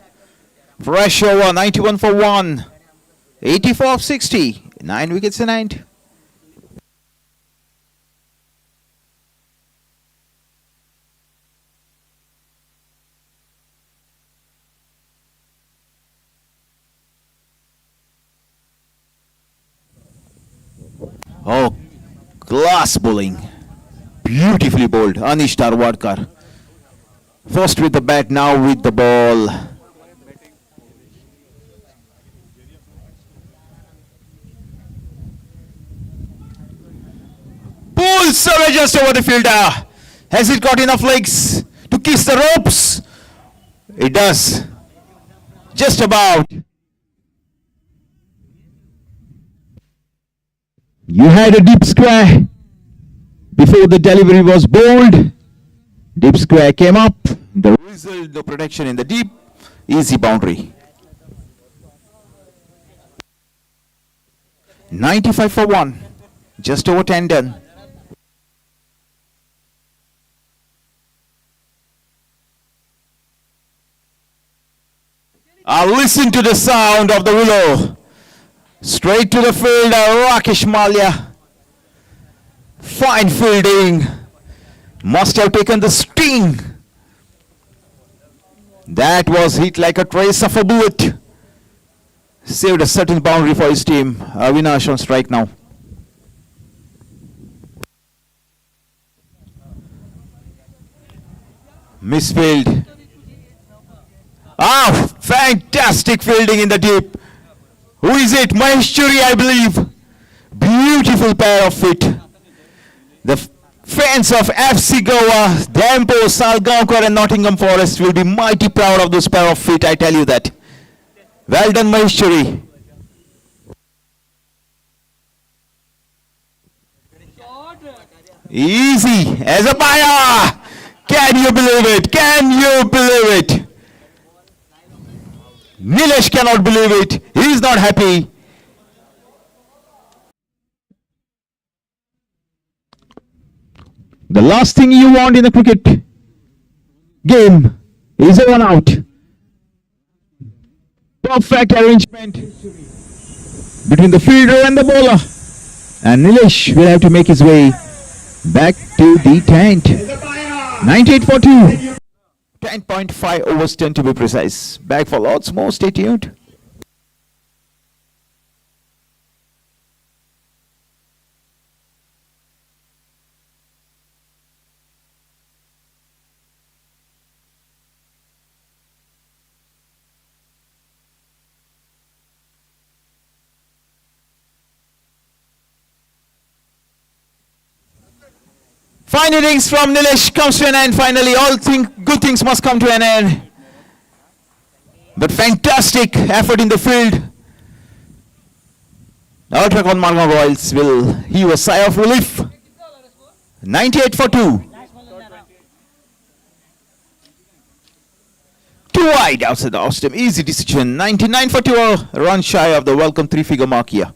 S1: Fresh over, 91 for 1. 84 of 60. 9 wickets in hand. Oh, class bowling. Beautifully bowled. Anish Darwadkar. First with the bat, now with the ball. Pulls away just over the fielder. Has it got enough legs to kiss the ropes? It does. Just about. You had a deep square before the delivery was bowled. Deep square came up. The result, no protection in the deep. Easy boundary. 95 for 1. Just over 10 done. Listen to the sound of the willow. Straight to the fielder, Rakesh Malia. Fine fielding. Must have taken the sting. That was hit like a trace of a bullet. Saved a certain boundary for his team. Avinash on strike now. Misfield. Fantastic fielding in the deep. Who is it? Maheshwari, I believe. Beautiful pair of feet. The fans of FC Goa, Dampo, Salgaonkar and Nottingham Forest will be mighty proud of this pair of feet, I tell you that. Well done, Maheshwari. Easy as a fire. Can you believe it? Can you believe it? Nilesh cannot believe it. He is not happy. The last thing you want in a cricket game is a run out. Perfect arrangement between the fielder and the bowler. And Nilesh will have to make his way back to the tent. 98 for 2. 10.5 overs 10 to be precise. Back for lots more. Stay tuned. Fine innings from Nilesh comes to an end finally. All good things must come to an end. But fantastic effort in the field. Ultracon Madgaon Royals will heave a sigh of relief. 98 for 2. 2 wide outside the off-stump. Easy decision. 99 for 2. A run shy of the welcome 3-figure mark here.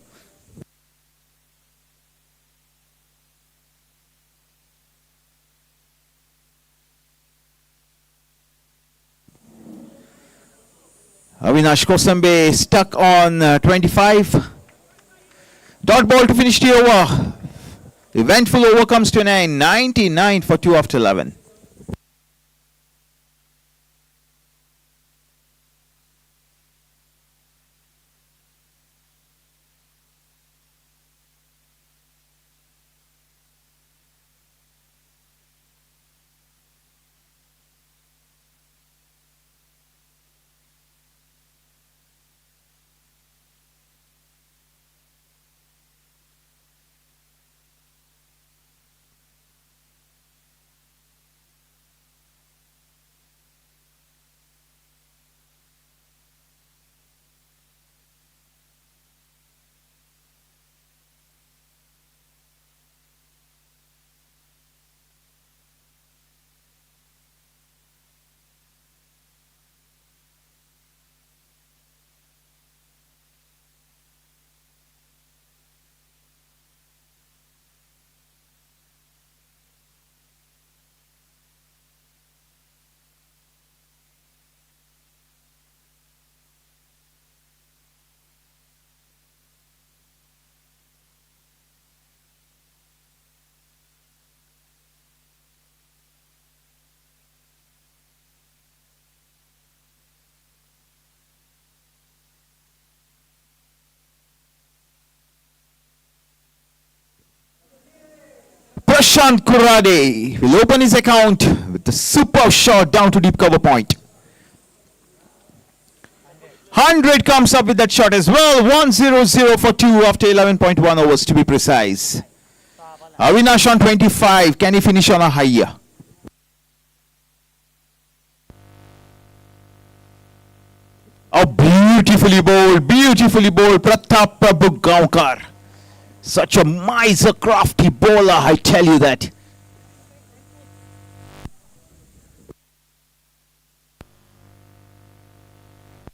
S1: Avinash Kosambe stuck on 25. Dot ball to finish the over. Eventful over comes to an end. 99 for 2 after 11. Prashant Kurade will open his account with a superb shot down to deep cover point. 100 comes up with that shot as well. 1-0-0 for 2 after 11.1 overs to be precise. Avinash on 25. Can he finish on a higher? Oh, beautifully bowled Pratap Prabhu Gaonkar. Such a miser crafty bowler, I tell you that.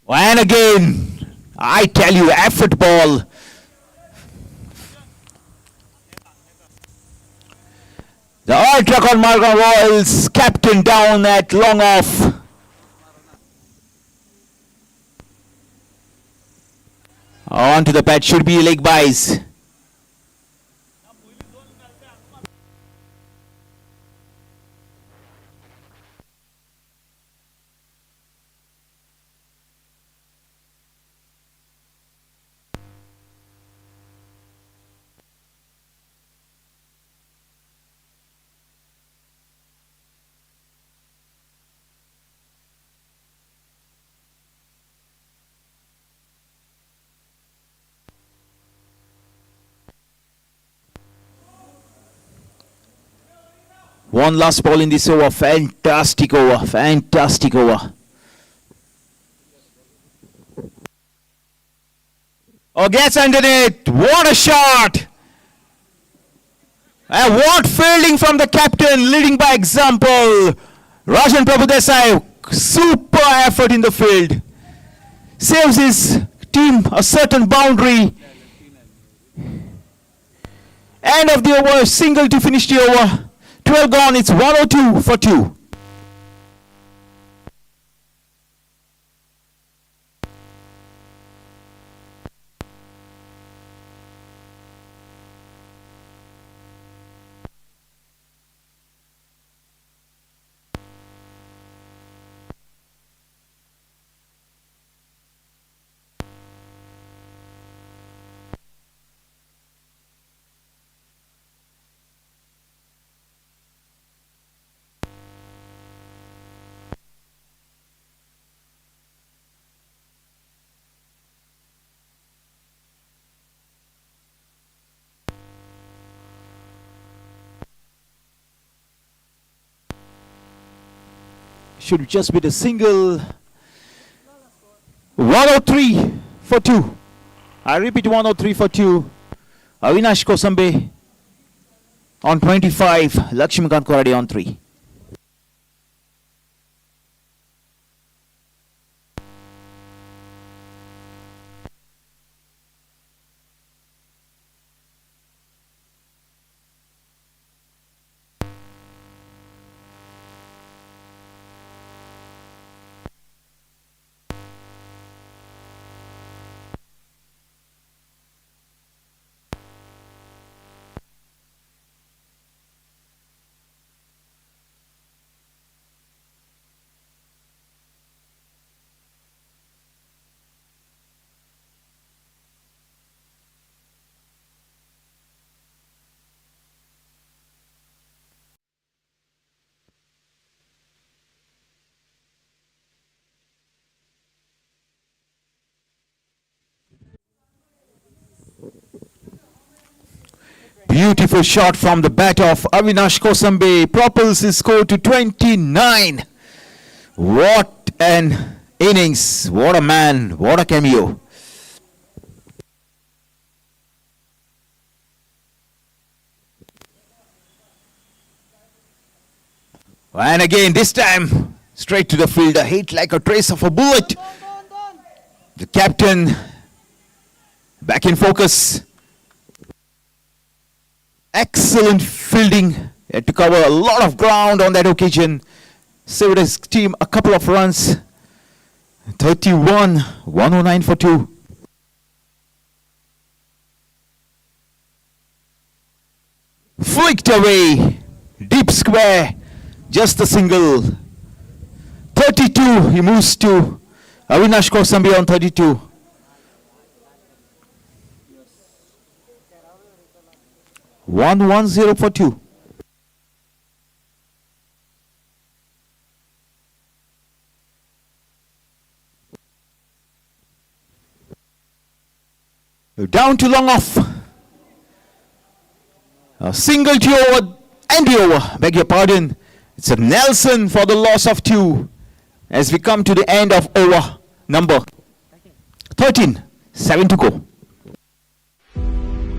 S1: And again, I tell you, effort ball. The Ultracon Madgaon Royals captain down at long off. On to the patch, should be leg byes. One last ball in this over. Fantastic over. Oh, gets underneath. What a shot. And what fielding from the captain, leading by example. Rajan Prabhudesai, super effort in the field. Saves his team a certain boundary. End of the over, single to finish the over. 12 gone, it's 102 for 2. Should just be the single. 103 for 2. I repeat, 103 for 2. Avinash Kosambe on 25. Lakshmikant Korade on 3. Beautiful shot from the bat of Avinash Kosambe propels his score to 29. What an innings, what a man, what a cameo. And again, this time straight to the fielder, hit like a trace of a bullet. The captain back in focus. Excellent fielding. He had to cover a lot of ground on that occasion. Saved his team a couple of runs. 31, 109 for 2. Flicked away. Deep square. Just a single. 32. He moves to Avinash Kosambe on 32. 1-1-0 for 2. Down to long off. A single to over and the over. Beg your pardon. It's a Nelson for the loss of 2 as we come to the end of over number 13. 7 to go.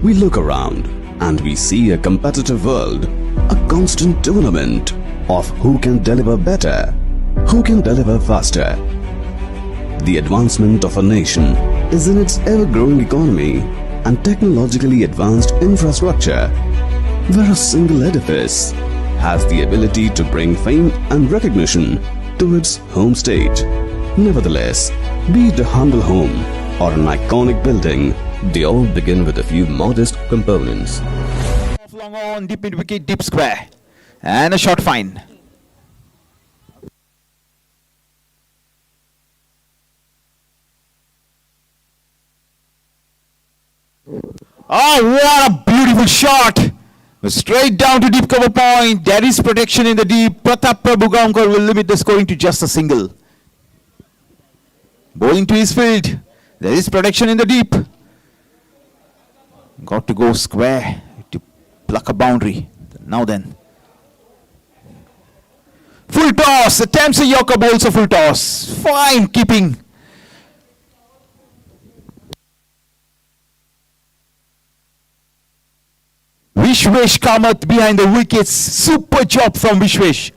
S4: We look around and we see a competitive world, a constant tournament of who can deliver better, who can deliver faster. The advancement of a nation is in its ever-growing economy and technologically advanced infrastructure, where a single edifice has the ability to bring fame and recognition to its home state. Nevertheless, be it a humble home or an iconic building, they all begin with a few modest components.
S1: Off long on, deep mid wicket, deep square. And a short fine. Oh, what a beautiful shot! Straight down to deep cover point. There is protection in the deep. Pratap Prabhugaonkar will limit the scoring to just a single. Bowling to his field. There is protection in the deep. Got to go square to pluck a boundary. Now then. Full toss. Attempts a Yorker, bowls a full toss. Fine keeping. Vishwesh Kamath behind the wickets. Super job from Vishwesh.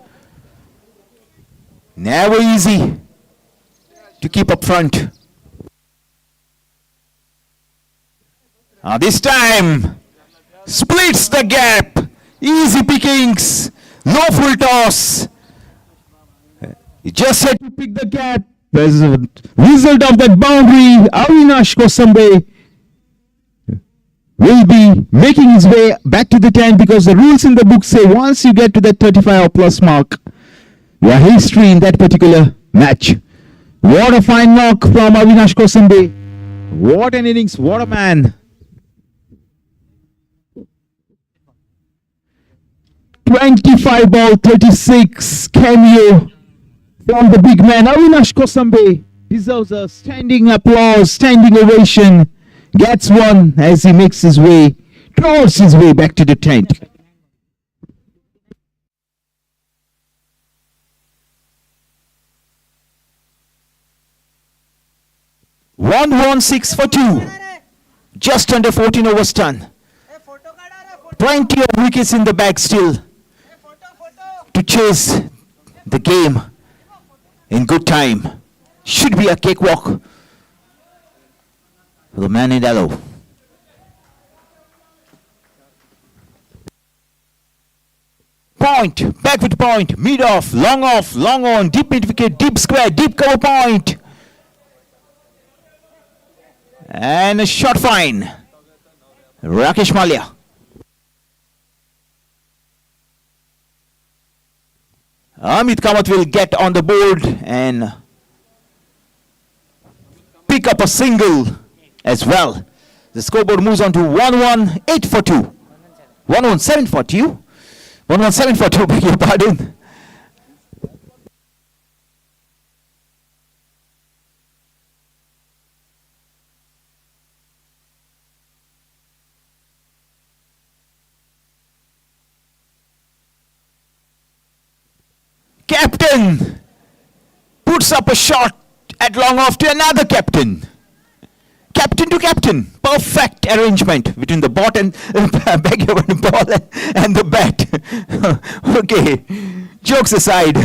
S1: Never easy to keep up front. This time splits the gap. Easy pickings. Low full toss. He just had to pick the gap. As a result of that boundary, Avinash Kosambe will be making his way back to the 10 because the rules in the book say once you get to that 35 or plus mark, you are history in that particular match. What a fine knock from Avinash Kosambe. What an innings, what a man. 25 ball 36 cameo from the big man. Avinash Kosambe deserves a standing applause, standing ovation. Gets one as he makes his way, draws his way back to the tent. One 6 for 2. Just under 14 overs done. Plenty of wickets in the bag still to chase the game in good time. Should be a cakewalk for the man in yellow. Point, back with point, mid off, long on, deep mid wicket, deep square, deep cover point. And a short fine. Rakesh Malia. Amit Kamath will get on the board and pick up a single as well. The scoreboard moves on to 1-1-8 for 2. 1-1-7 for 2. 1-1-7 for 2, beg your pardon. Captain puts up a shot at long off to another captain. Captain to captain. Perfect arrangement between the ball and beg your pardon, ball and the bat. Okay, jokes aside.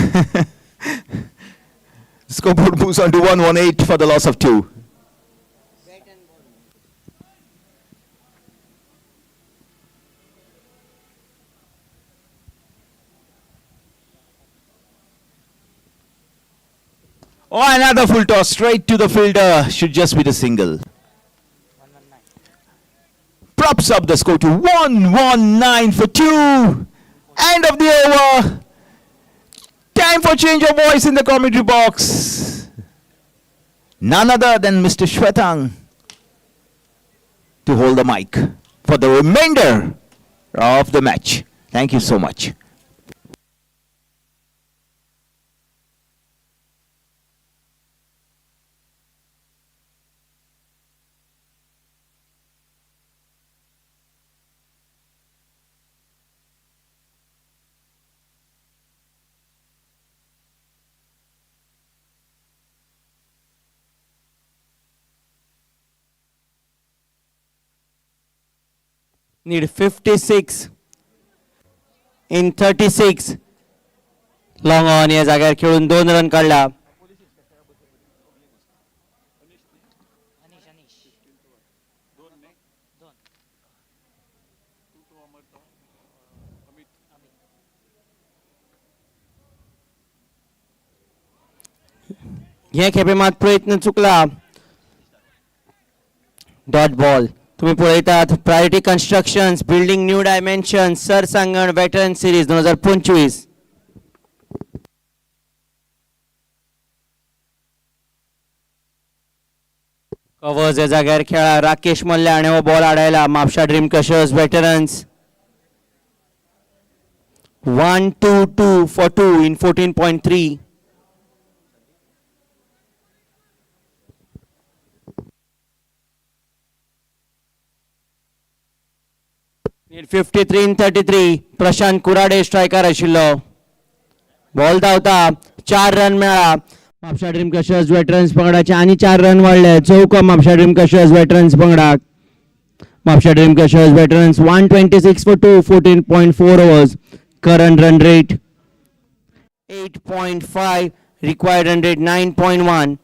S1: Scoreboard moves on to 1-1-8 for the loss of 2. Oh, another full toss straight to the fielder. Should just be the single. Props up the score to 1-1-9 for 2. End of the over. Time for change of voice in the commentary box. None other than Mr. Shwetang to hold the mic for the remainder of the match. Thank you so much.
S3: Need 56 in 36. Long on या जाग्यार खेळून 2 run काढला. हे खेपे मात प्रयत्न चुकला. Dot ball. तुम्ही पळयतात priority constructions building new dimension सरसांगण वेटरन सिरीज 2025. कवर्स या जाग्यार खेळा. राकेश मल्ल्या आणि हो बॉल आडायला. Mapusa Dream Crushers Veterans 1-2-2 for 2 in 14.3. Need 53 in 33. Prashant Kurade striker आशिल्लो. बॉल धांवता. 4 रन मेळ्ळा. म्हापसा ड्रीम क्रशर्स वेटरन्स पंगडाचे आनी 4 रन वाडले. चौको म्हापसा ड्रीम क्रशर्स वेटरन्स पंगडाक. Mapusa Dream Crushers Veterans 126 for 2 14.4 overs. Current run rate 8.5. Required run rate 9.1.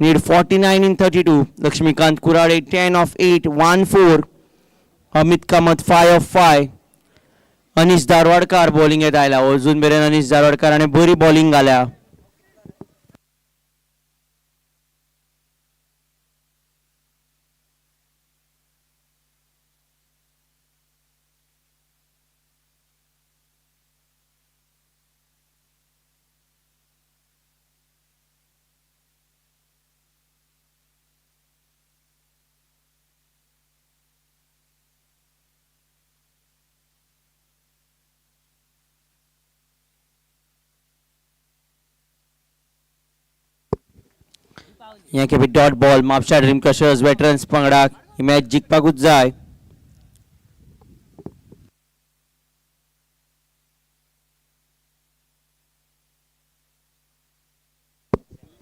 S3: Need 49 in 32. Lakshmikant Kurade 10 of 8 1-4. Amit Kamat 5 of 5. Anish Darwadkar bowling येत आयला. अजून मेरेन अनिश दारवाडकाराने बरी बॉलिंग घाल्या. या खेपे dot ball. Mapusa Dream Crushers Veterans पंगडाक ही मॅच जिखपाकूच जाय.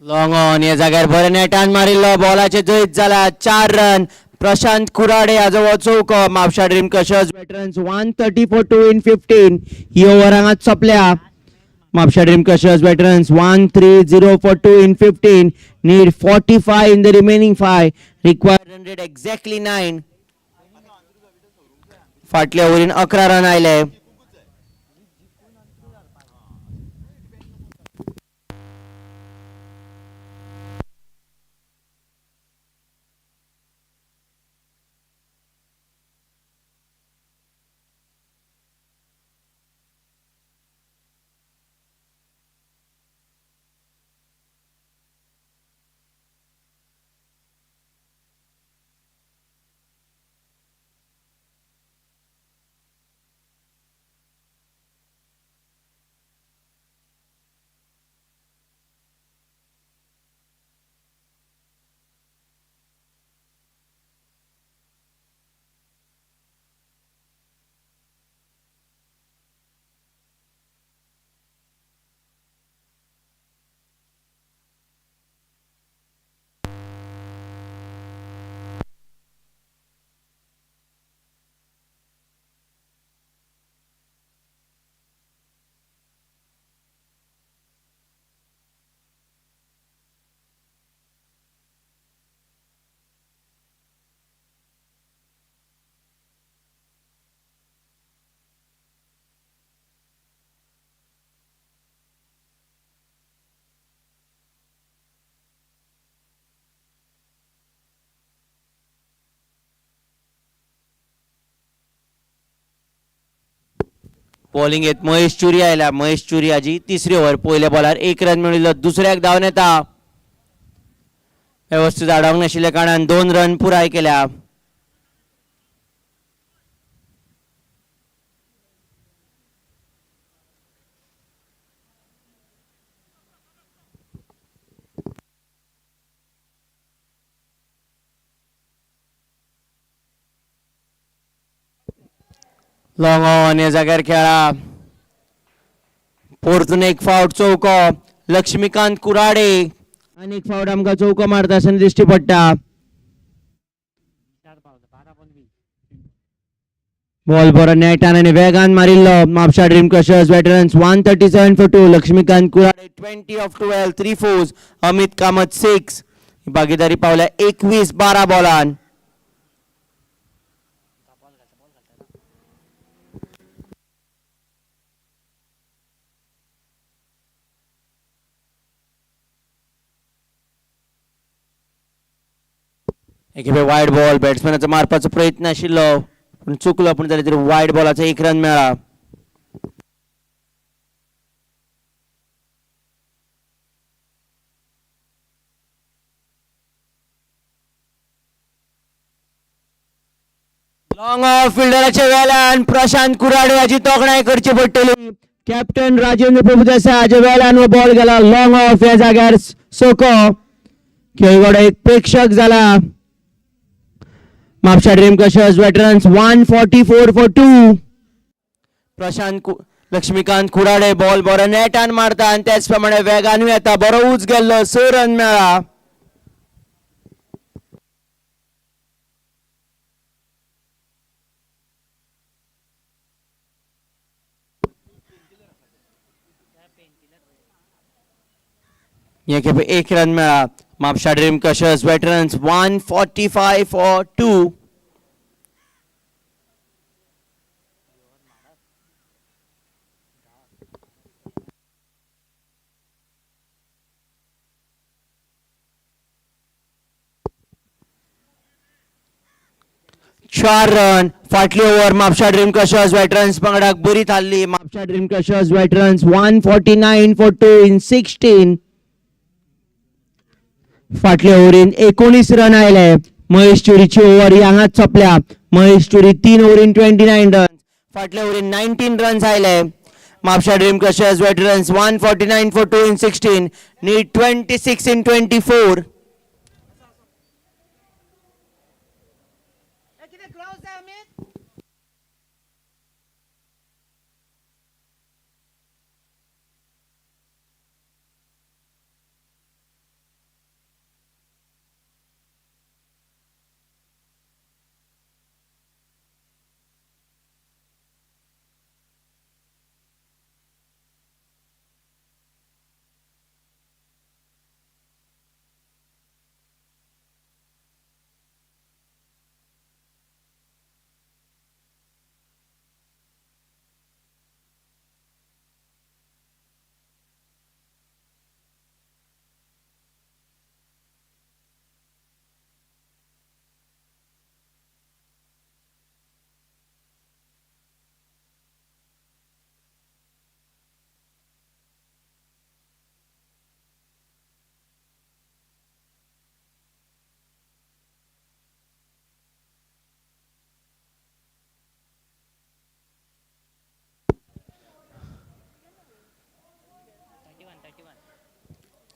S3: लॉंग ऑन या जाग्यार बरे नेटान मारिल्लो. बॉलाचे जैत जाला. 4 रन. प्रशांत कुराडे हाजो हो चौको. Mapusa Dream Crushers Veterans 130 for 2 in 15. ही ओव्हर हांगाच सोंपल्या. Mapusa Dream Crushers veterans 130 for 2 in 15. Need 45 in the remaining 5. Required run rate exactly 9. फाटल्या ओव्हरीन 11 रन आयले. बॉलिंग येत महेश चुरी आयला. महेश चुरी हाजी तिसरी ओव्हर. पयल्या बॉलार 1 रन मेळिल्लो. दुसऱ्याक धांवन येता. व्यवस्थित आडावंक नाशिल्ल्या कारणान 2 रन पुराय केल्या. लॉंग ऑन या जाग्यार खेळा. परतून एक फावट चौको. लक्ष्मीकांत कुराडे आनी एक फावट आमकां चौको मारता आसतना दिश्टी पडटा. बॉल बरो नेटान आणि वेगान मारिल्लो Mapusa Dream Crushers Veterans 137 for 2. Laxmikant Kurade 20 of 12 3 fours. Amit Kamat 6. भागीदारी पावल्या 21-12 बॉलान. एक वायड बॉल बॅट्समॅनाचा मारपाचो प्रयत्न आशिल्लो पण चुकलो पण जाल्यार वायड बॉलाचो 1 रन मेळ्ळा. लॉंग ऑफ फिल्डराच्या वेळान प्रशांत कुराडे हाची तोखणाय करची पडटली. कॅप्टन राजेंद्र प्रभुदेसाय हाच्या वेळान हो बॉल गेला लॉंग ऑफ ह्या जाग्यार सोको. खेळगडो एक प्रेक्षक जाला. Mapusa Dream Crushers Veterans 144 for 2. Laxmikant Kurade ball बरो नेटान मारता आणि त्याच प्रमाणे वेगान येता. बरो उच गेल्लो 6 रन मेळ्ळा. एक 1 रन मेळ्ळा. Mapusa Dream Crushers Veterans 145 for 2. चार रन फाटली over Mapusa Dream Crushers Veterans पंगडाक बरी थारली. Mapusa Dream Crushers Veterans 149 for 2 in 16. फाटल्या ओव्हरीन 19 रन आयले. महेश चुरीची ओव्हर हांगाच सोंपल्या. महेश चुरी 3 ओव्हरीन 29 रन. फाटल्या ओव्हरीन 19 रन्स आयले. Mapusa Dream Crushers Veterans 149 for 2 in 16. Need 26 in 24.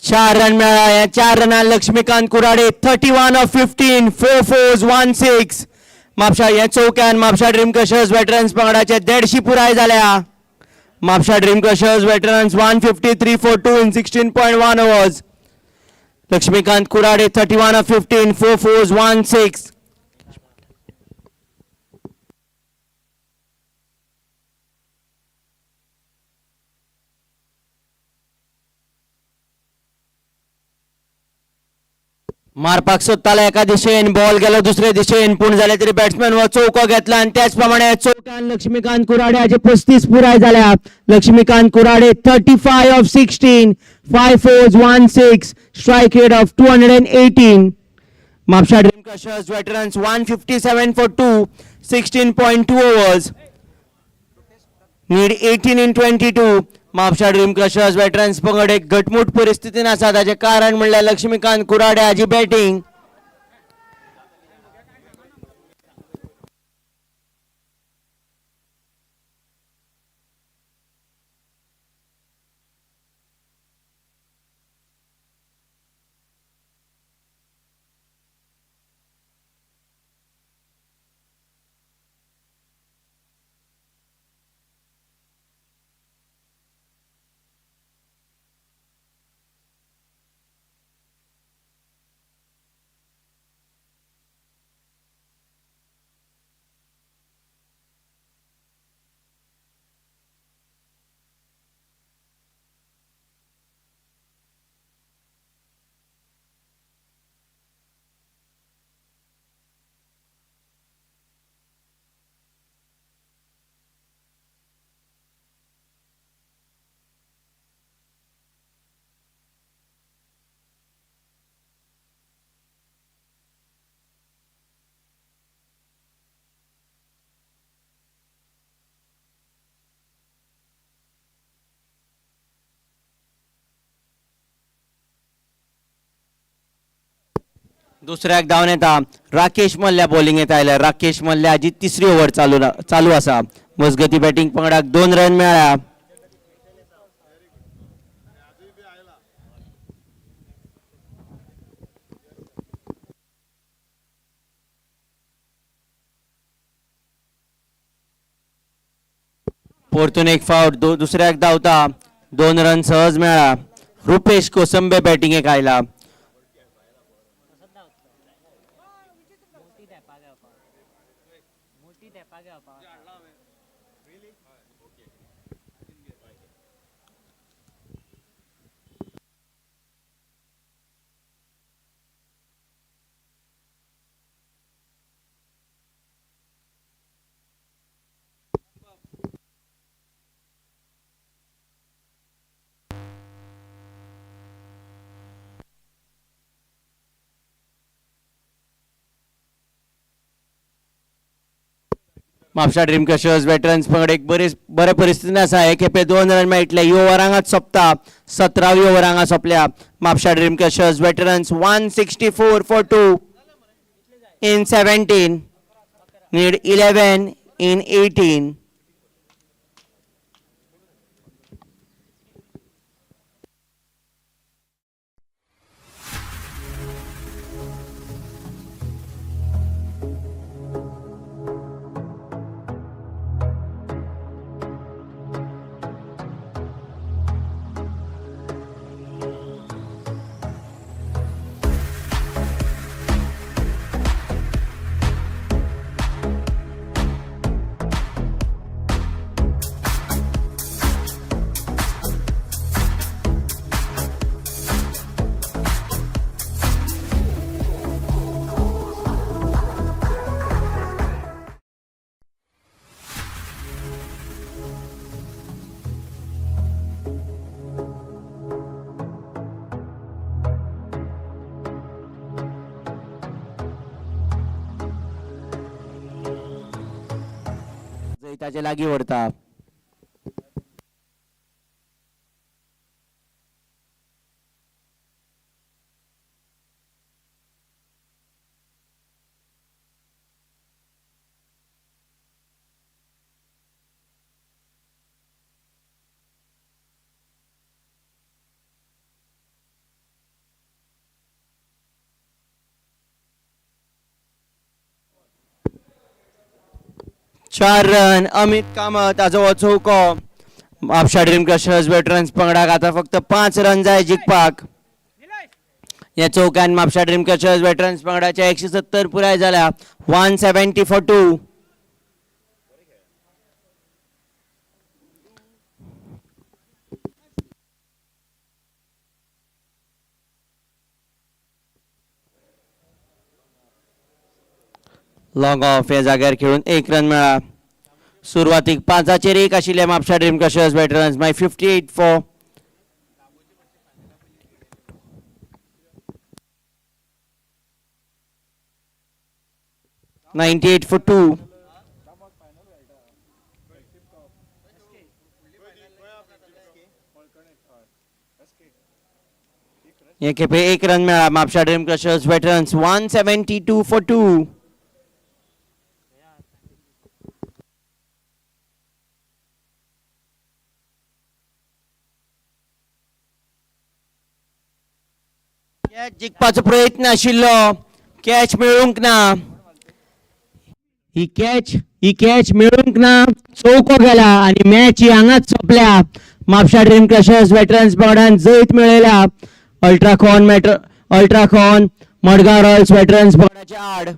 S3: चार रन मिळाला. या 4 रनान लक्ष्मीकांत कुराडे 31 of 15 4 fours 1 6. म्हापसा या चौक्यान म्हापसा ड्रीम क्रशर्स वेटरन्स पंगडाचे 150 पुराय झाल्या. Mapusa Dream Crushers Veterans 153 for 2 in 16.1 overs. Laxmikant Kurade 31 of 15 4 fours 1 6. मारपाक सोदताले एका दिशेन बॉल गेलो दुसरे दिशेन पूण जाल्यार तरी बॅट्समॅन हो चौको घेतला आणि त्याच प्रमाणे चौक्यान लक्ष्मीकांत कुराडे हाचे 35 पुराय झाल्या. Laxmikant Kurade 35 of 16 5 fours 1 6. Strike rate of 218. Mapusa Dream Crushers Veterans 157 for 2 16.2 overs. Need 18 in 22. Mapusa Dream Crushers Veterans पंगड एक घटमूट परिस्थितीन आसा. ताचे कारण म्हणल्यार लक्ष्मीकांत कुराडे हाची बॅटिंग. दुसऱ्याक धांवन येता राकेश मल्ल्या बॉलिंग येता आयल्यार राकेश मल्ल्याची तिसरी ओव्हर चालू आसा. मजगती बॅटिंग पंगडाक 2 रन मेळ्ळ्या. परतून एक फावट दुसऱ्याक धांवता 2 रन सहज मेळ्ळा. रुपेश कोसंबे बॅटिंगेक आयला. म्हापसा ड्रीम क्रशर्स वेटरन्स पंगड एक बरे परिस्थितीन आसा. हे खेपे 2 रन मेळटले. ही ओव्हर हांगाच सोंपता. 17वी ओव्हर हांगा सोंपल्या. Mapusa Dream Crushers Veterans 164 for 2 in 17. Need 11 in 18. ताचे लागीं व्हरता. चार रन अमित कामत हाजो हो चौको. म्हापसा ड्रीम क्रशर्स वेटरन्स पंगडाक आता फक्त 5 रन जाय जिखपाक. या चौक्यान म्हापसा ड्रीम क्रशर्स वेटरन्स पंगडाचे 170 पुराय जाल्या. 170 for 2. लॉंग ऑफ या जाग्यार खेळून 1 रन मेळ्ळा. सुरवातीक 5चेर 1 आशिल्ले Mapusa Dream Crushers veterans. 58 for 98 for 2. हे खेपे 1 रन मेळ्ळा. Mapusa Dream Crushers veterans 172 for 2. जिखपाचो प्रयत्न आशिल्लो. कॅच मेळूंक ना. ही कॅच मेळूंक ना. चौको गेला आणि मॅच ही हांगाच सोंपल्या. म्हापसा ड्रीम क्रशर्स वेटरन्स पंगडान जैत मेळयल्या. अल्ट्राकॉन मडगांव रॉयल्स वेटरन्स पंगडाच्या आड.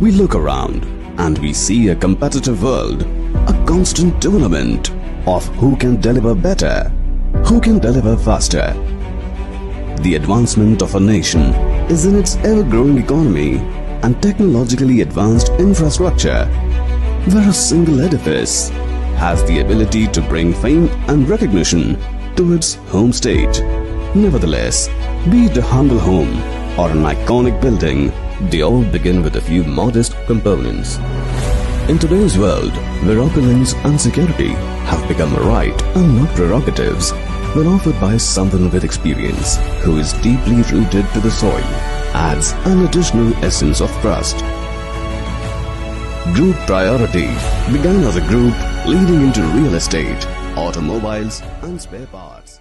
S4: We look around and we see a competitive world, a constant tournament of who can deliver better, who can deliver faster. The advancement of a nation is in its ever-growing economy and technologically advanced infrastructure, where a single edifice has the ability to bring fame and recognition to its home state. Nevertheless, be it a humble home or an iconic building, they all begin with a few modest components. In today's world, where opulence and security have become a right and not prerogatives, when offered by someone with experience who is deeply rooted to the soil, adds an additional essence of trust. Group Priority began as a group leading into real estate, automobiles and spare parts.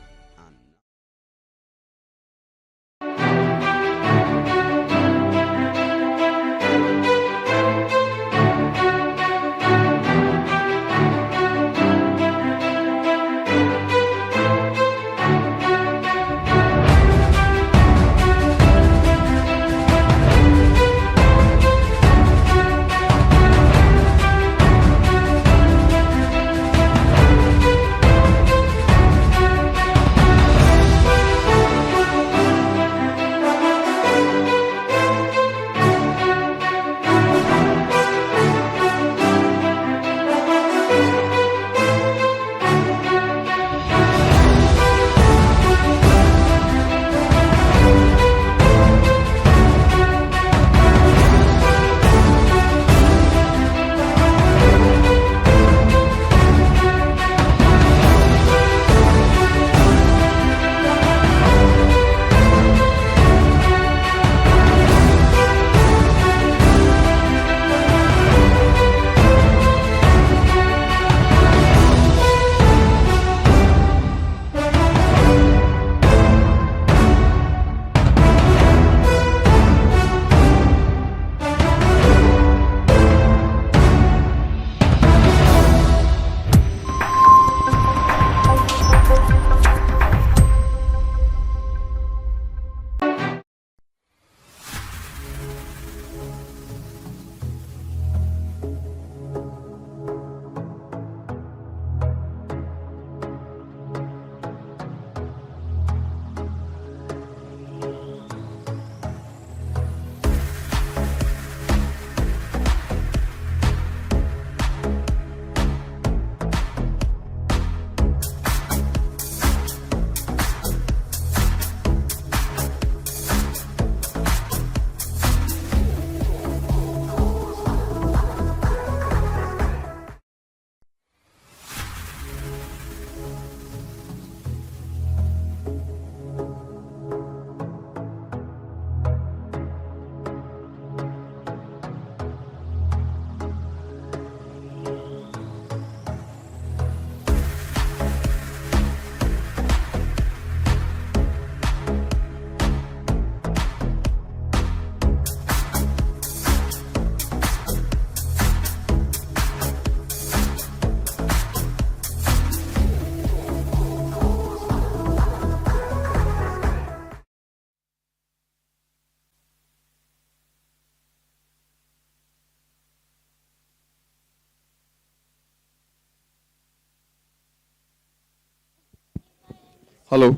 S5: Hello.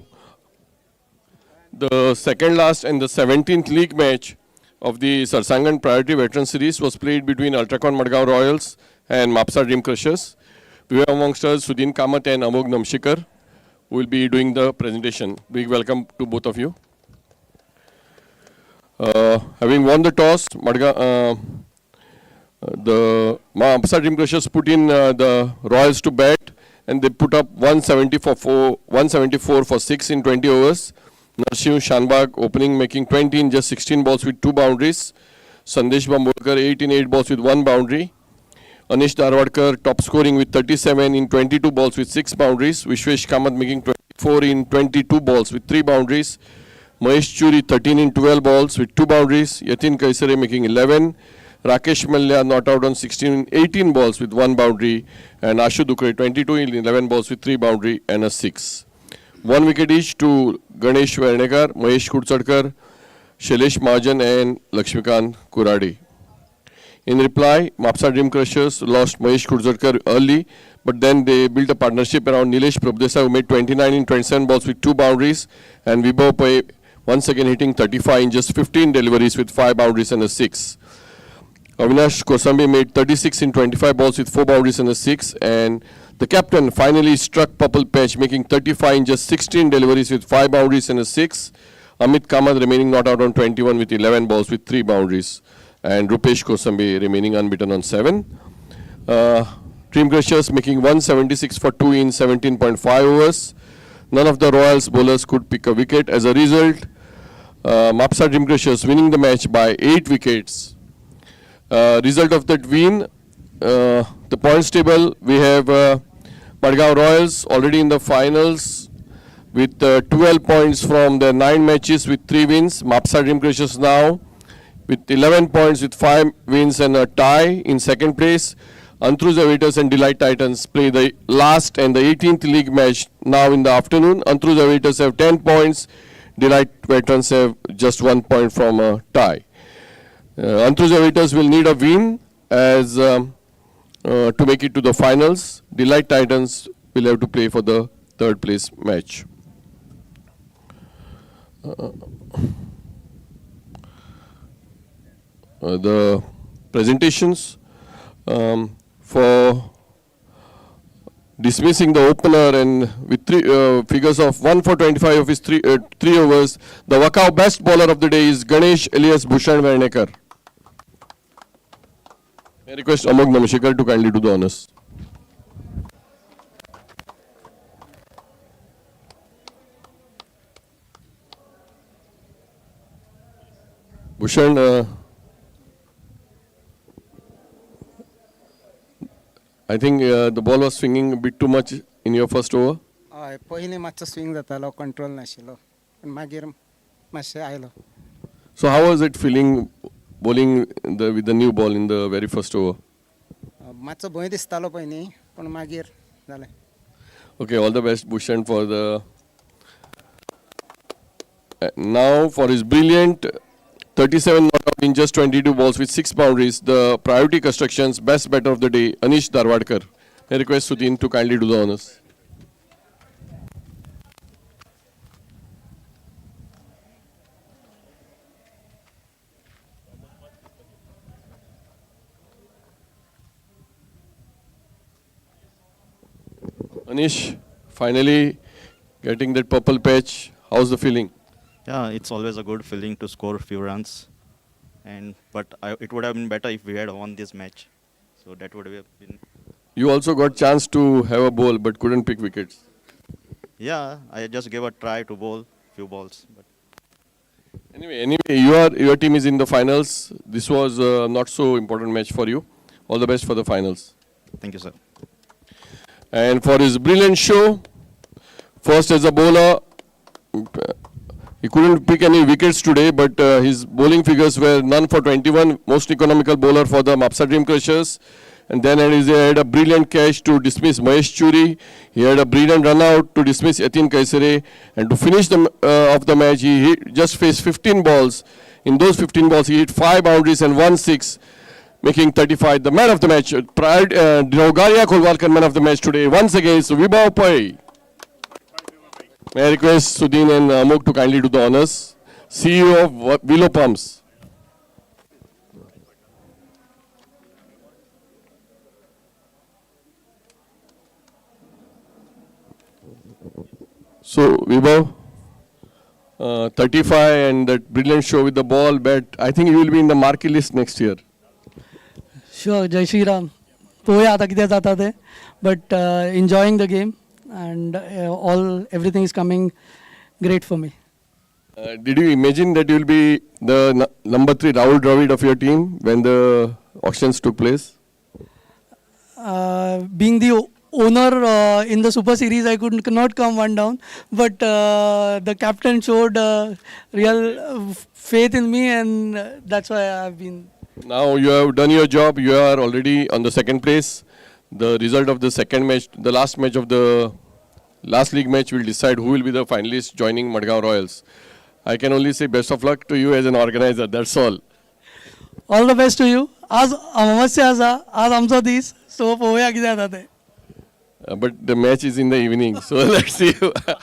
S5: The second last and the 17th league match of the Sarsangan Priority Veteran Series was played between Ultracon Madgaon Royals and Mapusa Dream Crushers. We have amongst us Sudin Kamat and Amog Namshikar, who will be doing the presentation. Big welcome to both of you. Having won the toss, the Mapusa Dream Crushers put in the Royals to bat, and they put up 174 for 6 in 20 overs. Narshiv Shanbag opening, making 20 in just 16 balls with 2 boundaries. Sandesh Bambolkar 8 in 8 balls with 1 boundary. Anish Darwadkar top scoring with 37 in 22 balls with 6 boundaries. Vishwesh Kamath making 24 in 22 balls with 3 boundaries. Mahesh Churi 13 in 12 balls with 2 boundaries. Yatin Kaisare making 11. Rakesh Malya not out on 16 in 18 balls with 1 boundary. And Ashu Dukre 22 in 11 balls with 3 boundary and a 6. 1 wicket each to Ganesh Vernekar, Mahesh Kudsadkar, Shailesh Mahajan and Lakshmikant Kuradi. In reply, Mapusa Dream Crushers lost Mahesh Kurzarkar early, but then they built a partnership around Nilesh Prabhudesai, who made 29 in 27 balls with 2 boundaries, and Vibhav Pai once again hitting 35 in just 15 deliveries with 5 boundaries and a 6. Avinash Kosambi made 36 in 25 balls with 4 boundaries and a 6, and the captain finally struck purple patch, making 35 in just 16 deliveries with 5 boundaries and a 6. Amit Kamath remaining not out on 21 with 11 balls with 3 boundaries, and Rupesh Kosambi remaining unbeaten on 7. Dream Crushers making 176 for 2 in 17.5 overs. None of the Royals bowlers could pick a wicket. As a result, Mapusa Dream Crushers winning the match by 8 wickets. Result of that win, the points table, we have Madgaon Royals already in the finals with 12 points from the 9 matches with 3 wins. Mapusa Dream Crushers now with 11 points with 5 wins and a tie in second place. Antruja Waiters and Delight Titans play the last and the 18th league match now in the afternoon. Antruja Waiters have 10 points. Delight Veterans have just 1 point from a tie. Antruja Waiters will need a win as to make it to the finals. Delight Titans will have to play for the third place match. The presentations for dismissing the opener and with figures of 1 for 25 of his 3 overs, the Wakao best bowler of the day is Ganesh alias Bhushan Varnekar. I request Amog Namashekar to kindly do the honors. Bhushan, I think the ball was swinging a bit too much in your first over.
S6: हय पयलीं मातसो swing जातालो control नाशिल्लो पण मागीर मातशें आयलो.
S5: So how was it feeling bowling with the new ball in the very first over?
S6: मातसो भंय दिसतालो पयलीं पण मागीर जालें.
S5: Okay, all the best Bhushan for the now for his brilliant 37 not out in just 22 balls with 6 boundaries, the Priority Constructions best batter of the day, Anish Darwadkar. I request Sudhin to kindly do the honors. Anish, finally getting that purple patch. How's the feeling?
S7: Yeah, it's always a good feeling to score a few runs, but it would have been better if we had won this match. So that would have been.
S5: You also got chance to have a bowl, but couldn't pick wickets.
S7: Yeah, I just gave a try to bowl few balls. But
S5: Anyway, your team is in the finals. This was a not so important match for you. All the best for the finals.
S7: thank you, sir.
S5: And for his brilliant show, first as a bowler, he couldn't pick any wickets today, but his bowling figures were none for 21, most economical bowler for the Mapusa Dream Crushers. And then he had a brilliant catch to dismiss Mahesh Churi. He had a brilliant run out to dismiss Yatin Kaisere. And to finish the of the match, he just faced 15 balls. In those 15 balls, he hit 5 boundaries and 1 6, making 35. The man of the match, Drogaria Kolwalkar man of the match today, once again, is Vibhav Pai. May I request Sudhin and Amok to kindly do the honors. CEO of Willow Pumps. So, Vibhav, 35 and that brilliant show with the ball, but I think you will be in the marquee list next year.
S8: Sure, Jai Shri Ram. पळोवया आतां कितें जाता तें, but enjoying the game and everything is coming great for me.
S5: Did you imagine that you will be the number 3 Rahul Dravid of your team when the auctions took place?
S8: Being the owner in the Super Series, I could not come one down, but the captain showed real faith in me, and that's why I've been.
S5: Now you have done your job. You are already on the second place. The result of the second match, the last match of the last league match, will decide who will be the finalist joining Madgaon Royals. I can only say best of luck to you as an organizer. That's all.
S8: All the best to you. आज अमावस्या आसा, आज आमचो दीस, सो पळोवया कितें जाता तें.
S5: But the match is in the evening, so let's see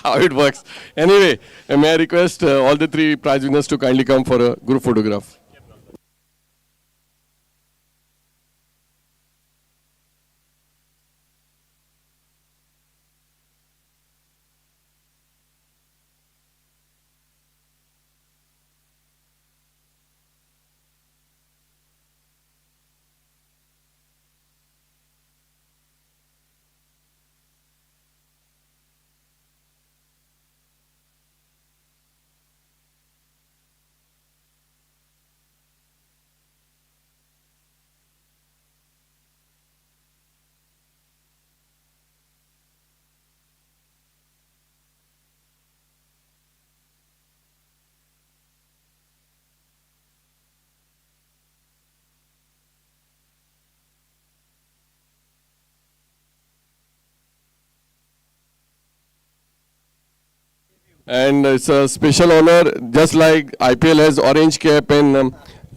S5: how it works. Anyway, may I request all the three prize winners to kindly come for a group photograph. And it's a special honor, just like IPL has orange cap and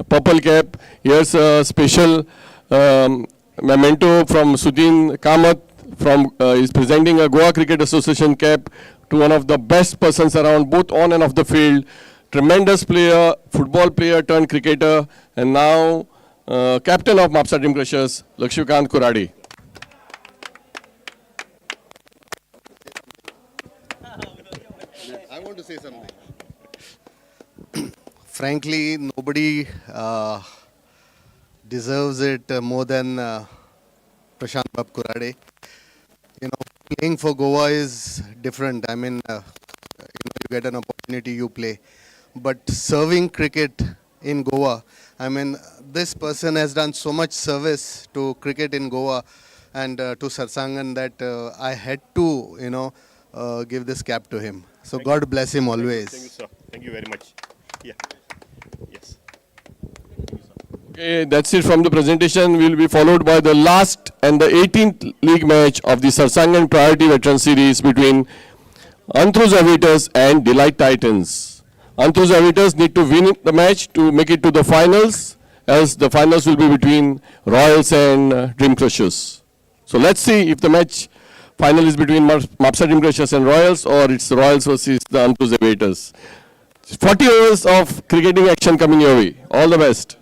S5: purple cap. Here's a special memento from Sudin Kamath. Is presenting a Goa Cricket Association cap to one of the best persons around, both on and off the field. Tremendous player, football player turned cricketer, and now captain of Mapusa Dream Crushers, Ultracon Madgaon.
S9: I want to say something. Frankly, nobody deserves it more than Prashant Bab Kurade. You know, playing for Goa is different. I mean, you get an opportunity, you play. But serving cricket in Goa, I mean, this person has done so much service to cricket in Goa and to Sarsangan that I had to, give this cap to him. So God bless him always.
S10: Thank you, sir. Thank you very much. Yeah. Yes.
S5: Okay, that's it from the presentation. Will be followed by the last and the 18th league match of the Sarsangan Priority Veteran Series between Anthrus Aviators and Delight Titans. Anthrus Aviators need to win the match to make it to the finals, else the finals will be between Royals and Dream Crushers. So let's see if the match final is between Mapusa Dream Crushers and Royals, or it's Royals versus the Anthrus Aviators. 40 overs of cricketing action coming your way. All the best.